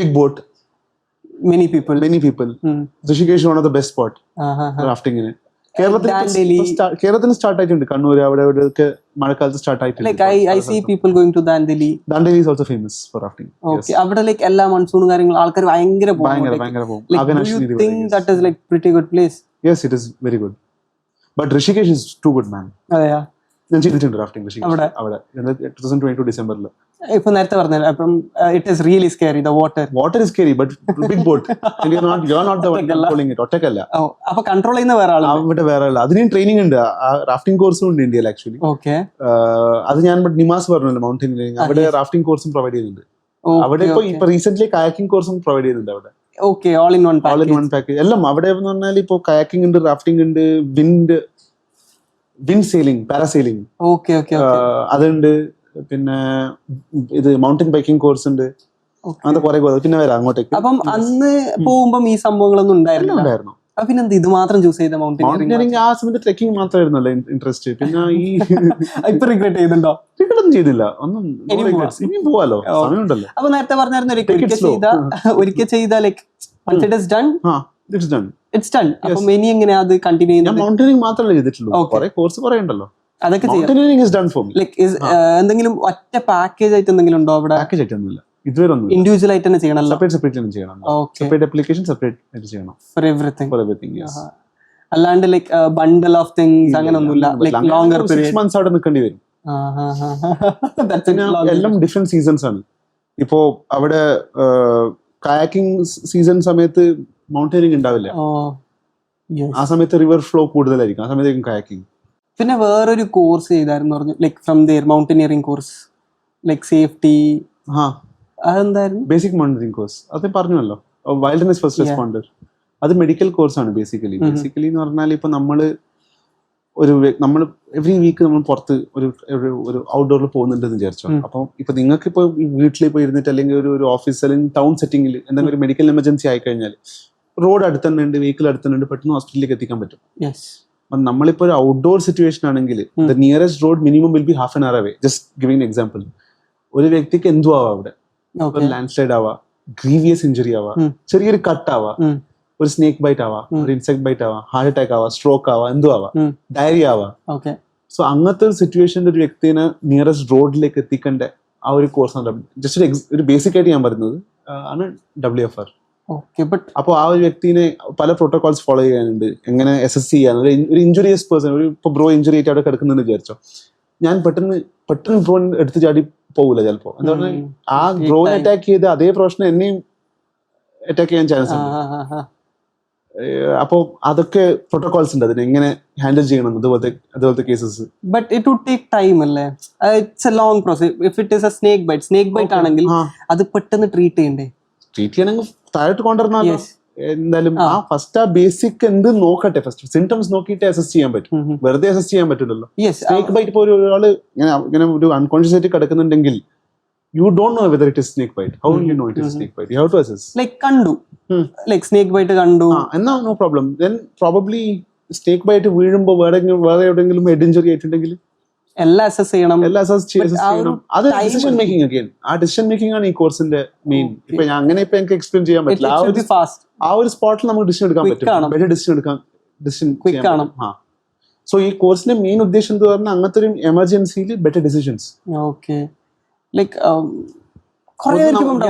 big boat, many people. Rishikesh is one of the best spot റാഫ്റ്റിംഗിന്. കേരളത്തിൽ start ആയിട്ടുണ്ട്. കണ്ണൂർ അവിടെ മഴക്കാലത്ത് start ആയിട്ടുണ്ട്. I see people going to Dandeli. Dandeli is also famous for rafting. Okay. അവിടെ ലൈക്ക് എല്ലാ മൺസൂൺ കാര്യങ്ങളും ആൾക്കാർ ഭയങ്കര പോകും. Do you think that is like pretty good place? Yes, it is very good. But Rishikesh is too good, man. അതെയാ? ഞാൻ ചെയ്തിട്ടുണ്ട് rafting Rishikesh അവിടെ 2022 ഡിസംബറിൽ. ഇപ്പൊ നേരത്തെ പറഞ്ഞല്ലോ, അപ്പം it is really scary. The water is scary but big boat and you are not the one controlling it. ഒറ്റക്കല്ല. അപ്പൊ കൺട്രോൾ ചെയ്യുന്ന വേറെ ആളാണ്. അവിടെ വേറെ ആളാണ്. അതിന് ട്രെയിനിങ് ഉണ്ട്. റാഫ്റ്റിംഗ് കോഴ്സും ഉണ്ട് ഇന്ത്യയിൽ ആക്ച്വലി. ഓക്കെ. അത് ഞാൻ നിമാസ് പറഞ്ഞല്ലോ, മൗണ്ടനിൽ അവിടെ റാഫ്റ്റിംഗ് കോഴ്സും പ്രൊവൈഡ് ചെയ്യുന്നുണ്ട്. അവിടെ ഇപ്പൊ റീസെന്റ് കയാക്കിംഗ് കോഴ്സും പ്രൊവൈഡ് ചെയ്യുന്നുണ്ട് അവിടെ. Okay. All in one package എല്ലാം അവിടെ എന്ന് പറഞ്ഞാൽ ഇപ്പൊ കയാക്കിംഗ് ഉണ്ട്, റാഫ്റ്റിംഗ് ഉണ്ട്, വിൻഡ് സെയിലിംഗ്, പാരാസെയിലിംഗ് അതുണ്ട്. പിന്നെ ഇത് മൗണ്ടൻ ബൈക്കിംഗ് കോഴ്സ് ഉണ്ട്. അങ്ങനത്തെ കുറെ. പിന്നെ വരാം അങ്ങോട്ടേക്ക്. അപ്പം അന്ന് പോകുമ്പോ ഈ സംഭവങ്ങളൊന്നും ഉണ്ടായിരുന്നു. പിന്നെന്ത് ഇത് മാത്രം ചൂസ് ചെയ്ത മൗണ്ടനിയറിംഗ്? ആ സമയത്ത് ട്രെക്കിംഗ് മാത്രമായിരുന്നല്ലോ ഇൻട്രസ്റ്റ്. പിന്നെ ഈ ഇപ്പൊ റിഗ്രറ്റ് ചെയ്യുന്നുണ്ടോ? ഒന്നും ചെയ്തില്ല. ഇനിയും പോവാലോ, സമയമുണ്ടല്ലോ. അപ്പൊ നേരത്തെ പറഞ്ഞായിരുന്നു ഒരിക്കൽ ചെയ്ത like Once it is done, it's done. it's done. അപ്പം ഇനി എങ്ങനെയാ അത് കണ്ടിന്യൂ ഞാൻ ചെയ്യുന്നത്? മൗണ്ടനിങ് മാത്രമല്ല ചെയ്തിട്ടുള്ളൂ, കുറെ കോഴ്സ് കുറെ ഉണ്ടല്ലോ. അതൊക്കെ ചെയ്യാം. Mountaineering is done for me. Like എന്തെങ്കിലും ഒറ്റ പാക്കേജ് ആയിട്ട് എന്തെങ്കിലും ഉണ്ടോ അവിടെ? പാക്കേജ് ആയിട്ടൊന്നുമില്ല ഇതുവരെ ഒന്നും. ഇൻഡിവിജ്വൽ ആയിട്ട് തന്നെ ചെയ്യണല്ലോ. സെപ്പറേറ്റ് ചെയ്യണം. ഓക്കെ, സെപ്പറേറ്റ് ആപ്ലിക്കേഷൻ സെപ്പറേറ്റ് ആയിട്ട് ചെയ്യണം four everything. Four everything. Yes. അല്ലാണ്ട് ലൈക്ക് ബണ്ടിൽ ഓഫ് തിങ്സ് അങ്ങനെ ഒന്നുമില്ല. ലൈക്ക് ലോങ്ങർ 6 months അവിടെ നിൽക്കേണ്ടി വരും. എല്ലാം ഡിഫറെന്റ് സീസൺസ് ആണ്. ഇപ്പോ അവിടെ കയാക്കിംഗ് സീസൺ സമയത്ത് മൗണ്ടനിങ് ഉണ്ടാവില്ല. ആ സമയത്ത് റിവർ ഫ്ലോ കൂടുതലായിരിക്കും, ആ സമയത്തായിരിക്കും കയാക്കിംഗ്. പിന്നെ വേറൊരു കോഴ്സ് ചെയ്തായിരുന്നു പറഞ്ഞു, like from their mountaineering course, like safety. അതെന്തായിരുന്നു? ബേസിക് മൗണ്ടനിയറിംഗ് കോഴ്സ് അത് പറഞ്ഞല്ലോ. വൈൽഡ്നസ് ഫസ്റ്റ് റെസ്പോണ്ടർ, അത് മെഡിക്കൽ കോഴ്സാണ് ബേസിക്കലി. ബേസിക്കലി എന്ന് പറഞ്ഞാൽ ഇപ്പൊ നമ്മൾ എവറി വീക്ക് നമ്മൾ പുറത്ത് ഒരു ഔട്ട്ഡോറിൽ പോകുന്നുണ്ടെന്ന് വിചാരിച്ചോ. അപ്പം ഇപ്പൊ നിങ്ങൾക്ക് ഇപ്പൊ വീട്ടിൽ പോയി ഇരുന്നിട്ട് അല്ലെങ്കിൽ ഒരു ഓഫീസ് അല്ലെങ്കിൽ ടൗൺ സെറ്റിംഗിൽ എന്തെങ്കിലും ഒരു മെഡിക്കൽ എമർജൻസി ആയി കഴിഞ്ഞാൽ റോഡ് അടുത്ത് തന്നെ ഉണ്ട്, വെഹിക്കിൾ അടുത്ത് തന്നെ ഉണ്ട്, പെട്ടെന്ന് ഹോസ്പിറ്റലിലേക്ക് എത്തിക്കാൻ പറ്റും. അപ്പം നമ്മളിപ്പോ ഒരു ഔട്ട്ഡോർ സിറ്റുവേഷൻ ആണെങ്കിൽ the nearest road minimum will be half an hour away. Just giving example, ഒരു വ്യക്തിക്ക് എന്തു ആവാം അവിടെ. ഒരു ലാൻഡ് സ്ലൈഡ് ആവാം, ഗ്രീവിയസ് ഇഞ്ചുറി ആവാം, ചെറിയൊരു കട്ട് ആവാം, ഒരു സ്നേക്ക് ബൈറ്റ് ആവാം, ഒരു ഇൻസെക്ട് ബൈറ്റ് ആവാം, ഹാർട്ട് അറ്റാക്ക് ആവാം, സ്ട്രോക്ക് ആവാം, എന്തും ആവാം, ഡയറിയ ആവാം. സോ അങ്ങനത്തെ ഒരു സിറ്റുവേഷനിൽ ഒരു വ്യക്തിനെ നിയറസ്റ്റ് റോഡിലേക്ക് എത്തിക്കേണ്ട ആ ഒരു കോഴ്സാണ്. ജസ്റ്റ് ഒരു ബേസിക് ആയിട്ട് ഞാൻ പറയുന്നത് ആണ് WFR. അപ്പൊ ആ ഒരു വ്യക്തിനെ പല പ്രോട്ടോകോൾസ് ഫോളോ ചെയ്യാനുണ്ട്, എങ്ങനെ അസസ് ചെയ്യാൻ. ഒരു ഇഞ്ചുറിയസ് പേഴ്സൺ, ഒരു ഇപ്പൊ ബ്രോ ഇഞ്ചുറി ആയിട്ട് അവിടെ കിടക്കുന്നെന്ന് വിചാരിച്ചോ, ഞാൻ പെട്ടെന്ന് ബ്രോ എടുത്ത് ചാടി പോകില്ല ചിലപ്പോ. എന്താ പറഞ്ഞാൽ ആ ബ്രോനെ അറ്റാക്ക് ചെയ്ത് അതേ പ്രൊഫഷനെ എന്നെയും അറ്റാക്ക് ചെയ്യാൻ ചാൻസ് ഉണ്ട്. അപ്പോ അതൊക്കെ പ്രോട്ടോകോൾസ് ഉണ്ട് അതിന് എങ്ങനെ ഹാൻഡിൽ ചെയ്യണം അതുപോലത്തെ cases. But it would take time അല്ലേ? It's a long process. If it is a snake bite ആണെങ്കിൽ അത് പെട്ടെന്ന് ട്രീറ്റ് ചെയ്യണമെങ്കിൽ താഴോട്ട് കൊണ്ടുവരണല്ലോ. എന്തായാലും ആ ഫസ്റ്റ് ആ ബേസിക് എന്ത് നോക്കട്ടെ, ഫസ്റ്റ് സിംറ്റംസ് നോക്കിയിട്ട് അസസ് ചെയ്യാൻ പറ്റും. വെറുതെ അസസ് ചെയ്യാൻ പറ്റില്ലല്ലോ. സ്നേക്ക് ബൈറ്റ് ഇപ്പോൾ ഒരാള് ഇങ്ങനെ ഒരു അൺകോൺഷ്യസ് ആയിട്ട് കിടക്കുന്നുണ്ടെങ്കിൽ you don't know whether it is snake bite. How will you know it is snake bite? You have to assess. Like kandu. Like snake bite kandu. No problem. Then probably snake bite വീഴുമ്പോൾ വേറെ എവിടെയെങ്കിലും head injury ആയിട്ടുണ്ടെങ്കിൽ എല്ലാം assess ചെയ്യണം. അത് decision making again. ആ decision making ആണ് ഈ കോഴ്സിന്റെ മെയിൻ. ഇപ്പൊ അങ്ങനെ ഇപ്പൊ എനിക്ക് എക്സ്പ്ലെയിൻ ചെയ്യാൻ പറ്റില്ല. ആ ഒരു സ്പോട്ടിൽ നമുക്ക് ഡിസിഷൻ എടുക്കാൻ പറ്റും. ബെറ്റർ ഡിസിഷൻ ചെയ്യാൻ. സോ ഈ കോഴ്സിന്റെ മെയിൻ ഉദ്ദേശം എന്ന് പറഞ്ഞാൽ അങ്ങനത്തെ ഒരു എമർജൻസിയിൽ better decisions. Okay. Like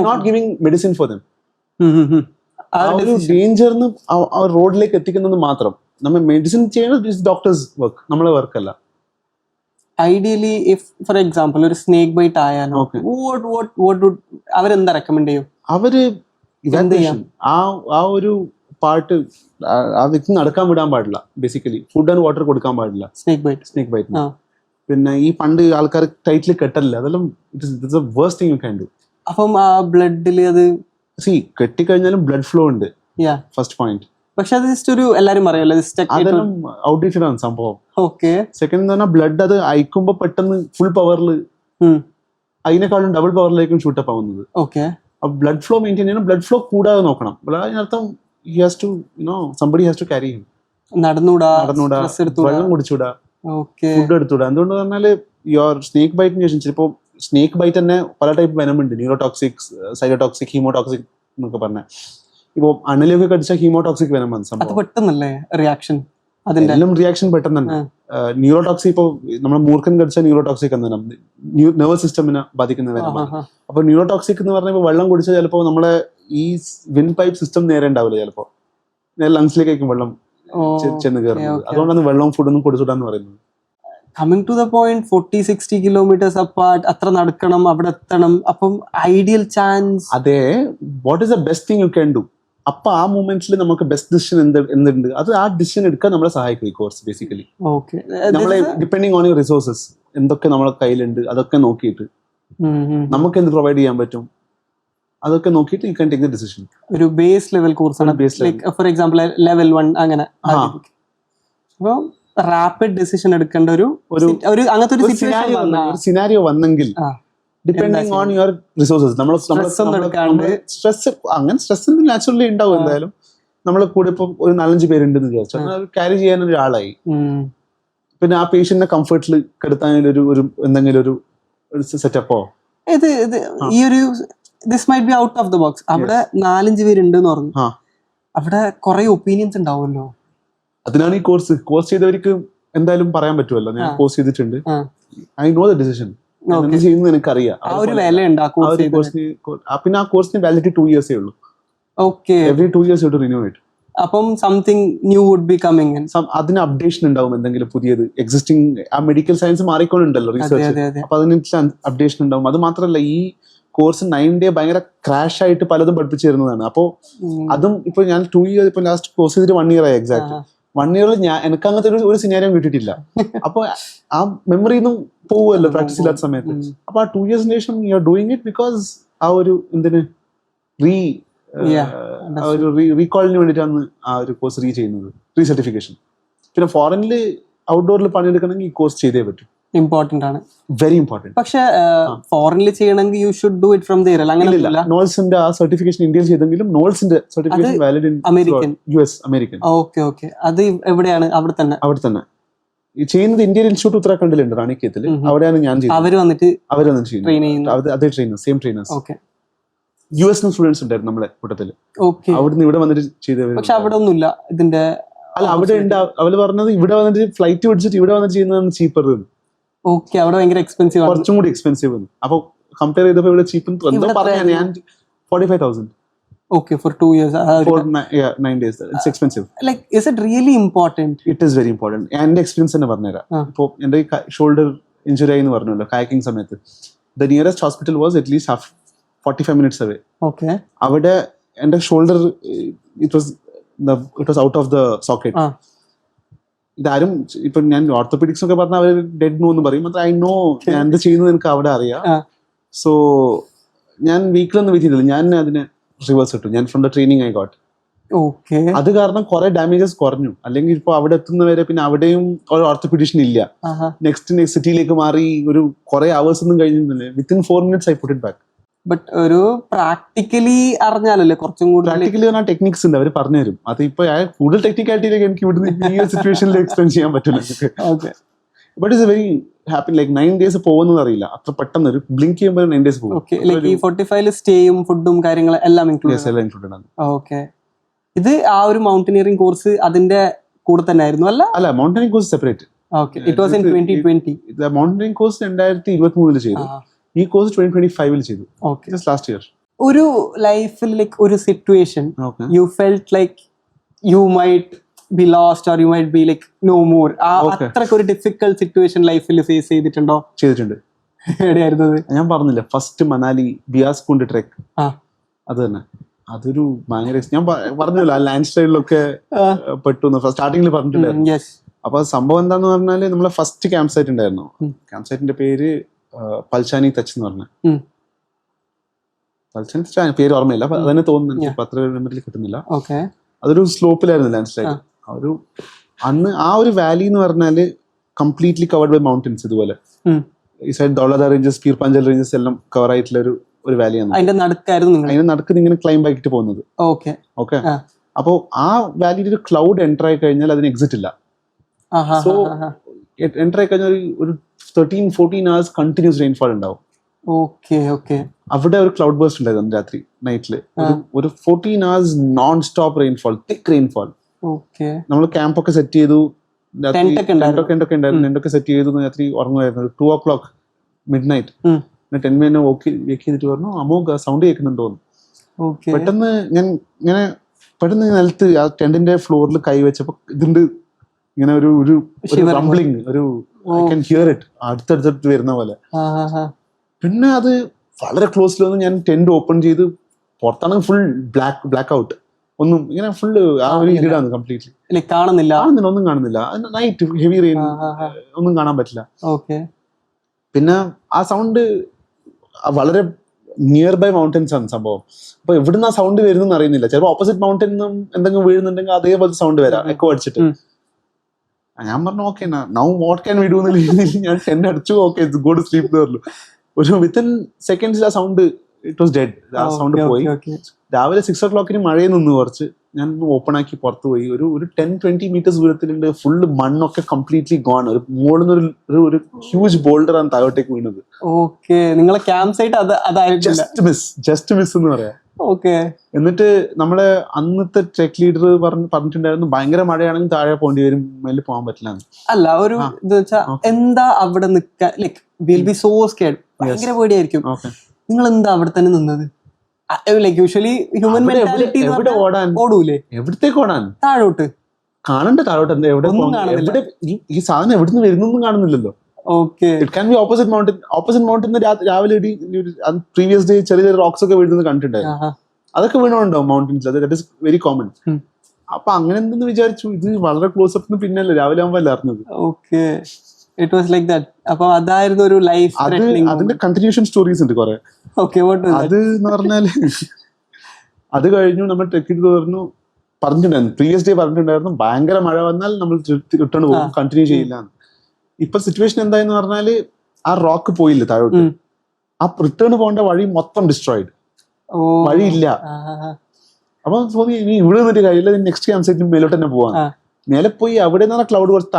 not giving medicine for them. ആ ഒരു ഡേഞ്ചറിന് ആ റോഡിലേക്ക് എത്തിക്കുന്നത് മാത്രം. നമ്മൾ മെഡിസിൻ ചെയ്യുന്നത് ഡോക്ടേഴ്സ് വർക്ക്, നമ്മളെ വർക്ക് അല്ല. ഐഡിയലി ഇഫ് ഫോർ എക്സാമ്പിൾ ഒരു സ്നേക്ക് ബൈറ്റ് ആയാലോ അവരെന്താ റെക്കമെൻഡ് ചെയ്യും? അവര് ആ ഒരു പാർട്ട് ആ വ്യക്തി നടക്കാൻ വിടാൻ പാടില്ല. ബേസിക്കലി ഫുഡ് ആൻഡ് വാട്ടർ കൊടുക്കാൻ പാടില്ല സ്നേക്ക് ബൈറ്റ്. പിന്നെ ഈ പണ്ട് ആൾക്കാർ ടൈറ്റിൽ കെട്ടല്ല, അതെല്ലാം it's A worst thing you can do. അപ്പം ആ ബ്ലഡിൽ അത് കെട്ടിക്കഴിഞ്ഞാലും ബ്ലഡ് ഫ്ലോ ഉണ്ട്, ഫസ്റ്റ് പോയിന്റ്. പക്ഷെ അത് ജസ്റ്റ് ഒരു എല്ലാരും അറിയാലോ അതെല്ലാം ഔട്ട്ഡേറ്റഡ് ആണ് സംഭവം. ഓക്കെ. സെക്കൻഡ് എന്ന് പറഞ്ഞാൽ ബ്ലഡ് അത് അയക്കുമ്പോ പെട്ടെന്ന് ഫുൾ പവറിൽ അതിനേക്കാളും ഡബിൾ പവറിലേക്കും ഷൂട്ടപ്പ് ആവുന്നത്. ഓക്കെ. ബ്ലഡ് ഫ്ലോ മെയിൻറ്റെയിൻ ചെയ്യണം, ബ്ലഡ് ഫ്ലോ കൂടാതെ നോക്കണം. അതിനർത്ഥം he has to, somebody has to carry him. നടന്നൂടാ, വെള്ളം കുടിച്ചൂടാ, ഫുഡ് എടുത്തൂടാ. എന്തുകൊണ്ട് പറഞ്ഞാല് യുവർ സ്നേക്ക് ബൈറ്റിന് ശേഷം ചിലപ്പോ സ്നേക്ക് ബൈറ്റ് തന്നെ പല ടൈപ്പ് വെനമുണ്ട്. ന്യൂറോടോക്സിക്, സൈറ്റോടോക്സിക്, ഹീമോടോക്സിക് എന്നൊക്കെ പറഞ്ഞ. ഇപ്പൊ അണലിയൊക്കെ കടിച്ച ഹീമോടോക്സിക് വെനം വന്ന സംഭവം. പെട്ടെന്നല്ലേ റിയാക്ഷൻ? എല്ലാം റിയാക്ഷൻ പെട്ടെന്ന് തന്നെ. ന്യൂറോടോക്സിക് ഇപ്പൊ നമ്മളെ മൂർഖൻ കടിച്ച ന്യൂറോടോക്സിക് എന്ന നെർവസ് സിസ്റ്റമിനെ ബാധിക്കുന്ന വെനമാണ്. അപ്പൊ ന്യൂറോടോക്സിക് എന്ന് പറഞ്ഞാൽ വെള്ളം കുടിച്ചാൽ ചിലപ്പോ നമ്മളെ ഈ വിൻ പൈപ്പ് സിസ്റ്റം നേരെ ഉണ്ടാവില്ല, ചിലപ്പോ ലങ്സിലേക്കായിരിക്കും വെള്ളം ചെന്ന് കയറുന്നത്. അതുകൊണ്ടാണ് വെള്ളവും ഫുഡൊന്നും കൊടുത്തുവിടാന്ന് പറയുന്നത്. Coming to the point 40-60 kilometres apart, അത്ര നടക്കണം, അവിടെ എത്തണം. അപ്പം ഐഡിയൽ ചാൻസ് അതെ. What is the best thing you can do? അപ്പൊ ആ മൂമെന്റിൽ നമുക്ക് ബെസ്റ്റ് ഡിസിഷൻ എന്തുണ്ട് അത് ആ ഡിസിഷൻ എടുക്കാൻ നമ്മളെ സഹായിക്കും ഈ കോഴ്സ് ബേസിക്കലി. നമ്മളെ ഡിപ്പെൻഡിങ് ഓൺ യുവർ റിസോഴ്സസ്, എന്തൊക്കെ നമ്മളെ കയ്യിലുണ്ട് അതൊക്കെ നോക്കിയിട്ട് നമുക്ക് എന്ത് പ്രൊവൈഡ് ചെയ്യാൻ പറ്റും അതൊക്കെ നോക്കിയിട്ട് you can take the decision. ഒരു ബേസ് ലെവൽ കോഴ്സാണ്. ഫോർ എക്സാമ്പിൾ ലെവൽ 1 അങ്ങനെ. അപ്പോൾ റാപ്പിഡ് ഡിസിഷൻ എടുക്കേണ്ട ഒരു അങ്ങനത്തെ ഒരു സിനാരിയോ വന്നെങ്കിൽ ഡിപ്പെൻഡിങ് ഓൺ യുവർ റിസോഴ്സസ് നമ്മൾ സ്ട്രെസ് അങ്ങനെ സ്ട്രെസ് നാച്ചുറലി ഉണ്ടാവും. എന്തായാലും നമ്മളെ കൂടെ ഇപ്പൊ ഒരു 4-5 പേരുണ്ടെന്ന് വിചാരിച്ചാൽ ക്യാരി ചെയ്യാൻ ഒരാളായി. പിന്നെ ആ പേഷ്യന്റിനെ കംഫർട്ടിൽ കെടുത്താൻ ഒരു എന്തെങ്കിലും ഒരു സെറ്റപ്പോ ഈ ഒരു this might be out of the box. അവിടെ 4-5 പേരുണ്ട് എന്ന് പറഞ്ഞു. അവിടെ കുറെ ഒപ്പീനിയൻസ് ഉണ്ടാവുമല്ലോ. അതിനാണ് ഈ കോഴ്സ് ചെയ്തവർക്ക് എന്തായാലും പറയാൻ പറ്റുമല്ലോ. ഞാൻ കോഴ്സ് ചെയ്തിട്ടുണ്ട്. I know the decision. ചെയ്യുന്നത് എനിക്കറിയാം. ആ ഒരു വില പിന്നെ ആ കോഴ്സിന് വാലിഡിറ്റി 2 years ഉള്ളൂ. Okay, every 2 years to renew it. അപ്പം something new would be coming in. അതിന് അപ്ഡേഷൻ ഉണ്ടാവും, എന്തെങ്കിലും പുതിയത്. എക്സിസ്റ്റിംഗ് ആ മെഡിക്കൽ സയൻസ് മാറിക്കൊണ്ടുണ്ടല്ലോ റിസർച്ച്. അപ്പൊ അതിന് അപ്ഡേഷൻ ഉണ്ടാവും. അത് മാത്രമല്ല, ഈ കോഴ്സ് 9 day ഭയങ്കര ക്രാഷ് ആയിട്ട് പലതും പഠിപ്പിച്ചു തരുന്നതാണ്. അപ്പോൾ അതും ഇപ്പൊ ഞാൻ 2 years ഇപ്പൊ ലാസ്റ്റ് കോഴ്സ് ചെയ്തിട്ട് 1 year ആയി. എക്സാക്ട് 1 year എനിക്ക് അങ്ങനത്തെ ഒരു സിനാരിയോ കിട്ടിയിട്ടില്ല. അപ്പൊ ആ മെമ്മറിന്നും പോവുമല്ലോ പ്രാക്ടീസ് ഇല്ലാത്ത സമയത്ത്. അപ്പൊ ആ 2 years ശേഷം you are doing it because ആ ഒരു എന്തിന് റീകോളിന് വേണ്ടിയിട്ടാണ് ആ ഒരു കോഴ്സ് ചെയ്യുന്നത്, റീസർട്ടിഫിക്കേഷൻ. പിന്നെ ഫോറിനിൽ ഔട്ട്ഡോറിൽ പണിയെടുക്കണമെങ്കിൽ ഈ കോഴ്സ് ചെയ്തേ പറ്റും. ഇമ്പോർട്ടന്റ് ആണ്, വെരി ഇമ്പോർട്ടന്റ്. പക്ഷെ ഫോറിനിൽ ചെയ്യണമെങ്കിൽ you should do it from there. അങ്ങനെയല്ല, നോൾസിന്റെ ആ സർട്ടിഫിക്കേഷൻ ഇന്ത്യയിൽ ചെയ്തെങ്കിലും നോൾസിന്റെ certification valid in American, US, American. Okay. അത് എവിടെയാണ്? അവിടെ തന്നെ ഈ ചെയ്യുന്നത് ഇന്ത്യൻ ഇൻസ്റ്റിറ്റ്യൂട്ട് ഉത്തരാഖണ്ഡിലുണ്ട്, റാണിക്കേത്തിൽ. അവിടെയാണ് ഞാൻ ചെയ്യുന്നത്. അവര് വന്നിട്ട് ചെയ്യുന്നത് അതേ trainers, same trainers. US students ഉണ്ടായിരുന്നു നമ്മളെ കൂട്ടത്തില്. അവിടുന്ന് ഇവിടെ വന്നിട്ട് ചെയ്തവർ. പക്ഷെ അവിടെ ഒന്നുമില്ല ഇതിന്റെ. അല്ല, അവിടെ ഉണ്ട്. അവര് പറഞ്ഞത് ഇവിടെ വന്നിട്ട് ഫ്ലൈറ്റ് പിടിച്ചിട്ട് ഇവിടെ വന്നിട്ട് ചെയ്യുന്നതാണ് ചീപ്പർ. ഓക്കെ, അവിടെ ഭയങ്കര എക്സ്പെൻസീവ്, കുറച്ചും കൂടി എക്സ്പെൻസീവ്. അപ്പൊ കമ്പയർ ചെയ്തപ്പോ ഇവിടെ ചീപ്പ് പറഞ്ഞു. ഞാൻ 45,000. Okay, for 2 years. For 9 days. It's expensive. Like, is it really important? It is very important. എന്റെ എക്സ്പീരിയൻസ് തന്നെ പറഞ്ഞുതരാം. ഇപ്പോൾ എന്റെ ഷോൾഡർ ഇഞ്ചുറി ആയി എന്ന് പറഞ്ഞല്ലോ കായക്കിംഗ് സമയത്ത്. The nearest hospital was at least 45 minutes away. Okay. അവിടെ എന്റെ shoulder it was out of the socket. ഇതാരും ഇപ്പൊ ഞാൻ ഓർത്തോപെഡിക്സ് ഒക്കെ പറഞ്ഞാൽ അവർ ഡെഡ് നോ എന്ന് പറയും. ഐ നോ ഞാൻ എന്ത് ചെയ്യുന്നത് എനിക്ക് അവിടെ അറിയാം. സോ ഞാൻ വീക്കിലൊന്നും വെയിറ്റ് ചെയ്തില്ല. ഞാൻ അതിന് റിവേഴ്സ് ഇട്ടു. ഞാൻ from the training I got. അത് കാരണം കുറെ ഡാമേജസ് കുറഞ്ഞു. അല്ലെങ്കിൽ ഇപ്പൊ അവിടെ എത്തുന്നവരെ പിന്നെ അവിടെയും ഒരു ഓർത്തോപീഡിഷ്യൻ ഇല്ല. നെക്സ്റ്റ് സിറ്റിയിലേക്ക് മാറി ഒരു കുറെ അവേഴ്സ് ഒന്നും കഴിഞ്ഞില്ലേ. Within 4 minutes I put it back. But ഒരു പ്രാക്ടിക്കലി അറിഞ്ഞാലല്ലേ കുറച്ചും കൂടി. പ്രാക്ടിക്കലി പറഞ്ഞാൽ ടെക്നിക്സ് ഉണ്ട്, അവർ പറഞ്ഞു തരും. അത് ഇപ്പൊ കൂടുതൽ ടെക്നിക്കാലിറ്റിയിലേക്ക് എനിക്ക് ഇവിടുന്ന് ഈ സിറ്റുവേഷനിൽ എക്സ്പ്ലെയിൻ ചെയ്യാൻ പറ്റില്ല. But it's very happy. Like 9 days പോകുന്നത് അറിയില്ല. അത്ര പെട്ടെന്ന് ഒരു ബ്ലിങ്ക് ചെയ്യുമ്പോൾ 9 days പോകും. ഈ 45 സ്റ്റേയും ഫുഡും കാര്യങ്ങളും എല്ലാം ഇൻക്ലൂഡഡ് ആണ്. ഓക്കെ. ഇത് ആ ഒരു മൗണ്ടനിയറിംഗ് കോഴ്സ് അതിന്റെ കൂടെ തന്നെ ആയിരുന്നു അല്ല? Mountaineering course separate. Okay, it was in 2020. Mountaineering course 2023 ചെയ്തു. ഈ കോഴ്സ് 2025 ചെയ്തു. Okay, just last year. ഒരു ലൈഫിൽ ലൈക്ക് ഒരു situation you felt like you might be lost or you might be like no more. അത്രയ്ക്ക് ഒരു ഡിഫിക്കൽട്ട് സിറ്റുവേഷൻ ലൈഫിൽ face ചെയ്തിട്ടുണ്ടോ? ചെയ്തിട്ടുണ്ട്. എവിടെയായിരുന്നു? ഞാൻ പറഞ്ഞില്ല, ഫസ്റ്റ് മനാലി ബിയാസ് കുണ്ട് ട്രെക്ക്. അത് തന്നെ. അതൊരു ഭയങ്കര, ഞാൻ പറഞ്ഞല്ലോ ആ ലാൻഡ് സ്ലൈഡിലൊക്കെ പെട്ടു സ്റ്റാർട്ടിങ്ങിൽ പറഞ്ഞിട്ടുണ്ടായിരുന്നു. അപ്പൊ സംഭവം എന്താന്ന് പറഞ്ഞാല് നമ്മളെ ഫസ്റ്റ് ക്യാമ്പ് സൈറ്റ് ഉണ്ടായിരുന്നു. ക്യാമ്പ് സൈറ്റിന്റെ പേര് പൽച്ചാനി തച്ച് എന്ന് പറഞ്ഞ. പൽച്ചാനി പേര് ഓർമ്മയില്ല, അതന്നെ തോന്നുന്നു. അത്ര മെമ്മറിയിൽ കിട്ടുന്നില്ല. അതൊരു സ്ലോപ്പിലായിരുന്നു ലാൻഡ് സ്ലൈഡ്. അന്ന് ആ ഒരു വാലി എന്ന് പറഞ്ഞാല് കംപ്ലീറ്റ്ലി കവർഡ് ബൈ മൗണ്ടൻസ്. ഇതുപോലെ ഈ side Dhauladhar ranges, Pir Panjal ranges എല്ലാം കവർ ആയിട്ടുള്ള ഒരു വാലിയാണ്. അതിന്റെ നടുക്ക് ഇങ്ങനെ ക്ലൈംബ് ആക്കിട്ട് പോകുന്നത്. ഓക്കെ. അപ്പോ ആ വാലിയിൽ ഒരു ക്ലൗഡ് എൻ്റർ ആയി കഴിഞ്ഞാൽ അതിന് എക്സിറ്റ് ഇല്ല. സോ എൻ്റർ ആയി കഴിഞ്ഞാൽ ഒരു 13-14 hours കണ്ടിന്യൂസ് റെയിൻഫോൾ ഉണ്ടാവും. അവിടെ ഒരു ക്ലൗഡ് ബേസ്റ്റ് ഉണ്ടായിരുന്നു രാത്രി നൈറ്റില്. ഒരു 14 hours നോൺ സ്റ്റോപ്പ് റെയിൻഫോൾ, തിക്ക് റെയിൻഫോൾ. നമ്മൾ ക്യാമ്പ് ഒക്കെ സെറ്റ് ചെയ്തു, ടെന്റൊക്കെ സെറ്റ് ചെയ്തു. രാത്രി ഉറങ്ങുമായിരുന്നു. 2 o'clock മിഡ്നൈറ്റ്. 10 minutes വോക്ക് ചെയ്തിട്ട് പറഞ്ഞു അമോഘ സൗണ്ട് കേൾക്കുന്നുണ്ടോന്ന്. പെട്ടെന്ന് ഞാൻ ഇങ്ങനെ നിലത്ത് ആ ടെന്റിന്റെ ഫ്ലോറിൽ കൈ വെച്ചപ്പോ ഇതിന്റെ ഇങ്ങനെ ഒരു റംബ്ലിങ്, ഒരു ഐ ക്യാൻ ഹിയർ ഇറ്റ്, അടുത്തടുത്തിട്ട് വരുന്ന പോലെ. പിന്നെ അത് വളരെ ക്ലോസിൽ വന്ന് ഞാൻ ടെന്റ് ഓപ്പൺ ചെയ്ത് പുറത്താണെങ്കിൽ ഫുൾ ബ്ലാക്ക് ഔട്ട്. ഒന്നും ഇങ്ങനെ ഫുള്ള് ആ ഒരു ഇരുടാണ് കംപ്ലീറ്റ്ലി. കാണുന്നില്ല, ഒന്നും കാണുന്നില്ല. നൈറ്റ് ഹെവി റെയിൻ, ഒന്നും കാണാൻ പറ്റില്ല. പിന്നെ ആ സൗണ്ട് വളരെ നിയർ ബൈ മൗണ്ടൻസ് ആണ് സംഭവം. അപ്പൊ എവിടുന്ന് ആ സൗണ്ട് വരുന്നെന്ന് അറിയുന്നില്ല. ചിലപ്പോൾ ഓപ്പോസിറ്റ് മൗണ്ടനിന്നും എന്തെങ്കിലും വീഴുന്നുണ്ടെങ്കിൽ അതേപോലത്തെ സൗണ്ട് വരാം, എക്കോ അടിച്ചിട്ട്. ഞാൻ പറഞ്ഞു okay now what can we do എന്ന രീതിയിൽ ഞാൻ ടെന്റ് അടിച്ചു. ഓക്കെ ഗോ ടു സ്ലീപ് എന്ന് പറഞ്ഞു. ഒരു വിത്തിൻ സെക്കൻഡ്സ് ആ സൗണ്ട് ഇറ്റ് വാസ് ഡെഡ്. ആ സൗണ്ട് പോയി. രാവിലെ 6 o'clock മഴയിൽ നിന്ന് കുറച്ച് ഞാൻ ഓപ്പൺ ആക്കി പുറത്ത് പോയി. ഒരു 10-20 മീറ്റേഴ്സ് ദൂരത്തിലുണ്ട്. ഫുള്ള് മണ്ണൊക്കെ കംപ്ലീറ്റ്ലി ഗോൺ. ഒരു മുകളിൽ നിന്ന് ഒരു ഹ്യൂജ് ബോൾഡർ ആണ് താഴോട്ടേക്ക് വീണത്. ഓക്കെ, നിങ്ങളെ ക്യാമ്പ് സൈറ്റ് അതായിരിക്കും. ജസ്റ്റ് മിസ് എന്ന് പറയാം. ഓക്കെ. എന്നിട്ട് നമ്മുടെ അന്നത്തെ ട്രെക്ക് ലീഡർ പറഞ്ഞിട്ടുണ്ടായിരുന്നു ഭയങ്കര മഴയാണെങ്കിൽ താഴെ പോകേണ്ടി വരും, മേലിൽ പോകാൻ പറ്റില്ല. അല്ല, ഒരു ഇത് വെച്ചാ എന്താ അവിടെ നിക്കാൻ, like will be so scared, ഭയങ്കര പേടിയായിരിക്കും. നിങ്ങൾ എന്താ അവിടെ തന്നെ നിന്നത്? ലൈക്ക് യൂഷ്വലി ഹ്യൂമൻ മെന്റാലിറ്റി ഓടൂലേ? എവിടത്തേക്ക് ഓടാൻ? താഴോട്ട് കാണണ്ട. താഴോട്ട് എവിടെ ഈ സാധനം എവിടുന്ന് വരുന്നൊന്നും കാണുന്നില്ലല്ലോ. Okay. It can be opposite mountain രാവിലെ പ്രീവിയസ് ഡേ ചെറിയ ചെറിയ റോക്സ് ഒക്കെ വീഴുന്നത് കണ്ടിട്ടുണ്ടായിരുന്നു. അതൊക്കെ വീണുണ്ടാവും മൗണ്ടൻസിൽ. That is very common. അപ്പൊ അങ്ങനെ എന്തെന്ന് വിചാരിച്ചു. ഇത് വളരെ ക്ലോസ് അപ്പ് പിന്നല്ലേ രാവിലെ ആകുമ്പോ അല്ല അറിഞ്ഞത്. Okay, it was like that. അപ്പൊ അതായിരുന്നു ഒരു ലൈഫ്. അതിന്റെ കണ്ടിന്യൂഷൻ സ്റ്റോറീസ് ഉണ്ട് കുറെ. അത് എന്ന് പറഞ്ഞാല് അത് കഴിഞ്ഞു നമ്മൾ ട്രെക്ക് ചെയ്ത് പറഞ്ഞു. പ്രീവിയസ് ഡേ പറഞ്ഞിട്ടുണ്ടായിരുന്നു ഭയങ്കര മഴ വന്നാൽ നമ്മൾ റിട്ടേൺ പോകും, കണ്ടിന്യൂ ചെയ്യില്ല. ഇപ്പൊ സിറ്റുവേഷൻ എന്തായെന്ന് പറഞ്ഞാല് ആ റോക്ക് പോയില്ല താഴോട്ട്. ആ റിട്ടേൺ പോകേണ്ട വഴി മൊത്തം ഡിസ്ട്രോയിഡ്, വഴിയില്ല. അപ്പൊ തോന്നി ഇനി ഇവിടെ നിന്നിട്ട് കഴിയില്ല, നെക്സ്റ്റ് ക്യാമ്പ് സൈറ്റിന് മേലോട്ട് തന്നെ പോവാൻ. മേലെ പോയി അവിടെ നിന്ന് ക്ലൗഡ് കുറച്ച്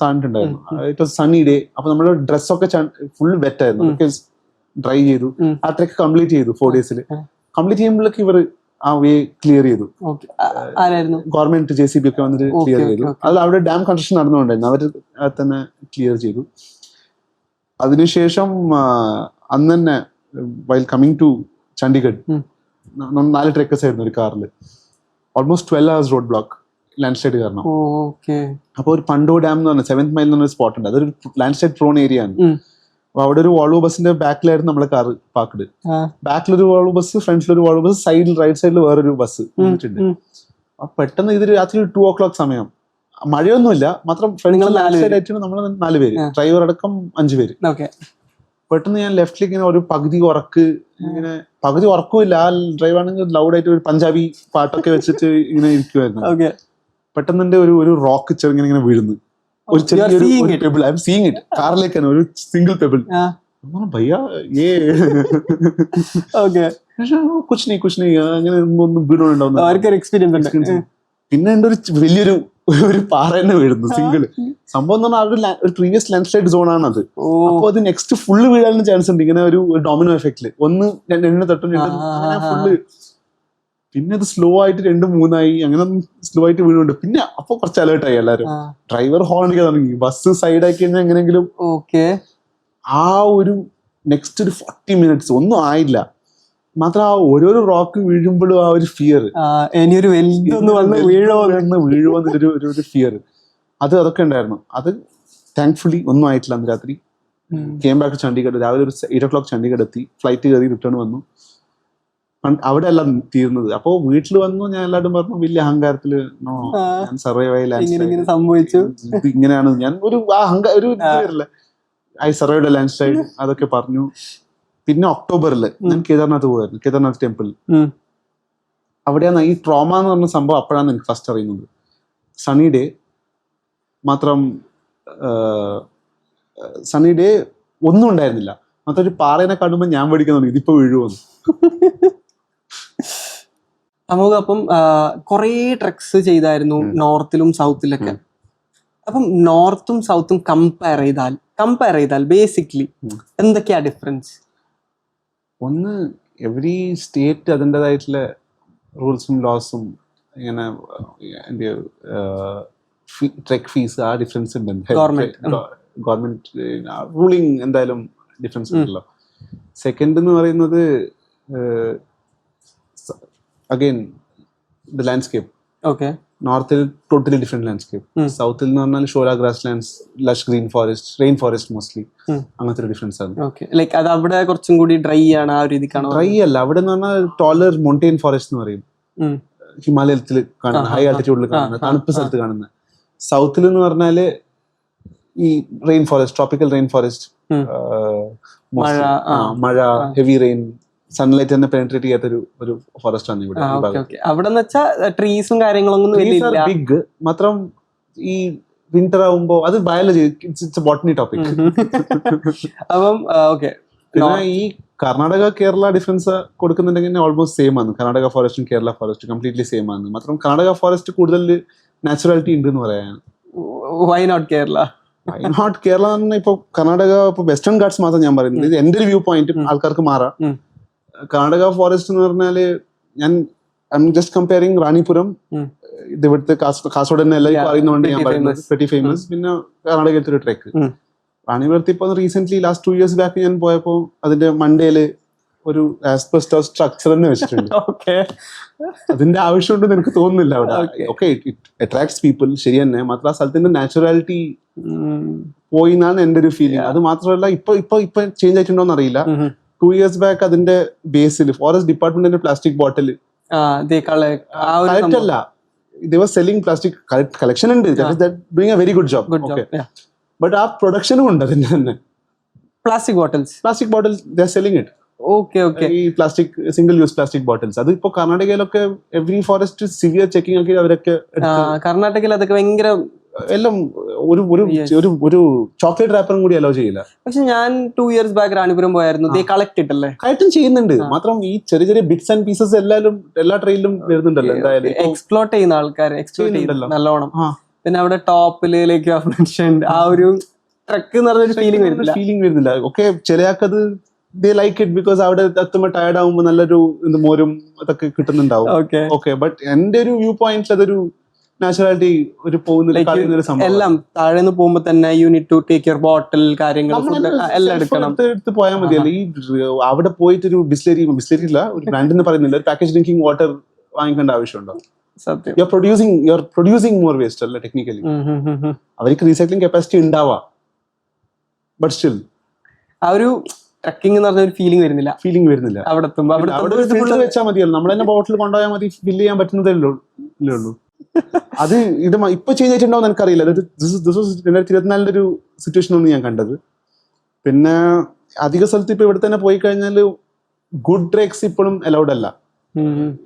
താണിട്ടുണ്ടായിരുന്നു. ഇപ്പൊ സണ്ണി ഡേ. അപ്പൊ നമ്മുടെ ഡ്രസ്സൊക്കെ ഫുൾ വെറ്റ് ആയിരുന്നു. അതൊക്കെ ഡ്രൈ ചെയ്തു. ആ ട്രെക്ക് കംപ്ലീറ്റ് ചെയ്തു 4 days. കംപ്ലീറ്റ് ചെയ്യുമ്പോഴേക്ക് ഇവർ ആ വേ ക്ലിയർ ചെയ്തു. ഗവൺമെന്റ് JCB ഒക്കെ വന്നിട്ട് ക്ലിയർ ചെയ്തു. അത് അവിടെ ഡാം കൺസ്ട്രക്ഷൻ നടന്നുകൊണ്ടായിരുന്നു, അവർ തന്നെ ക്ലിയർ ചെയ്തു. അതിനുശേഷം അന്ന് തന്നെ വൈൽ കമ്മിങ് ടു ചണ്ഡീഗഡ് 4 ട്രെക്കേഴ്സ് ആയിരുന്നു ഒരു കാറിൽ. Almost 12 hours road block, land slide കാരണം. അപ്പൊ ഒരു പണ്ടോ ഡാം എന്ന് പറഞ്ഞ 7th മൈൽ എന്ന് പറഞ്ഞ സ്പോട്ട് ഉണ്ട്. അതൊരു ലാൻഡ് സ്ലൈഡ് പ്രോൺ ഏരിയ ആണ്. അപ്പൊ അവിടെ ഒരു വോൾവോ ബസിന്റെ ബാക്കിലായിരുന്നു നമ്മളെ കാർ പാർക്ക്ഡ്. ബാക്കിലൊരു വോൾവോ ബസ്, ഫ്രണ്ടിലൊരു വോൾവോ ബസ്, സൈഡിൽ റൈറ്റ് സൈഡിൽ വേറൊരു ബസ് നിന്നിട്ടുണ്ട്. അപ്പൊ പെട്ടെന്ന് ഇതൊരു രാത്രി 2 o'clock സമയം, മഴയൊന്നുമില്ല, മാത്രം ഫ്രണ്ടിൽ ആയിട്ട് നമ്മൾ 4 പേര്, ഡ്രൈവർ അടക്കം 5 പേര്. പെട്ടെന്ന് ഞാൻ ലെഫ്റ്റിലേക്ക് ഇങ്ങനെ ഒരു പകുതി ഉറക്കമില്ല. ആ ഡ്രൈവർ ആണെങ്കിൽ ലൗഡായിട്ട് ഒരു പഞ്ചാബി പാട്ടൊക്കെ വെച്ചിട്ട് ഇങ്ങനെ ഇരിക്കുവായിരുന്നു. പെട്ടെന്ന് എന്റെ ഒരു റോക്ക് ചെറുങ്ങനെ ഇങ്ങനെ വീഴുന്നു. ഒരു ചെറിയൊരു pebble, I'm seeing it. കാറിലേക്കാണ് ഒരു സിംഗിൾ പെബിൾ. ഭയ്യ കുച്ച് അങ്ങനെ ഒന്നും വീടുണ്ടാവുന്നു. പിന്നെ എന്റെ വലിയൊരു പാറ തന്നെ വീഴുന്നു, സിംഗിൾ സംഭവം എന്ന് പറഞ്ഞാൽ ഒരു പ്രീവിയസ് ലാൻഡ് സ്ലൈഡ് സോൺ ആണ് അത്. അപ്പൊ അത് നെക്സ്റ്റ് ഫുള്ള് വീഴാനുള്ള ചാൻസ് ഉണ്ട്. ഇങ്ങനെ ഒരു ഡൊമിനോ എഫക്റ്റില് 1 2 തട്ടും 2 ഫുള്ള്. പിന്നെ അത് സ്ലോ ആയിട്ട് 2 3 ആയി, അങ്ങനെ സ്ലോ ആയിട്ട് വീഴുന്നുണ്ട്. പിന്നെ അപ്പൊ കുറച്ച് അലേർട്ടായി എല്ലാരും. ഡ്രൈവർ ഹോൺ അടിക്കാൻ തുടങ്ങി. ബസ് സൈഡ് ആക്കി കഴിഞ്ഞാൽ എങ്ങനെയെങ്കിലും. ആ ഒരു നെക്സ്റ്റ് ഒരു 40 minutes ഒന്നും ആയില്ല. മാത്രം ആ ഓരോരോ റോക്ക് വീഴുമ്പോഴും ആ ഒരു ഫിയർ, വീഴുവെന്നൊരു ഫിയർ, അതൊക്കെ ഉണ്ടായിരുന്നു. അത് താങ്ക്ഫുള്ളി ഒന്നും ആയിട്ടില്ല. അന്ന് രാത്രി കേം ബാക്ക് ചണ്ഡീഗഡ്. രാവിലെ ഒരു 8 o'clock ചണ്ഡീഗഡ് എത്തി. ഫ്ലൈറ്റ് കയറി റിട്ടേൺ വന്നു. അവിടെ എല്ലാം തീർന്നത്. അപ്പൊ വീട്ടിൽ വന്നു. ഞാൻ എല്ലാവരും പറഞ്ഞു വലിയ അഹങ്കാരത്തില് ഞാൻ സർവൈവ് ആയി, സംഭവിച്ചു, ഇങ്ങനെയാണ് ഞാൻ ഒരു ഐ സർവൈവ്ഡ് ലാൻഡ് സ്ലൈഡ്, അതൊക്കെ പറഞ്ഞു. പിന്നെ ഒക്ടോബറിൽ ഞാൻ കേദാർനാഥ് പോയായിരുന്നു, കേദാർനാഥ് ടെമ്പിൾ. അവിടെയാണ് ഈ ട്രോമ എന്ന് പറഞ്ഞ സംഭവം അപ്പോഴാണ് എനിക്ക് ഫസ്റ്റ് അറിയുന്നത്. സണ്ണി ഡേ മാത്രം, സണ്ണി ഡേ ഒന്നും ഉണ്ടായിരുന്നില്ല. മാത്രം ഒരു പാറേനെ കാണുമ്പോൾ ഞാൻ പഠിക്കാൻ തുടങ്ങി ഇതിപ്പോ വീഴുവെന്ന്. നമുക്ക് അപ്പം കുറേ ട്രെക്സ് ചെയ്തായിരുന്നു നോർത്തിലും സൗത്തിലൊക്കെ. അപ്പം നോർത്തും സൗത്തും കമ്പയർ ചെയ്താൽ ബേസിക്കലി എന്തൊക്കെയാ ഡിഫറൻസ്? ഒന്ന്, എവറി സ്റ്റേറ്റ് അതിൻ്റെതായിട്ടുള്ള റൂൾസും ലോസും ഇങ്ങനെ ട്രെക്ക് ഫീസ് ആ ഡിഫറൻസ് ഉണ്ട്. ഗവൺമെന്റ് റൂളിംഗ് എന്തായാലും ഡിഫറൻസ് ഉണ്ടല്ലോ. സെക്കൻഡ് എന്ന് പറയുന്നത് അഗൈൻ ദ ലാൻഡ്സ്കേപ്പ്. നോർത്തിൽ ടോട്ടലി ഡിഫറെന്റ് ലാൻഡ്സ്കേപ്പ്. സൗത്തിൽ എന്ന് പറഞ്ഞാൽ shola grass lands, lush green forest, rain forest mostly, അങ്ങനത്തെ ഒരു ഡിഫറൻസ് ആണ്. അത് അവിടെ കുറച്ചും കൂടി ഡ്രൈ ആണ്, ആ രീതിക്കാണ്. ഡ്രൈ അല്ല, അവിടെ എന്ന് പറഞ്ഞാൽ ടോളർ മൗണ്ടെയിൻ ഫോറസ്റ്റ് എന്ന് പറയും. ഹിമാലയത്തിൽ കാണുന്ന, ഹൈ ആൾട്ടിറ്റ്യൂഡിൽ കാണുന്ന, തണുപ്പ് സ്ഥലത്ത് കാണുന്ന. സൗത്തിൽ എന്ന് പറഞ്ഞാല് ഈ rain forest, tropical rain forest, മഴ, ഹെവി റെയിൻ, സൺലൈറ്റ് തന്നെ പെനിട്രേറ്റ് ചെയ്യാത്ത ഒരു ഫോറസ്റ്റ് ആണ് ഇവിടെ. അവിടെ ട്രീസും കാര്യങ്ങളൊന്നും ബിഗ്, മാത്രം ഈ വിന്റർ ആവുമ്പോ അത് biology, it's a botany topic. അപ്പം പിന്നെ ഈ കർണാടക കേരള ഡിഫറൻസ് കൊടുക്കുന്നുണ്ടെങ്കിൽ ഓൾമോസ്റ്റ് സെയിം ആണ്. കർണാടക ഫോറസ്റ്റും കേരള ഫോറസ്റ്റും കംപ്ലീറ്റ്ലി സെയിം ആണ്. മാത്രം കർണാടക ഫോറസ്റ്റ് കൂടുതൽ നാച്ചുറാലിറ്റി ഉണ്ട് എന്ന് പറയാൻ. Why not Kerala? Not Kerala തന്നെ. ഇപ്പൊ കർണാടക ഇപ്പൊ വെസ്റ്റേൺ ഗാർഡ്സ് മാത്രം ഞാൻ പറയുന്നത്. ഇത് എന്റെ ഒരു വ്യൂ പോയിന്റ്, ആൾക്കാർക്ക് മാറാം. കർണാടക ഫോറസ്റ്റ് എന്ന് പറഞ്ഞാല് I am just comparing Ranipuram. ഇത് ഇവിടുത്തെ കാസർഗോഡ് തന്നെ എല്ലാവർക്കും അറിയുന്നതുകൊണ്ട് ഞാൻ പറയുന്നത് വെരി ഫേമസ്. പിന്നെ കർണാടകത്തിലെ ഒരു ട്രെക്ക് റാണിപുരത്ത് ഇപ്പൊ റീസെന്റ് ലാസ്റ്റ് 2 years ബാക്ക് ഞാൻ പോയപ്പോ അതിന്റെ മണ്ടയില് ഒരു ആസ്ബസ്റ്റോസ് സ്ട്രക്ചർ തന്നെ വെച്ചിട്ടുണ്ട്. അതിന്റെ ആവശ്യമുണ്ടെന്ന് എനിക്ക് തോന്നുന്നില്ല അവിടെ. ഓക്കെ, ഇറ്റ് അട്രാക്ട്സ് പീപ്പിൾ, ശരി തന്നെ. മാത്രം ആ സ്ഥലത്തിന്റെ നാച്ചുറാലിറ്റി പോയി എന്നാണ് എന്റെ ഒരു ഫീലിംഗ്. അത് മാത്രമല്ല ഇപ്പൊ ചേഞ്ച് ആയിട്ടുണ്ടോന്ന് അറിയില്ല. 2 years ബാക്ക് അതിന്റെ ബേസിൽ ഫോറസ്റ്റ് ഡിപ്പാർട്ട്മെന്റിന്റെ പ്ലാസ്റ്റിക് ബോട്ടിൽ കറക്റ്റ് അല്ല, they were selling plastic. collection ഉണ്ട്, doing a very good job. But ആ പ്രൊഡക്ഷനും ഉണ്ട് അതിന്റെ തന്നെ. Plastic bottles they are selling it. ഈ plastic single use plastic bottles അത് ഇപ്പൊ കർണാടകയിലൊക്കെ എവറി ഫോറസ്റ്റ് സിവിയർ ചെക്കിംഗ് ഒക്കെ അവരൊക്കെ. കർണാടകയിൽ അതൊക്കെ ഭയങ്കര എല്ലാം ഒരു ചോക്ലേറ്റ് റാപ്പറും കൂടി അലോ ചെയ്യില്ല. പക്ഷെ ഞാൻ 2 years ബാക്ക് റാണിപുരം പോയായിരുന്നു. കളക്റ്റും ചെയ്യുന്നുണ്ട്. മാത്രം ഈ ചെറിയ ചെറിയ ബിറ്റ്സ് ആൻഡ് പീസസ് എല്ലാ ട്രെയിലും വരുന്നുണ്ടല്ലോ. എന്തായാലും എക്സ്പ്ലോർട്ട് ചെയ്യുന്ന ആൾക്കാർ നല്ലോണം. പിന്നെ അവിടെ ടോപ്പിലേക്ക് ആ ഒരു ട്രക്ക് എന്ന് പറഞ്ഞൊരു ഫീലിംഗ് വരുന്നില്ല. ഓക്കെ, ചിലയാക്കത് they like it because അവിടെ എത്തുമ്പോൾ ടയർഡ് ആവുമ്പോ നല്ലൊരു മോരും അതൊക്കെ കിട്ടുന്നുണ്ടാവും. ഓക്കെ, ബട്ട് എന്റെ ഒരു വ്യൂ പോയിന്റിൽ അതൊരു നാച്ചുറാലിറ്റി ഒരു പോകുന്ന എല്ലാം താഴെ നിന്ന് പോകുമ്പോ തന്നെ you need to take your bottle കാര്യങ്ങൾ എല്ലാം എടുത്ത് പോയാൽ മതിയല്ലോ. ഈ അവിടെ പോയിട്ട് ഒരു ബിസ്ലറി ഇല്ല, ഒരു ബ്രാൻഡ് എന്ന് പറയുന്നില്ല, ഒരു പാക്കേജ് ഡ്രിങ്കിങ് വാട്ടർ വാങ്ങിക്കേണ്ട ആവശ്യമുണ്ടോ? You are producing more waste അല്ല ടെക്നിക്കലി. അവർക്ക് റീസൈക്ലിംഗ് കപ്പാസിറ്റി ഉണ്ടാവാം, ബട്ട് സ്റ്റിൽ ആ ഒരു ട്രക്കിംഗ് എന്ന് പറഞ്ഞ ഒരു ഫീലിംഗ് വരുന്നില്ല. അവിടെ ഫിൽറ്റർ വെച്ചാൽ മതിയല്ലോ, നമ്മൾ തന്നെ ബോട്ടിൽ കൊണ്ടുപോയാൽ മതി, ഫില്ല് ചെയ്യാൻ പറ്റുന്നതല്ലേ ഉള്ളൂ. അത് ഇത് ഇപ്പൊ ചേഞ്ച് ആയിട്ടുണ്ടാവും എനിക്കറിയില്ല. 2024 ഒരു സിറ്റുവേഷൻ ആണ് ഞാൻ കണ്ടത്. പിന്നെ അധിക സ്ഥലത്ത് ഇപ്പൊ ഇവിടെ തന്നെ പോയി കഴിഞ്ഞാൽ ഗുഡ് ട്രെക്സ് ഇപ്പോഴും അലൗഡ് അല്ല.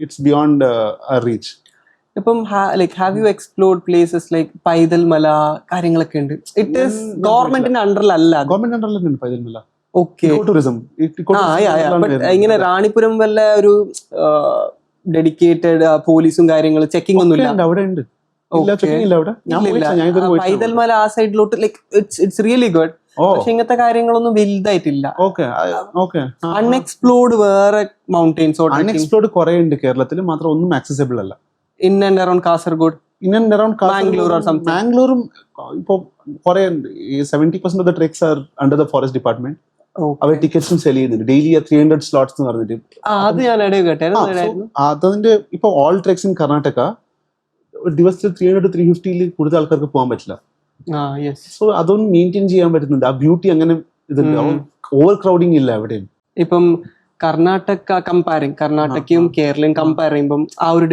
It's beyond reach. ഇപ്പം have you explored places like Paithal mala കാര്യങ്ങളൊക്കെ ഉണ്ട്. ഇറ്റ് ഈസ് ഗവൺമെന്റിന്റെ അണ്ടറിലല്ല. പൈതൽ മല ഇങ്ങനെ റാണിപുരം വല്ല ഒരു ഡെഡിക്കേറ്റഡ് പോലീസും കാര്യങ്ങളും ചെക്കിംഗ് ഒന്നും ഇല്ല അവിടെ ഉണ്ട്. പൈതൽമല ആ സൈഡിലോട്ട് ലൈക്ക് ഇറ്റ്സ് റിയലി ഗുഡ്. പക്ഷെ ഇങ്ങനത്തെ കാര്യങ്ങളൊന്നും വലുതായിട്ടില്ല. അൺഎക്സ്പ്ലോർഡ് വേറെ മൗണ്ടെയിൻസ് അൺഎക്സ്പ്ലോർഡ് കുറെ ഉണ്ട് കേരളത്തിൽ, മാത്രം ഒന്നും ആക്സസിബിൾ അല്ല. ഇൻ ആൻഡ് അറൌണ്ട് കാസർഗോഡ്, മാംഗ്ലൂരും ഇപ്പൊ കുറെ 70% of the treks are under the forest department. അവർ ടിക്കറ്റ്സും സെൽ ചെയ്യുന്നുണ്ട് ഡെയിലി 300 slots എന്ന് പറഞ്ഞിട്ട്. അത് ഞാൻ അതിന്റെ ഇപ്പൊ ഓൾ ട്രെക്സ് ഇൻ കർണാടക ഒരു ദിവസത്തിൽ 300 to 350 കൂടുതൽ ആൾക്കാർക്ക് പോകാൻ പറ്റില്ല. സോ അതൊന്നും മെയിൻറ്റെയിൻ ചെയ്യാൻ പറ്റുന്നുണ്ട്. ആ ബ്യൂട്ടി അങ്ങനെ ഇതുണ്ട്. ഓവർ ക്രൗഡിങ് ഇല്ല എവിടെയും. ഇപ്പം കർണാടകയും കേരളയും കമ്പയർ ചെയ്യുമ്പോൾ ആ ഒരു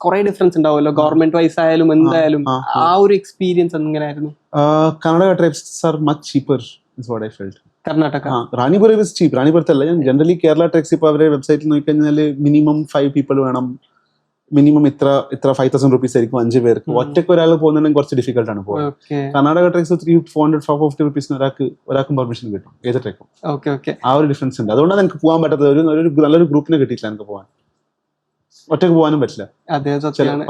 കുറെ ഡിഫറൻസ് ഉണ്ടാവുമല്ലോ, ഗവൺമെന്റ് വൈസ് ആയാലും എന്തായാലും. ആ ഒരു എക്സ്പീരിയൻസ് എങ്ങനെയായിരുന്നു? Karnataka trips are much cheaper is what I felt. Karnataka Ranipuram is cheap. റാണിപുരത്തല്ല, ഞാൻ ജനറലി കേരള ട്രെക്സ് ഇപ്പൊ അവരുടെ വെബ്സൈറ്റിൽ നോക്കിക്കഴിഞ്ഞാൽ മിനിമം 5 people വേണം, മിനിമം ഇത്ര 5,000 rupees ആയിരിക്കും 5 പേർക്ക്. ഒറ്റയ്ക്ക് ഒരാൾ പോകുന്നുണ്ടെങ്കിൽ കുറച്ച് ഡിഫിക്കൽട്ട് ആണ് പോകാൻ. കർണാടക ട്രെക്സ് 300-450 rupees ഒരാൾക്കും പെർമിഷൻ കിട്ടും ഏത് ട്രെക്കും. ആ ഒരു ഡിഫറൻസ് ഉണ്ട്. അതുകൊണ്ടാണ് എനിക്ക് പോകാൻ പറ്റാത്തത്. ഒരു നല്ലൊരു ഗ്രൂപ്പിനെ കിട്ടിയില്ല എനിക്ക് പോകാൻ. ഒറ്റയ്ക്ക് പോകാനും പറ്റില്ല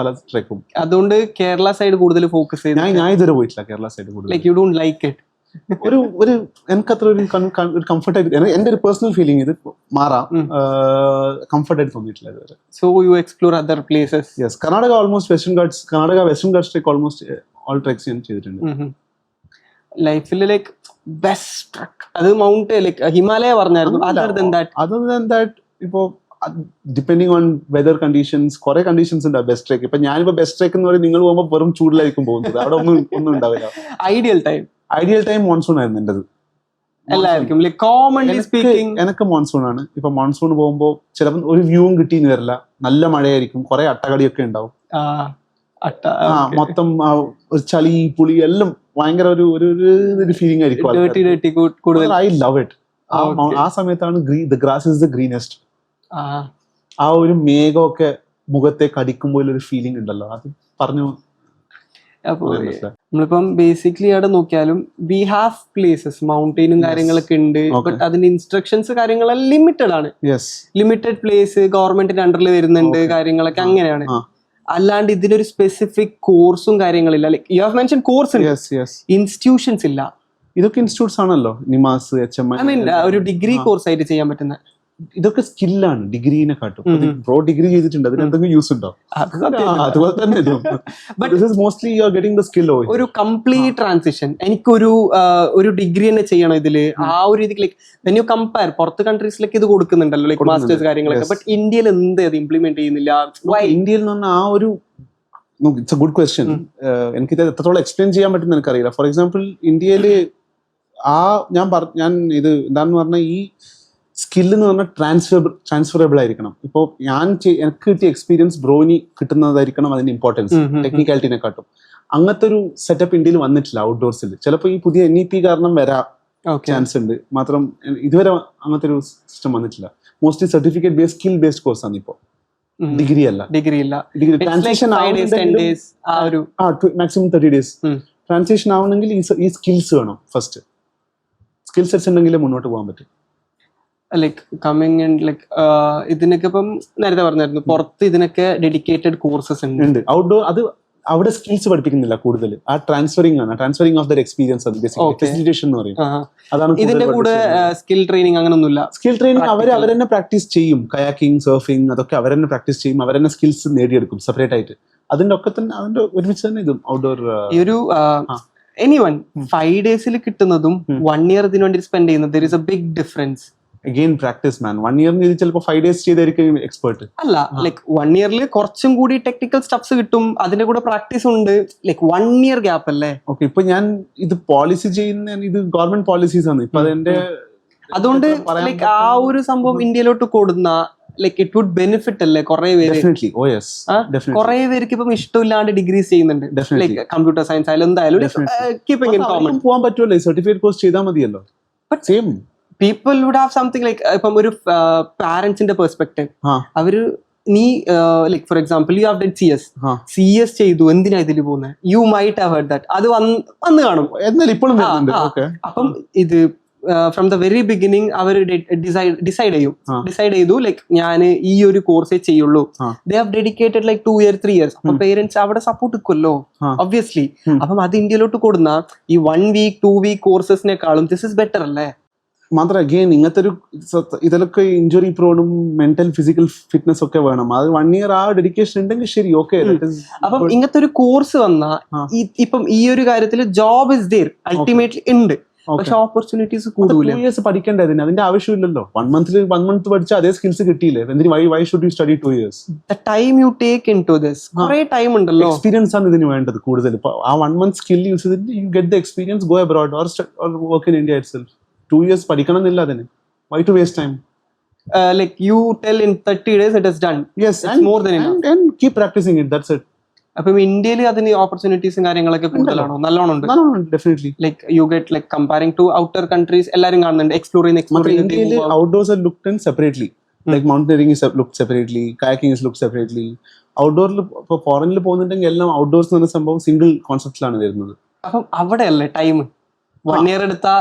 പല ട്രെക്കും. അതുകൊണ്ട് കേരള സൈഡ് കൂടുതൽ ഫോക്കസ് ചെയ്ത് ഞാൻ ഇതുവരെ പോയിട്ടില്ല കേരള സൈഡ് കൂടുതൽ. You don't like it? ഒരു എനിക്കത്ര ഒരു കംഫർട്ട് ആയിട്ട്, എന്റെ ഒരു പേഴ്സണൽ ഫീലിംഗ് ഇത് മാറാം, കംഫർട്ട് ആയിട്ട് തോന്നിയിട്ടില്ല ഇതുവരെ. So you explore other places? Yes, Karnataka almost western Ghats trek almost all treks ഞാൻ ചെയ്തിട്ടുണ്ട് ലൈഫിൽ. ലൈക്ക് ബെസ്റ്റ് ട്രെക്ക് അത് മൗണ്ട് ലൈക്ക് ഹിമാലയ പറഞ്ഞായിരുന്നു. അതർ ദാൻ ദാറ്റ് ഇപ്പോ ഡിപ്പെൻഡിങ് ഓൺ വെതർ കണ്ടീഷൻസ്, കുറെ കണ്ടീഷൻസ് ഉണ്ട് ബെസ്റ്റ് ട്രെക്ക്. ഇപ്പൊ ഞാനിപ്പോ ബെസ്റ്റ് ട്രെക്ക് എന്ന് പറയുന്നത് നിങ്ങൾ പോകുമ്പോൾ വെറും ചൂടിലായിരിക്കും പോകുന്നത്, അവിടെ ഒന്നും ഉണ്ടാവില്ല. ഐഡിയൽ ടൈം മോൺസൂൺ ആയിരുന്നു എന്റേത്. എനിക്ക് മോൺസൂൺ ആണ്. ഇപ്പൊ മോൺസൂൺ പോകുമ്പോ ചിലപ്പോൾ ഒരു വ്യൂവും കിട്ടിയെന്ന് വരില്ല, നല്ല മഴയായിരിക്കും, കുറെ അട്ടകടിയൊക്കെ ഉണ്ടാവും, മൊത്തം ഒരു ചളി പുളി എല്ലാം ഭയങ്കര ഒരു ഫീലിംഗ് ആയിരിക്കും. I love it. ആ സമയത്താണ് ദ ഗ്രാസ് ഇസ് ദ ഗ്രീനെസ്റ്റ്. ആ ഒരു മേഘമൊക്കെ മുഖത്തെ കടിക്കുമ്പോൾ ഒരു ഫീലിംഗ് ഉണ്ടല്ലോ, അത് പറഞ്ഞു. അപ്പൊ നമ്മളിപ്പം ബേസിക്കലി അവിടെ നോക്കിയാലും വി ഹാവ് പ്ലേസസ് മൗണ്ടെയിനും കാര്യങ്ങളൊക്കെ ഉണ്ട്, ബട്ട് അതിന്റെ ഇൻസ്ട്രക്ഷൻസ് കാര്യങ്ങളെല്ലാം ലിമിറ്റഡ് ആണ്. ലിമിറ്റഡ് പ്ലേസ് ഗവൺമെന്റിന്റെ അണ്ടറിൽ വരുന്നുണ്ട്, കാര്യങ്ങളൊക്കെ അങ്ങനെയാണ്. അല്ലാണ്ട് ഇതിനൊരു സ്പെസിഫിക് കോഴ്സും കാര്യങ്ങളില്ല. Like you have mention course ഉണ്ട്, ഇൻസ്റ്റിറ്റ്യൂഷൻസ് ഇല്ല. ഇതൊക്കെ ഇൻസ്റ്റിറ്റ്യൂട്ട്സ് ആണല്ലോ, നിമാസ്, HMI. ഐ മീൻ ഒരു ഡിഗ്രി കോഴ്സ് ആയിട്ട് ചെയ്യാൻ പറ്റുന്ന ഇതൊക്കെ സ്കില്ലാണ് ഡിഗ്രീനെ കാട്ടും. ബ്രോ ഡിഗ്രി ചെയ്തിട്ടുണ്ട്, അതിന് എന്തെങ്കിലും യൂസ് ഉണ്ടോ? അതുപോലെ തന്നെ mostly you are getting the skill. ഒരു കംപ്ലീറ്റ് ട്രാൻസിഷൻ. എനിക്കൊരു ഡിഗ്രി തന്നെ ചെയ്യണം ഇതില്, ആ ഒരു രീതിക്ക് ലൈക് വെൻ യു കമ്പയർ പുറത്ത് കൺട്രീസിലേക്ക് ഇത് കൊടുക്കുന്നുണ്ടല്ലോ, ലൈക് മാസ്റ്റേഴ്സ് കാര്യങ്ങളൊക്കെ, ബട്ട് ഇന്ത്യയിൽ എന്ത് അത് ഇംപ്ലിമെന്റ് ചെയ്യുന്നില്ല? ഇന്ത്യയിൽ നിന്ന് ആ ഒരു ഇറ്റ്സ് എ ഗുഡ് ക്വസ്റ്റ്യൻ. എനിക്കിത് എത്രത്തോളം എക്സ്പ്ലെയിൻ ചെയ്യാൻ പറ്റുന്ന എനിക്കറിയില്ല. ഫോർ എക്സാമ്പിൾ, ഇന്ത്യയില് ഞാൻ ഇത് എന്താണെന്ന് പറഞ്ഞാൽ, ഈ സ്കില്ല് എന്ന് പറഞ്ഞാൽ ട്രാൻസ്ഫറബിൾ ആയിരിക്കണം. ഇപ്പോൾ എനിക്ക് കിട്ടിയ എക്സ്പീരിയൻസ് ബ്രോയിന് കിട്ടുന്നതായിരിക്കണം അതിന്റെ ഇമ്പോർട്ടൻസ്, ടെക്നിക്കാലിറ്റിനെ കാട്ടും. അങ്ങനത്തെ ഒരു സെറ്റപ്പ് ഇന്ത്യയിൽ വന്നിട്ടില്ല ഔട്ട്ഡോർസിൽ. ചിലപ്പോൾ ഈ പുതിയ NEP കാരണം വരാൻ ചാൻസ് ഉണ്ട്, മാത്രം ഇതുവരെ അങ്ങനത്തെ ഒരു സിസ്റ്റം വന്നിട്ടില്ല. Mostly certificate based skill based course ആണ് ഇപ്പോൾ, ഡിഗ്രി അല്ല. ട്രാൻസിഷൻ മാക്സിമം 30 days ട്രാൻസിഷൻ ആവണമെങ്കിൽ ഈ സ്കിൽസ് വേണം. ഫസ്റ്റ് സ്കിൽ സെറ്റ്സ് ഉണ്ടെങ്കിലേ മുന്നോട്ട് പോകാൻ പറ്റും. ലൈക് കമ്മിങ് ഇൻ ലൈക് ഇതിനൊക്കെ ഇപ്പം നേരത്തെ പറഞ്ഞായിരുന്നു, പുറത്ത് ഇതിനൊക്കെ ഡെഡിക്കേറ്റഡ് കോഴ്സസ് ഉണ്ട്. ഔട്ട്ഡോർ അത് അവിടെ സ്കിൽസ് പഠിപ്പിക്കുന്നില്ല കൂടുതൽ, ആ ട്രാൻസ്ഫറിംഗ് ആണ്, ട്രാൻസ്ഫറിംഗ് ഓഫ് ദർ എക്സ്പീരിയൻസ് ആണ് ഫെസിലിറ്റേഷൻ എന്ന് പറയും. അതാണ് ഇതിന്റെ കൂടെ സ്കിൽ ട്രെയിനിങ് അങ്ങനൊന്നുമില്ല. സ്കിൽ ട്രെയിനിങ് അവർ തന്നെ പ്രാക്ടീസ് ചെയ്യും. കയാക്കിംഗ്, സർഫിംഗ്, അതൊക്കെ അവർ തന്നെ പ്രാക്ടീസ് ചെയ്യും, അവർ തന്നെ സ്കിൽസ് നേടിയെടുക്കും സെപ്പറേറ്റ് ആയിട്ട്. അതിന്റെ ഒക്കെ തന്നെ അതിന്റെ ഒരുമിച്ച് തന്നെ ഇതും ഔട്ട്ഡോർ. ഈ ഒരു എനിവൺ 5 days കിട്ടുന്നതും 1 year ഇതിനു വേണ്ടി സ്പെൻഡ് ചെയ്യുന്നത്, there is a big difference. Again practice man. 1 year ചിലപ്പോൾ 5 days ചെയ്തായിരിക്കും എക്സ്പേർട്ട് അല്ല. ലൈക് 1 year കുറച്ചും കൂടി ടെക്നിക്കൽ സ്റ്റെപ്സ് കിട്ടും, അതിന്റെ കൂടെ പ്രാക്ടീസ് ഉണ്ട്. ലൈക് 1 year ഗ്യാപ്പ് അല്ലേ? ഓക്കെ, ഇപ്പൊ ഞാൻ ഇത് പോളിസി ചെയ്യുന്ന ഇത് ഗവൺമെന്റ് പോളിസീസ് ആണ് ഇപ്പൊ അതിന്റെ. അതുകൊണ്ട് ലൈക് ആ ഒരു സംഭവം ഇന്ത്യയിലോട്ട് കൊടുന്ന ലൈക് ഇറ്റ് വുഡ് ബെനിഫിറ്റ് അല്ലേ കുറെ പേര്? കുറെ പേർക്ക് ഇപ്പം ഇഷ്ടമില്ലാണ്ട് ഡിഗ്രീസ് ചെയ്യുന്നുണ്ട്, ലൈക് കമ്പ്യൂട്ടർ സയൻസ് ആയാലും എന്തായാലും കീപ്പിംഗ് ഇൻ കോമൺ പോകാൻ പറ്റുമല്ലോ, സർട്ടിഫിക്കറ്റ് കോഴ്സ് ചെയ്താൽ മതിയല്ലോ. Same people would have something like ഇപ്പം ഒരു പാരന്റ്സിന്റെ പെർസ്പെക്ടീവ്, അവര് നീ like for example you have done CS ചെയ്തു, എന്തിനാ ഇതിൽ പോകുന്നത്? You might have heard that. അത് വന്ന് കാണും, എന്നാലും ഇപ്പോഴും. അപ്പം ഇത് ഫ്രം ദ വെരി ബിഗിനിങ് അവർ ഡിസൈഡ് ചെയ്തു ലൈക് ഞാൻ ഈ ഒരു കോഴ്സേ ചെയ്യുള്ളൂ. They have dedicated like 2 years 3 years. അപ്പൊ പേരൻസ് അവിടെ സപ്പോർട്ട് നിൽക്കുമല്ലോ ഒബ്വിയസ്ലി. അപ്പം അത് ഇന്ത്യയിലോട്ട് കൊടുന്ന ഈ 1 week 2 week കോഴ്സസിനെക്കാളും ദിസ് ഇസ് ബെറ്റർ അല്ലേ? മാത്രം അഗെയിൻ ഇങ്ങനത്തെ ഒരു ഇതിലൊക്കെ ഇഞ്ചുറി പ്രോണും മെന്റൽ ഫിസിക്കൽ ഫിറ്റ്നസ് ഒക്കെ വേണം. അത് 1 year ആ ഡെഡിക്കേഷൻ ഉണ്ടെങ്കിൽ ശരി, ഓക്കെ. അപ്പം ഇങ്ങനത്തെ ഒരു കോഴ്സ് വന്നാൽ ഇപ്പം ഈ ഒരു കാര്യത്തിൽ ജോബ് ഇസ് ദേർ അൾട്ടിമേറ്റ്ലി ഉണ്ട്, പക്ഷെ ഓപ്പർച്യൂണിറ്റീസ് കൂടുതൽ. 2 years പഠിക്കേണ്ടതിന് അതിന്റെ ആവശ്യമില്ലല്ലോ. 1 month പഠിച്ചാൽ അതേ സ്കിൽസ് കിട്ടിയില്ലേ? Why should you study 2 years? The time you take into this, കുറെ ടൈം ഉണ്ടല്ലോ. എക്സ്പീരിയൻസ് ആണ് ഇതിന് വേണ്ടത് കൂടുതൽ. ആ 1 month സ്കിൽ യൂസ് ചെയ്തിട്ട് you get the experience, go abroad or work in India itself. 2 years പഠിക്കണം എന്നില്ല അതിന്. Why to waste time? Like you tell in 30 days it is done. Yes, it's more than enough. And keep practicing it. That's it. അപ്പം ഇന്ത്യയിൽ അതിന് ഓപ്പർച്യൂണിറ്റീസും കാര്യങ്ങളൊക്കെ കൂടുതലാണോ? നല്ലോണം ഉണ്ട്. Definitely. Like you get like comparing to outer countries, എല്ലാരും കാണുന്നുണ്ട് explore ചെയ്യുന്ന. ഇന്ത്യയിൽ outdoors are looked in separately. Like mountaineering is looked separately, kayaking is looked separately. Outdoor ഇപ്പോൾ ഫോറിനിൽ പോകുന്നുണ്ടെങ്കിൽ എല്ലാം ഔട്ട്ഡോർസ് എന്ന് പറഞ്ഞ സംഭവം സിംഗിൾ കോൺസെപ്റ്റിലാണ് വരുന്നത്. അപ്പം അവിടെ അല്ലേ ടൈം 1 year എടുത്താൽ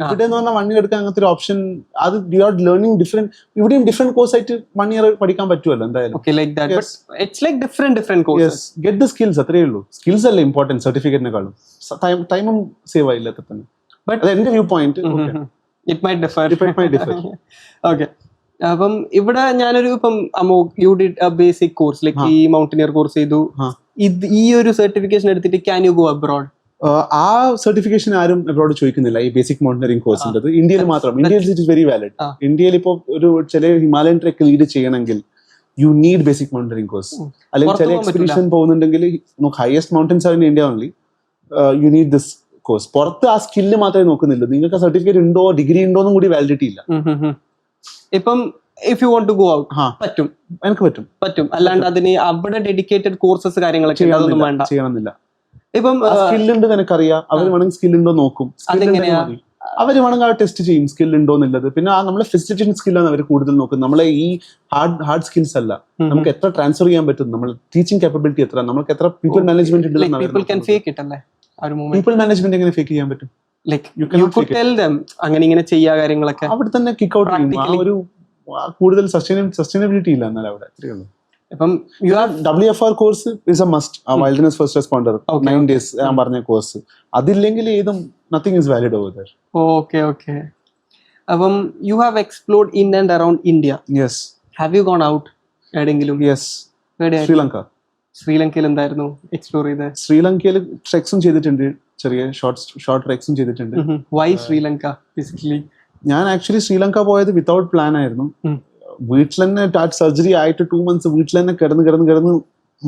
ഇവിടെ എന്ന് പറഞ്ഞാൽ 1 year എടുക്കാൻ അങ്ങനത്തെ ഒരു ഓപ്ഷൻ. അത് യു ആർ ലേണിംഗ് ഡിഫറെന്റ്. ഇവിടെയും ഡിഫറെന്റ് കോഴ്സ് ആയിട്ട് 1 year പഠിക്കാൻ പറ്റുമല്ലോ എന്തായാലും. Okay, like that. But it's like different courses. Get the skills, അത്രേ ഉള്ളൂ. സ്കിൽസ് അല്ലേ ഇമ്പോർട്ടൻറ്റ് സർട്ടിഫിക്കറ്റിനെക്കാളും. ടൈമും സേവ് ആയില്ല തന്നെ. ബട്ട് അത് എന്റെ view point. It might differ. Okay. അപ്പം ഇവിടെ ഞാനൊരു ഇപ്പം you did A basic course like ഈ മൗണ്ടനിയർ കോഴ്സ് ചെയ്തു. ഈ ഒരു സർട്ടിഫിക്കേഷൻ എടുത്തിട്ട് ക്യാൻ യു ഗോ അബ്രോഡ്? ആ സർട്ടിഫിക്കേഷൻ ആരും അബ്രോഡ് ചോദിക്കുന്നില്ല. ഈ ബേസിക് മൗണ്ടനിയറിംഗ് കോഴ്സിന്റെ ഇന്ത്യയിൽ മാത്രം. ഇന്ത്യയിൽ ഇറ്റ് ഇസ് വെരി വാലിഡ്. ഇന്ത്യയിൽ ഇപ്പോൾ ഒരു ചില ഹിമാലയൻ ട്രെക്ക് ലീഡ് ചെയ്യണമെങ്കിൽ you need basic mountaineering course. അല്ലെങ്കിൽ ചില എക്സ്പെഡിഷൻ പോകുന്നുണ്ടെങ്കിൽ highest mountains are in India only, you need this course. പുറത്ത് ആ സ്കില്ല് മാത്രമേ നോക്കുന്നില്ല. നിങ്ങൾക്ക് സർട്ടിഫിക്കറ്റ് ഉണ്ടോ ഡിഗ്രി ഉണ്ടോ എന്നും കൂടി വാലിഡിറ്റി ഇല്ല. ഇപ്പം if you want to go out പറ്റും, എനിക്ക് പറ്റും. അല്ലാണ്ട് അതിന് അവിടെ ഡെഡിക്കേറ്റഡ് കോഴ്സസ് കാര്യങ്ങളൊക്കെ ചെയ്യണമെന്നില്ല. ഇപ്പം സ്കില്ലുണ്ട് നിനക്കറിയാം, അവർ വേണമെങ്കിൽ സ്കില്ലുണ്ടോ നോക്കും. അതെങ്ങനെയാ? അവർ വേണമെങ്കിൽ ആ ടെസ്റ്റ് ചെയ്യും സ്കിൽ ഉണ്ടോ എന്നുള്ളത്. പിന്നെ ആ നമ്മളെ ഫെസിലിറ്റേഷൻ സ്കില്ലാണ് അവർ കൂടുതൽ നോക്കുന്നത്. നമ്മളെ ഈ ഹാർഡ് സ്കിൽസ് അല്ല, നമുക്ക് എത്ര ട്രാൻസ്ഫർ ചെയ്യാൻ പറ്റും, നമ്മൾ ടീച്ചിങ് കാപ്പബിലിറ്റി എത്ര, നമുക്ക് എത്ര പീപ്പിൾ മാനേജ്മെന്റ് പീപ്പിൾ മാനേജ്മെന്റ് എങ്ങനെ ഫേക്ക് ചെയ്യാൻ പറ്റും? അങ്ങനെ ഇങ്ങനെ ചെയ്യാ കാര്യങ്ങളൊക്കെ അവിടെ തന്നെ കിക്ക് ഔട്ട് ചെയ്യും. ആ ഒരു കൂടുതൽ സസ്റ്റൈനബിലിറ്റി ഇല്ല എന്നാൽ അവിടെ. ഇപ്പം WFR course is a must. ആ വൈൽഡ്നസ് ഫസ്റ്റ് റെസ്പോണ്ടർ 9 days ഞാൻ പറഞ്ഞ കോഴ്സ്, അതില്ലെങ്കിൽ ഏതും nothing is valid over there. Okay. അപ്പം you have explored in and around India. Yes. Have you gone out എവിടെയെങ്കിലും? യെസ്. ശ്രീലങ്കയിൽ എന്തായിരുന്നു എക്സ്പ്ലോർ ചെയ്തത്? ശ്രീലങ്കയിൽ ട്രെക്സും ചെയ്തിട്ടുണ്ട്, ചെറിയ ഷോർട്ട് ട്രെക്സും ചെയ്തിട്ടുണ്ട്. Why Sri Lanka basically? ഞാൻ ആക്ച്വലി ശ്രീലങ്ക പോയത് വിത്തൗട്ട് പ്ലാൻ ആയിരുന്നു. വീട്ടിൽ തന്നെ സർജറി ആയിട്ട് 2 months വീട്ടിൽ തന്നെ കിടന്ന്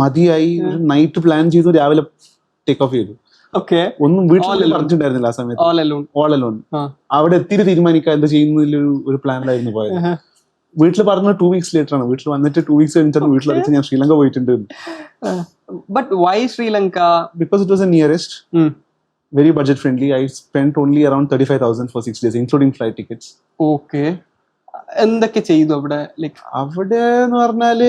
മതിയായി. ഒരു നൈറ്റ് പ്ലാൻ ചെയ്തു, രാവിലെ ടേക്ക് ഓഫ് ചെയ്തു. ഒന്നും വീട്ടിൽ പറഞ്ഞിട്ടുണ്ടായിരുന്നില്ല ആ സമയത്ത്. All alone. അവിടെ എത്തിയിട്ട് തീരുമാനിക്കുക എന്താ ചെയ്യുന്നതിൽ ഒരു പ്ലാനിലായിരുന്നു പോയത്. വീട്ടിൽ പറഞ്ഞ 2 weeks ലേറ്റർ ആണ്. വീട്ടിൽ വന്നിട്ട് 2 weeks കഴിഞ്ഞിട്ടാണ് വീട്ടിൽ അറിയിച്ച് ഞാൻ ശ്രീലങ്ക പോയിട്ടുണ്ട്. But why Sri Lanka? Because it was the nearest. Very budget friendly. I spent only around 35,000 for 6 days, including flight tickets. Okay. എന്തൊക്കെ ചെയ്തു അവിടെ? ലൈക്ക് അവിടെ എന്ന് പറഞ്ഞാല്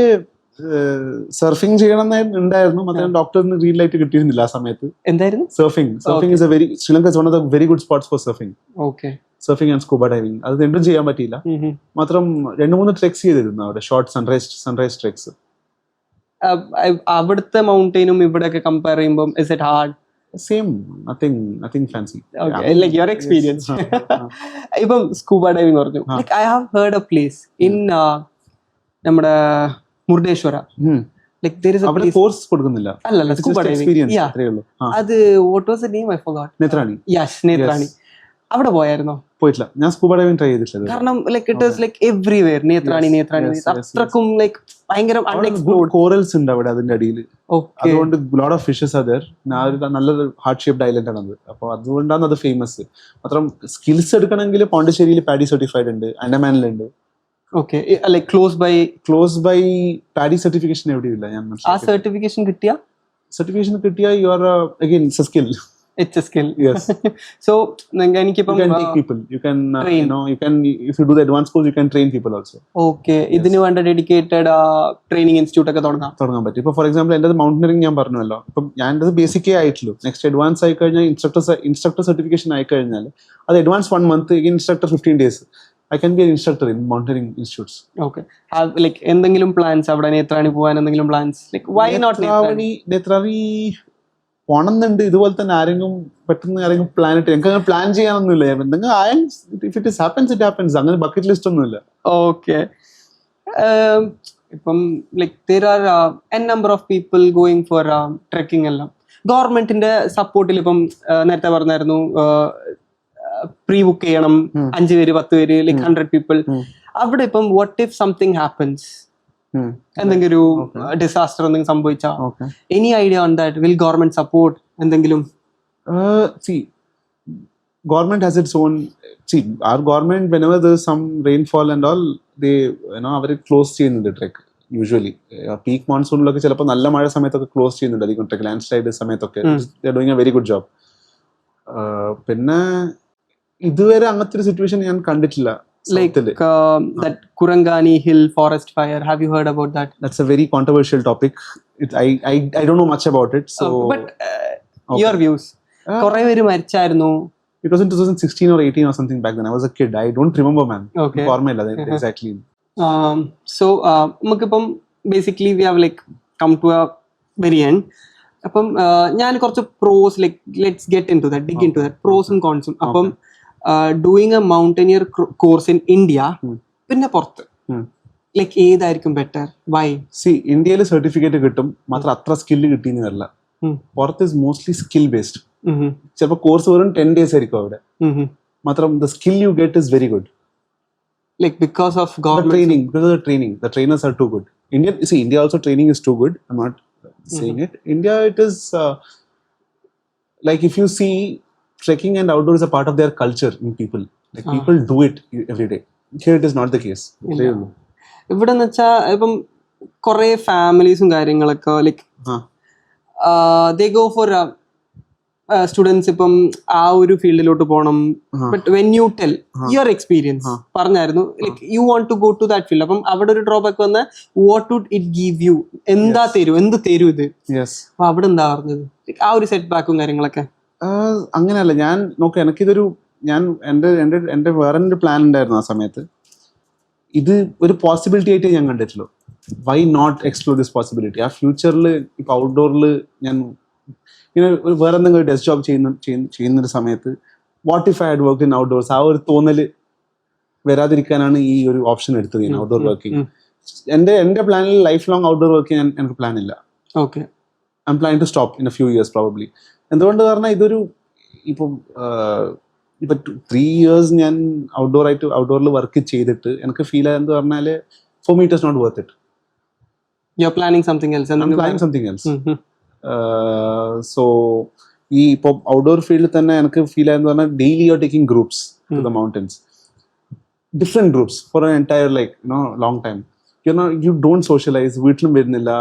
സർഫിംഗ് ചെയ്യണം ഉണ്ടായിരുന്നു. മാത്രം ഡോക്ടറിന് റീൽ ആയിട്ട് കിട്ടിയിരുന്നില്ല ആ സമയത്ത്. എന്തായിരുന്നു? Surfing is a very Sri Lanka is one of the very good spots for surfing. Okay. Surfing and scuba diving അത് രണ്ടും ചെയ്യാൻ പറ്റിയില്ല. മാത്രം 2-3 ട്രെക്സ് ചെയ്തിരുന്നു അവിടെ, ഷോർട്ട് സൺറൈസ് ട്രെക്സ്. അവിടുത്തെ മൗണ്ടൈനും ഇവിടെയൊക്കെ കമ്പയർ ചെയ്യുമ്പോൾ is it hard? Same, nothing fancy. Okay, yeah. Like your experience. ഇപ്പം സ്കൂബ ഡൈവിംഗ് പറഞ്ഞു. Like I have heard a place in നമ്മുടെ Murudeshwar. Like there is a place. Course കൊടുക്കുന്നില്ല. അല്ല സ്കൂബ ഡൈവിംഗ്. അത് what was the name? I forgot. Netrani. Yes, Netrani. അവിടെ പോയായിരുന്നോ? പോയിട്ടില്ല. ഞാൻ സ്കൂബ ഡൈവിംഗ് ട്രൈ ചെയ്തിട്ടില്ല. കാരണം like it was like everywhere. Netrani അത്രക്കും ലൈക്ക് ഭയങ്കര അൺഎക്സ്പ്ലോർഡ് കോറൽസ് ഉണ്ട് അവിടെ അതിന്റെ അടിയിൽ. അതുകൊണ്ട് lot of fishes are there. നല്ലൊരു ഹാർട്ട് ഷേപ്ഡ് ഐലൻഡ് ആണ് അത്. അപ്പോൾ അതുകൊണ്ടാണ് അത് ഫേമസ്. മാത്രം സ്കിൽസ് എടുക്കണമെങ്കിൽ പോണ്ടിച്ചേരിയിൽ പാഡി സർട്ടിഫൈഡ് ഉണ്ട്, അൻഡമാനിലുണ്ട്. Okay. Like close by PADI certification എവിടെയില്ല. ഞാൻ ആ സർട്ടിഫിക്കേഷൻ കിട്ടിയ you are again it's a skill. It's a skill. Yes. So എനിക്കിപ്പം you can take people. You can you can, if you do the advanced course, you can train people also. Okay. ഇതിന് വേണ്ട dedicated training institute ഒക്കെ തുടങ്ങാൻ പറ്റും. ഇപ്പൊ for example എന്റെ mountaineering ഞാൻ പറഞ്ഞല്ലോ. ഇപ്പം ഞാൻ എന്റെ ബേസിക്കേ ആയിട്ടുള്ളൂ. നെക്സ്റ്റ് അഡ്വാൻസ് ആയി കഴിഞ്ഞാൽ ഇൻസ്ട്രക്ടർ സർട്ടിഫിക്കേഷൻ ആയി കഴിഞ്ഞാൽ അത് advance 1 month, instructor 15 days. I can be an instructor in mountaineering institutes. Okay. Have like എന്തെങ്കിലും പ്ലാൻസ് അവിടെ നേത്രാണി പോകാൻ എന്തെങ്കിലും പ്ലാൻസ്? Like why not നേത്രാണി പോണമെന്നുണ്ട്. ഇതുപോലെ തന്നെ ആരെങ്കിലും പ്ലാൻ ഇട്ട് എനിക്ക് അങ്ങനെ പ്ലാൻ ചെയ്യാനൊന്നുമില്ല. അങ്ങനെ ബക്കറ്റ് ലിസ്റ്റ് ഒന്നുമില്ല. ഓക്കെ. ഇപ്പം like there are n number of people going for trekking എല്ലാം. ഗവൺമെന്റിന്റെ സപ്പോർട്ടിൽ ഇപ്പം നേരത്തെ പറഞ്ഞായിരുന്നു പ്രീ ബുക്ക് ചെയ്യണം 5 പേര് 10 പേര് ലൈക് 100 people. അവിടെ ഇപ്പം what if something happens? എന്തെങ്കിലും ഒരു ഡിസാസ്റ്റർ എന്തെങ്കിലും സംഭവിച്ചാ any idea on that? Will government support എന്തെങ്കിലും? Government has its own. Our government, whenever there is some rainfall and all, they അവർ ക്ലോസ് ചെയ്യുന്നുണ്ട് ട്രെക്ക്. യൂഷ്വലി പീക്ക് മോൺസൂണിലൊക്കെ ചിലപ്പോൾ നല്ല മഴ സമയത്തൊക്കെ ക്ലോസ് ചെയ്യുന്നുണ്ട് അധികം ട്രെക്ക്. ലാൻഡ് സ്ലൈഡ് സമയത്തൊക്കെ doing a very good job. പിന്നെ ഇതുവരെ അങ്ങനത്തെ ഒരു സിറ്റുവേഷൻ ഞാൻ കണ്ടിട്ടില്ല. Like that Kurangani Hill forest fire, have you heard about that? That's a very controversial topic. I don't know much about it, so but your views. Korre peru marichairunnu. It was in 2016 or 18 or something back then. I was a kid. I don't remember, man. Okay. Exactly. So നമുക്കിപ്പം basically we have like come to a very end. അപ്പം ഞാൻ കുറച്ച് pros like let's get in to that, dig in to that പ്രോസും കോൺസും. അപ്പം doing a mountaineer course in India പിന്നെ പുറത്ത് like ഏതായിരിക്കും ബെറ്റർ? വൈ? ഇന്ത്യയിൽ സർട്ടിഫിക്കറ്റ് കിട്ടും, മാത്രം അത്ര സ്കില്ല് കിട്ടിയെന്ന് വരില്ല. പുറത്ത് ഇസ് മോസ്റ്റ്ലി സ്കിൽ ബേസ്ഡ്. ചിലപ്പോൾ കോഴ്സ് വെറും 10 days ആയിരിക്കും അവിടെ. മാത്രം the skill you get is very good. Like because of government training, the trainers are too good. India also training is too good. I'm not saying it. India, it is like if you see, trekking and outdoor is a part of their culture in people. Like people do it every day. Here it is not the case. ഇവിടെ എന്ന് വെച്ചാൽ ഇപ്പം കുറെ ഫാമിലീസും കാര്യങ്ങളൊക്കെ like they go for students ഇപ്പം ആ ഒരു ഫീൽഡിലോട്ട് പോകണം, but when you tell your experience പറഞ്ഞായിരുന്നു like you want to go to that field, അപ്പം അവിടെ ഒരു ഡ്രോബാക്ക് വന്ന what would it give you, എന്താ തരും, എന്ത് തരും ഇത്, അപ്പൊ അവിടെ എന്താ പറഞ്ഞത് ആ ഒരു സെറ്റ് ബാക്കും കാര്യങ്ങളൊക്കെ? അങ്ങനെയല്ല, ഞാൻ നോക്കാം, എനിക്കിതൊരു ഞാൻ എൻ്റെ വേറെ ഒരു പ്ലാൻ ഉണ്ടായിരുന്നു ആ സമയത്ത്. ഇത് ഒരു പോസിബിലിറ്റി ആയിട്ട് ഞാൻ കണ്ടിട്ടുള്ളൂ. Why not explore this possibility? ആ ഫ്യൂച്ചറിൽ ഇപ്പൊ ഔട്ട്ഡോറിൽ ഞാൻ ഇങ്ങനെ ഒരു വേറെ എന്തെങ്കിലും ഡെസ്ക് ജോബ് ചെയ്യുന്നൊരു സമയത്ത് what if I hard work in outdoors, ആ ഒരു തോന്നൽ വരാതിരിക്കാനാണ് ഈ ഒരു ഓപ്ഷൻ എടുത്തത്, ഞാൻ ഔട്ട്ഡോർ വർക്കിംഗ്. എൻ്റെ പ്ലാനിൽ ലൈഫ് ലോങ് ഔട്ട്ഡോർ വർക്ക് ചെയ്യാൻ എനിക്ക് പ്ലാൻ ഇല്ല. Okay, I'm planning to stop in a few years probably. എന്തുകൊണ്ട് പറഞ്ഞാൽ ഇതൊരു ഇപ്പം 3 years ഞാൻ ഔട്ട്ഡോറിൽ വർക്ക് ചെയ്തിട്ട് എനിക്ക് ഫീൽ ആയെന്ന് പറഞ്ഞാൽ for me it is not worth it. You are planning something else. I am planning something else. So ഈ ഇപ്പോൾ ഔട്ട്ഡോർ ഫീൽഡിൽ തന്നെ എനിക്ക് ഫീൽ ആയെന്ന് പറഞ്ഞാൽ daily you are taking groups to the mountains, different groups for an entire like long time. You don't socialise, വീട്ടിലും വരുന്നില്ല,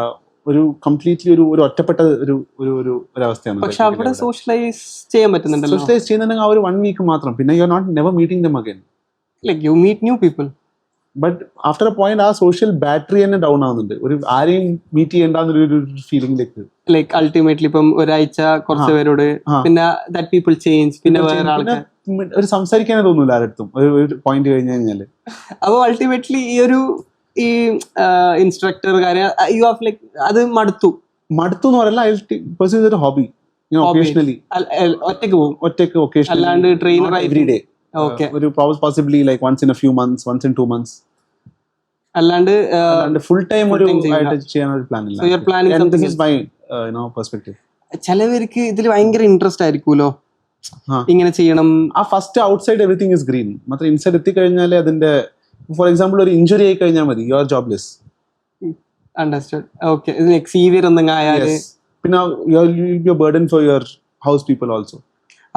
ഒരു കംപ്ലീറ്റ്ലി ഒരു ഒറ്റപ്പെട്ട ഒരു അവസ്ഥയാണ്. പക്ഷെ അവിടെ സോഷ്യലൈസ് ചെയ്യാൻ പറ്റുന്നുണ്ടല്ലോ. സോഷ്യലൈസ് ചെയ്യുന്നുണ്ടെങ്കിൽ ആ ഒരു 1 week മാത്രം, പിന്നെ you are not never meeting them again. Like you meet new people, but after a point ആ സോഷ്യൽ ബാറ്ററി തന്നെ ഡൗൺ ആവുന്നുണ്ട്. ഒരു ആരെയും മീറ്റ് ചെയ്യേണ്ടെന്നൊരു ഫീലിംഗിലേക്ക്. ലൈക്ക് അൾട്ടിമേറ്റ്ലി ഇപ്പം ഒരാഴ്ച കുറച്ച് പേരോട്, പിന്നെ ദാറ്റ് പീപ്പിൾ ചേഞ്ച്, പിന്നെ വേറെ ആൾക്കാർ ഒരു സംസാരിക്കാനേ തോന്നൂല ആരടുത്തും ഒരു പോയിന്റ് കഴിഞ്ഞു കഴിഞ്ഞാല്. അപ്പോൾ അൾട്ടിമേറ്റ്ലി ഈ ഇൻസ്ട്രക്ടർ കാര്യം യു ഹാവ് ലൈക്ക് അത് മടുത്തു എന്ന് പറയല്ല, ഹോബി. ഒറ്റയ്ക്ക് പോകും, ഒക്കേഷണലി, അല്ലാണ്ട് ട്രെയിനർ എവറി ഡേ. Okay. ഒരു possibly like once in a few months, once in 2 months. അല്ലാണ്ട് ഫുൾ ടൈം ഒരു ആയിട്ട് ചെയ്യാൻ ഒരു പ്ലാൻ ഇല്ല. So you're planning something this is my perspective. ചിലവർക്ക് ഇതിൽ ഭയങ്കര ഇൻട്രസ്റ്റ് ആയിരിക്കുമല്ലോ ഇങ്ങനെ ചെയ്യണം. ആ first outside everything is green, മാത്രം ഇൻസൈഡ് എത്തിക്കഴിഞ്ഞാൽ അതിന്റെ ഫോർ എക്സാമ്പിൾ ഒരു ഇഞ്ചുറി ആയി കഴിഞ്ഞാൽ മതി, you are jobless. Understood. Okay, like severe എന്തെങ്കിലും ആയാല് പിന്നെ U will B A burden for your house people also.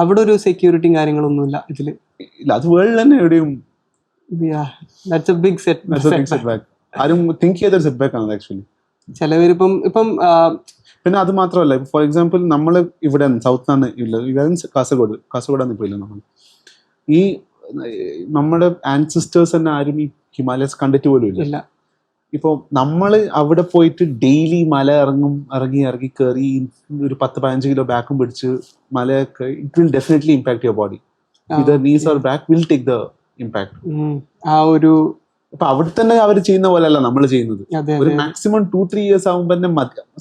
അവിടെ ഒരു സെക്യൂരിറ്റിയും കാര്യങ്ങളൊന്നുമില്ല ഇതില്. ഇല്ല, അത് വേൾഡ് തന്നെ എവിടെയും. That's a big setback. ആരും തിങ്ക് ചെയ്തൊരു സെറ്റ് ബാക്ക് ആണ് ആക്ച്വലി. ചിലവരിപ്പം പിന്നെ അത് മാത്രമല്ല, ഫോർ എക്സാമ്പിൾ നമ്മൾ ഇവിടെ സൗത്താണ് ഇല്ല, കാസർഗോഡാണ് ഇപ്പോൾ ഇല്ല. നമ്മൾ ഈ നമ്മുടെ ആൻസിസ്റ്റേഴ്സ് തന്നെ ആരും ഈ ഹിമാലയസ് കണ്ടിട്ട് പോലും ഇല്ല. ഇപ്പോൾ നമ്മൾ അവിടെ പോയിട്ട് ഡെയിലി മല ഇറങ്ങി കയറി ഒരു 10-15 കിലോ ബാക്കും പിടിച്ച് മലയൊക്കെ, it will definitely impact your body. Either knees or back will take the impact. ആ ഒരു അപ്പൊ അവിടെ തന്നെ അവർ ചെയ്യുന്ന പോലെയല്ല നമ്മൾ ചെയ്യുന്നത്. ഒരു മാക്സിമം 2-3 years ആകുമ്പോൾ തന്നെ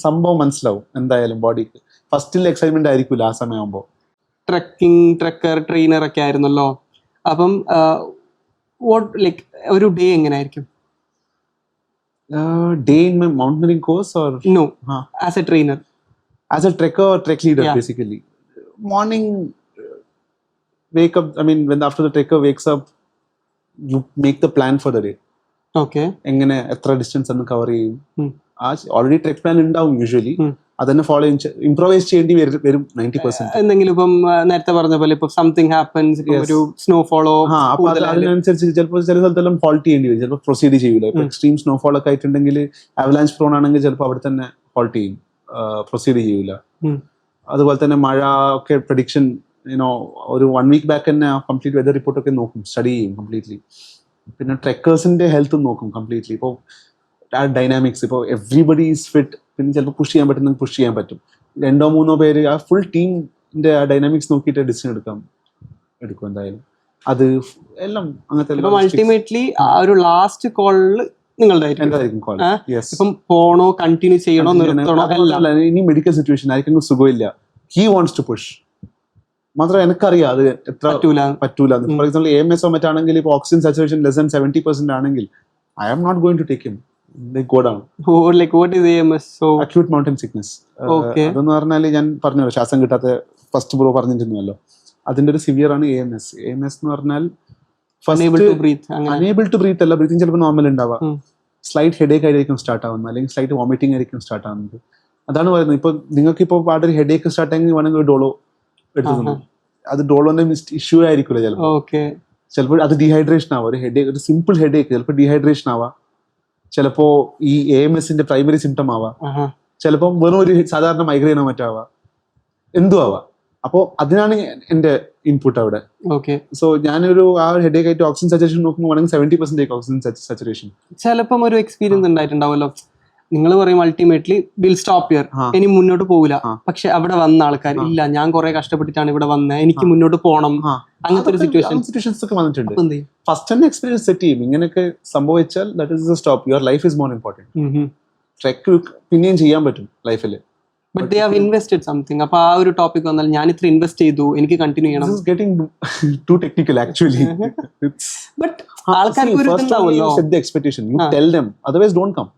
സംഭവം മനസ്സിലാവും എന്തായാലും ബോഡിക്ക്. ഫസ്റ്റിൽ എക്സൈറ്റ്മെന്റ് ആയിരിക്കില്ല ആ സമയമാകുമ്പോൾ. ട്രക്കർ ട്രെയിനർ ഒക്കെ ആയിരുന്നല്ലോ, അപ്പം ലൈക്ക് ഒരു ഡേ എങ്ങനെയായിരിക്കും? Day in my mountaineering course or no as a trainer? As a trekker or trek leader, basically. Morning, wake up, after the trekker wakes up, you make the plan for the day. Okay. എങ്ങനെ എത്ര distance ഒന്ന് cover ചെയ്യും, already trek plan ഉണ്ടാവും usually, അതന്നെ follow improvise ചെയ്യേണ്ടി വരും 90%. എന്തെങ്കിലും ഇപ്പം നേരത്തെ പറഞ്ഞ പോലെ ഇപ്പൊ സംതിങ് ഹാപ്പൻസ്, ഒരു സ്നോഫോളോ, അതിനനുസരിച്ച് ചിലപ്പോൾ ചില സ്ഥലത്തെല്ലാം ഫോൾട്ട് ചെയ്യേണ്ടി വരും, ചിലപ്പോൾ പ്രൊസീഡ് ചെയ്യൂല. ഇപ്പൊ എക്സ്ട്രീം സ്നോഫോൾ ഒക്കെ ആയിട്ടുണ്ടെങ്കിൽ, അവലാഞ്ച് പ്രോൺ ആണെങ്കിൽ ചിലപ്പോൾ അവിടെ തന്നെ ഫോൾട്ട് ചെയ്യും, പ്രൊസീഡ് ചെയ്യൂല. അതുപോലെ തന്നെ മഴ ഒക്കെ പ്രഡിക്ഷൻ ഒരു 1 week ബാക്ക് തന്നെ കംപ്ലീറ്റ് വെതർ റിപ്പോർട്ട് ഒക്കെ നോക്കും, സ്റ്റഡി ചെയ്യും കംപ്ലീറ്റ്ലി. പിന്നെ ട്രെക്കേഴ്സിന്റെ ഹെൽത്തും നോക്കും കംപ്ലീറ്റ്ലി. ഇപ്പോൾ ആ ഡൈനാമിക്സ്, ഇപ്പോൾ എവ്രിബഡി ഈസ് ഫിറ്റ്, പിന്നെ ചിലപ്പോൾ പുഷ് ചെയ്യാൻ പറ്റുന്നെങ്കിൽ പുഷ് ചെയ്യാൻ പറ്റും. 2-3 പേര് ആ ഫുൾ ടീമിന്റെ ആ ഡൈനാമിക്സ് നോക്കിയിട്ട് ഡിസിഷൻ എടുക്കും എന്തായാലും. അത് എല്ലാം അങ്ങനത്തെ അൾട്ടിമേറ്റ്ലി ആ ഒരു ലാസ്റ്റ് കോളിൽ ഇപ്പം പോണോ, കണ്ടിന്യൂ ചെയ്യണോ, നിർത്തണോ, ഇനി മെഡിക്കൽ സിറ്റുവേഷൻ ആയിരിക്കും സുഖമില്ല, ഹി വാണ്ട്സ് ടു പുഷ്. മാത്രം എനിക്കറിയാം അത് എത്ര പറ്റൂല. ഫോർ എക്സാമ്പിൾ AMS മറ്റാണെങ്കിൽ ഇപ്പോൾ ഓക്സിജൻ സാച്ചുറേഷൻ ലെസ് ദാൻ 70% ആണെങ്കിൽ I am not going to take him, go down. Like what is AMS? So acute mountain sickness. അതെന്ന് പറഞ്ഞാൽ ഞാൻ പറഞ്ഞല്ലോ, ശ്വാസം കിട്ടാത്ത ഫസ്റ്റ് ബ്രോ പറഞ്ഞിരുന്നല്ലോ, അതിന്റെ ഒരു സിവിയർ ആണ് AMS. AMS എന്ന് പറഞ്ഞാൽ unable to breathe അല്ല, ബ്രീത്തിങ് ചിലപ്പോൾ നോർമൽ ഉണ്ടാവാം, സ്ലൈറ്റ് ഹെഡേക്ക് ആയിരിക്കും സ്റ്റാർട്ട് ആവുന്നത്, അല്ലെങ്കിൽ സ്ലൈറ്റ് വോമിറ്റിംഗ് ആയിരിക്കും സ്റ്റാർട്ട് ആവുന്നത്. അതാണ് പറയുന്നത്. ഇപ്പൊ നിങ്ങൾക്ക് ഇപ്പോൾ പാടൊരു ഹെഡേക്ക് സ്റ്റാർട്ട് ആയെങ്കിൽ വേണമെങ്കിൽ ഡോളോ എടുക്കുന്നു, അത് ഡോളോന്റെ ഇഷ്യൂ ആയിരിക്കില്ല ചിലപ്പോൾ അത് ഡീഹൈഡ്രേഷൻ ആവാം. ഒരു സിമ്പിൾ ഹെഡേക്ക് ചിലപ്പോൾ ഡീഹൈഡ്രേഷൻ ആവാം, ചിലപ്പോ ഈ AMSന്റെ പ്രൈമറി സിംറ്റം ആവാം, ചിലപ്പോൾ വെറും ഒരു സാധാരണ മൈഗ്രെയിനോ മറ്റാവാം, എന്തും ആവാം. അപ്പോൾ അതിനാണ് എന്റെ ഇൻപുട്ട് അവിടെ. ഓക്കെ. സോ ഞാനൊരു ആ ഹെഡേക്ക് ആയിട്ട് ഓക്സിജൻ സാച്ചുറേഷൻ നോക്കുമ്പോൾ വേണമെങ്കിൽ 70% ഓക്സിജൻ സാച്ചുറേഷൻ. ചിലപ്പം ഒരു എക്സ്പീരിയൻസ് ഉണ്ടായിട്ടുണ്ടാവല്ലോ, നിങ്ങൾ പറയും അൾട്ടിമേറ്റ്ലി വിൽ സ്റ്റോപ്പ് ഹിയർ, ഇനി മുന്നോട്ട് പോകില്ല. പക്ഷെ അവിടെ വന്ന ആൾക്കാർ ഇല്ല, ഞാൻ കുറെ കഷ്ടപ്പെട്ടിട്ടാണ് ഇവിടെ വന്നത്, എനിക്ക് മുന്നോട്ട് പോകണം, അങ്ങനത്തെ ഒരു സിറ്റുവേഷൻസ് ഒക്കെ വന്നിട്ടുണ്ട്. ഫസ്റ്റ് തന്നെ എക്സ്പീരിയൻസ് സെറ്റ് ചെയ്യും. ഇങ്ങനെയൊക്കെ സംഭവിച്ചാൽ that is the stop. Your life is more important. Trek പിന്നെയും ചെയ്യാൻ പറ്റും ലൈഫിൽ. But they have invested something. അപ്പൊ ആ ഒരു ടോപ്പിക് വന്നാൽ ഞാൻ ഇത്ര ഇൻവെസ്റ്റ് ചെയ്തു, എനിക്ക് കണ്ടിന്യൂ ചെയ്യണം. This is getting too technical actually. But ആൾക്കാർക്ക് ഒരു ഇതുണ്ടാവുമല്ലോ. Set the expectation. You tell them, otherwise don't come.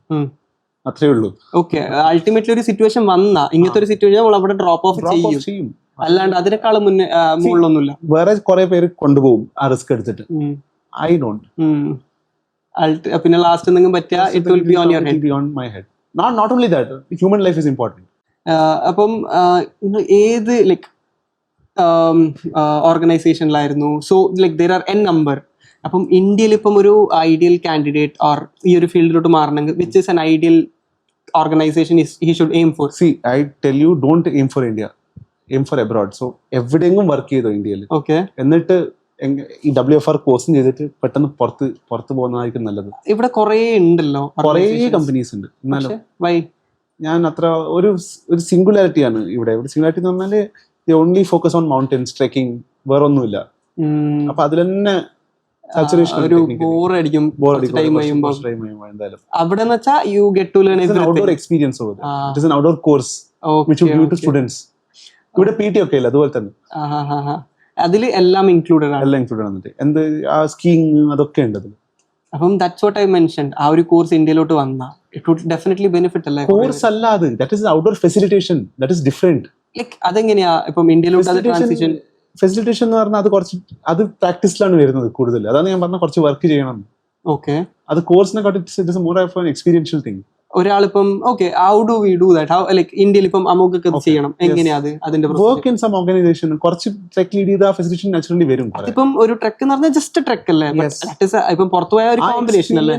അത്രേ ഉള്ളൂ. ഓക്കെ. അൾട്ടിമേറ്റ്ലി ഒരു സിറ്റുവേഷൻ വന്ന ഇങ്ങനത്തെ ഒരു സിറ്റുവേഷൻ നമ്മൾ അവിടെ ഡ്രോപ്പ് ഓഫ് ചെയ്യും. അല്ലാണ്ട് അതിനേക്കാളും മുകളിലൊന്നുമില്ല. വേറെ കുറെ പേര് കൊണ്ടുപോകും ആ റിസ്ക് എടുത്തിട്ട്. I don't. പിന്നെ ലാസ്റ്റ് എന്തെങ്കിലും പറ്റിയാ it will be on your head. Be on my head. Not only that, human life is important. അപ്പം ഏത് ലൈക്ക് ഓർഗനൈസേഷനിലായിരുന്നു? So like there are n number. അപ്പം ഇന്ത്യയിൽ ഇപ്പം ഒരു ഐഡിയൽ കാൻഡിഡേറ്റ് ഓർ ഈ ഒരു ഫീൽഡിലോട്ട് മാറണമെങ്കിൽ which is an ideal organisation he should aim for? See, I tell you, don't aim for India, aim for abroad. So എവിടെയെങ്കിലും വർക്ക് ചെയ്തോ ഇന്ത്യയിൽ. ഓക്കെ. എന്നിട്ട് ഈ WFR കോഴ്സും ചെയ്തിട്ട് പെട്ടെന്ന് പുറത്ത് പോകുന്നതായിരിക്കും നല്ലത്. ഇവിടെ കുറേ ഉണ്ടല്ലോ, കുറേ കമ്പനീസ് ഉണ്ട്. എന്നാലും വൈ ഞാൻ അത്ര ഒരു സിംഗുലാരിറ്റി ആണ് ഇവിടെ. സിംഗുലാരിറ്റി എന്ന് പറഞ്ഞാല് they only focus on mountains, trekking, വേറെ ഒന്നുമില്ല. അപ്പൊ അതിൽ തന്നെ ഒരു ബോറടിക്കും എന്തായാലും. അവിടെ you get to learn outdoor experience. It is an outdoor course which will give to students. ഇവിടെ PT ഒക്കെ ഇല്ല, അതുപോലെ തന്നെ അതിൽ എല്ലാം ഇൻക്ലൂഡഡ് ആണ്. എല്ലാം ഇൻക്ലൂഡഡ് ആണ്. എന്ത് ആ സ്കീയിങ് അതൊക്കെ ഉണ്ട് അതിൽ. അപ്പം ദാറ്റ്സ് വാട്ട് ഐ മെൻഷൻഡ്. ആ ഒരു കോഴ്സ് ഇന്ത്യയിലോട്ട് വന്ന ഇറ്റ് വുഡ് ഡെഫിനറ്റ്ലി ബെനിഫിറ്റ് അല്ലേ? കോഴ്സ് അല്ല അത്, that is outdoor facilitation. That is different. Like അതെങ്ങനെയാ ഇപ്പം ഇന്ത്യയിലോട്ട് അത് ട്രാൻസിഷൻ? ഫെസിലിറ്റേഷൻ എന്ന് പറഞ്ഞാൽ അത് പ്രാക്ടീസിലാണ് വരുന്നത് കൂടുതൽ. അതാണ് ഞാൻ പറഞ്ഞ കുറച്ച് വർക്ക് ചെയ്യണം. ഓക്കെ. അത് കോഴ്സിനെക്കാട്ടി it is more of an experiential thing. ഒരാളിപ്പം okay how do we do that? How like ഇന്ത്യയിൽ ഇപ്പം അമോകൊക്കെ ചെയ്യണം, എങ്ങനെയാ അത് അതിന്റെ വർക്ക് ഇൻ സം ഓർഗനൈസേഷൻ? കുറച്ച് ട്രെക്ക് ലീഡ് ചെയ്ത ഫെസിലിറ്റേഷൻ നാച്ചുറലി വരും. ഇപ്പം ഒരു ട്രെക്ക് എന്ന് പറഞ്ഞാൽ ജസ്റ്റ് ട്രെക്ക് അല്ലേ? ഇപ്പം പുറത്തു പോയ ഒരു കോമ്പിനേഷൻ അല്ലേ?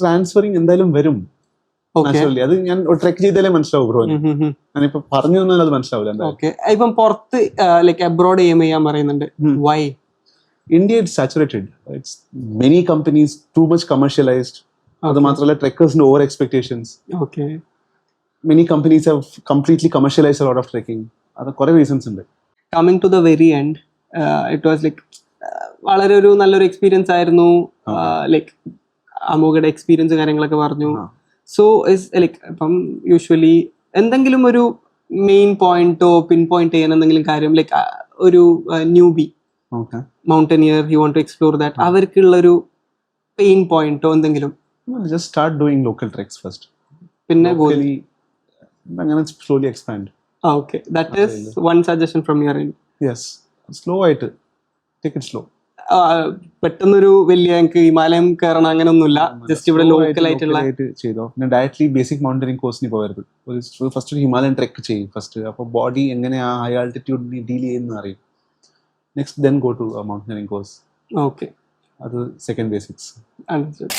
ട്രാൻസ്ഫറിങ് എന്തായാലും വരും. അത് ഞാൻ ട്രെക്ക് ചെയ്താലേ മനസ്സിലാവും ബ്രോ. ഞാനിപ്പോ പറഞ്ഞു തന്നാൽ അത് മനസ്സിലാവില്ല. ഓക്കെ. ഇപ്പം പുറത്ത് ലൈക്ക് അബ്രോഡ് എയിം ചെയ്യാൻ പറയുന്നുണ്ട്. Why? India it's saturated. It's many companies, too much commercialised. അത് മാത്രമല്ല ട്രെക്കേഴ്സിന്റെ over expectations. Okay. Many companies have completely commercialised a lot of trekking. അത് കുറെ റീസൺസ് ഉണ്ട്. Coming to the very end, it was like വളരെ ഒരു നല്ലൊരു experience ആയിരുന്നു. ലൈക്ക് അമോഘയുടെ എക്സ്പീരിയൻസ് കാര്യങ്ങളൊക്കെ പറഞ്ഞു. സോ ഇസ് ലൈക്ക് ഇപ്പം യൂഷ്വലി എന്തെങ്കിലും ഒരു മെയിൻ പോയിന്റോ പിൻ പോയിന്റ് ചെയ്യാൻ എന്തെങ്കിലും കാര്യം, ലൈക്ക് ഒരു newbie mountaineer he want to explore that, അവർക്കുള്ള ഒരു പെയിൻ പോയിന്റോ എന്തെങ്കിലും? Just start doing local treks first. പിന്നെ അങ്ങനെ slowly expand. Okay, that is one suggestion from your end. Yes, slow ആയിട്ട് take it slow. പെട്ടെന്നൊരു വലിയ എനിക്ക് ഹിമാലയം കയറണം അങ്ങനെ ഒന്നുമില്ല, ജസ്റ്റ് ഇവിടെ ലോക്കൽ ആയിട്ടുള്ള ചെയ്തോ. പിന്നെ ഡയറക്ട്ലി ബേസിക് മൗണ്ടനിങ് കോഴ്സിന് പോകരുത്. ഫസ്റ്റ് ഒരു ഹിമാലയൻ ട്രെക്ക് ചെയ്യും ഫസ്റ്റ്. അപ്പോൾ ബോഡി എങ്ങനെ ആ ഹൈ ആൾട്ടിറ്റ്യൂഡിന് ഡീൽ ചെയ്യുന്ന അറിയും. Next then go to mountaineering course. Okay. അത് സെക്കൻഡ് ബേസിക്സ്. Understood.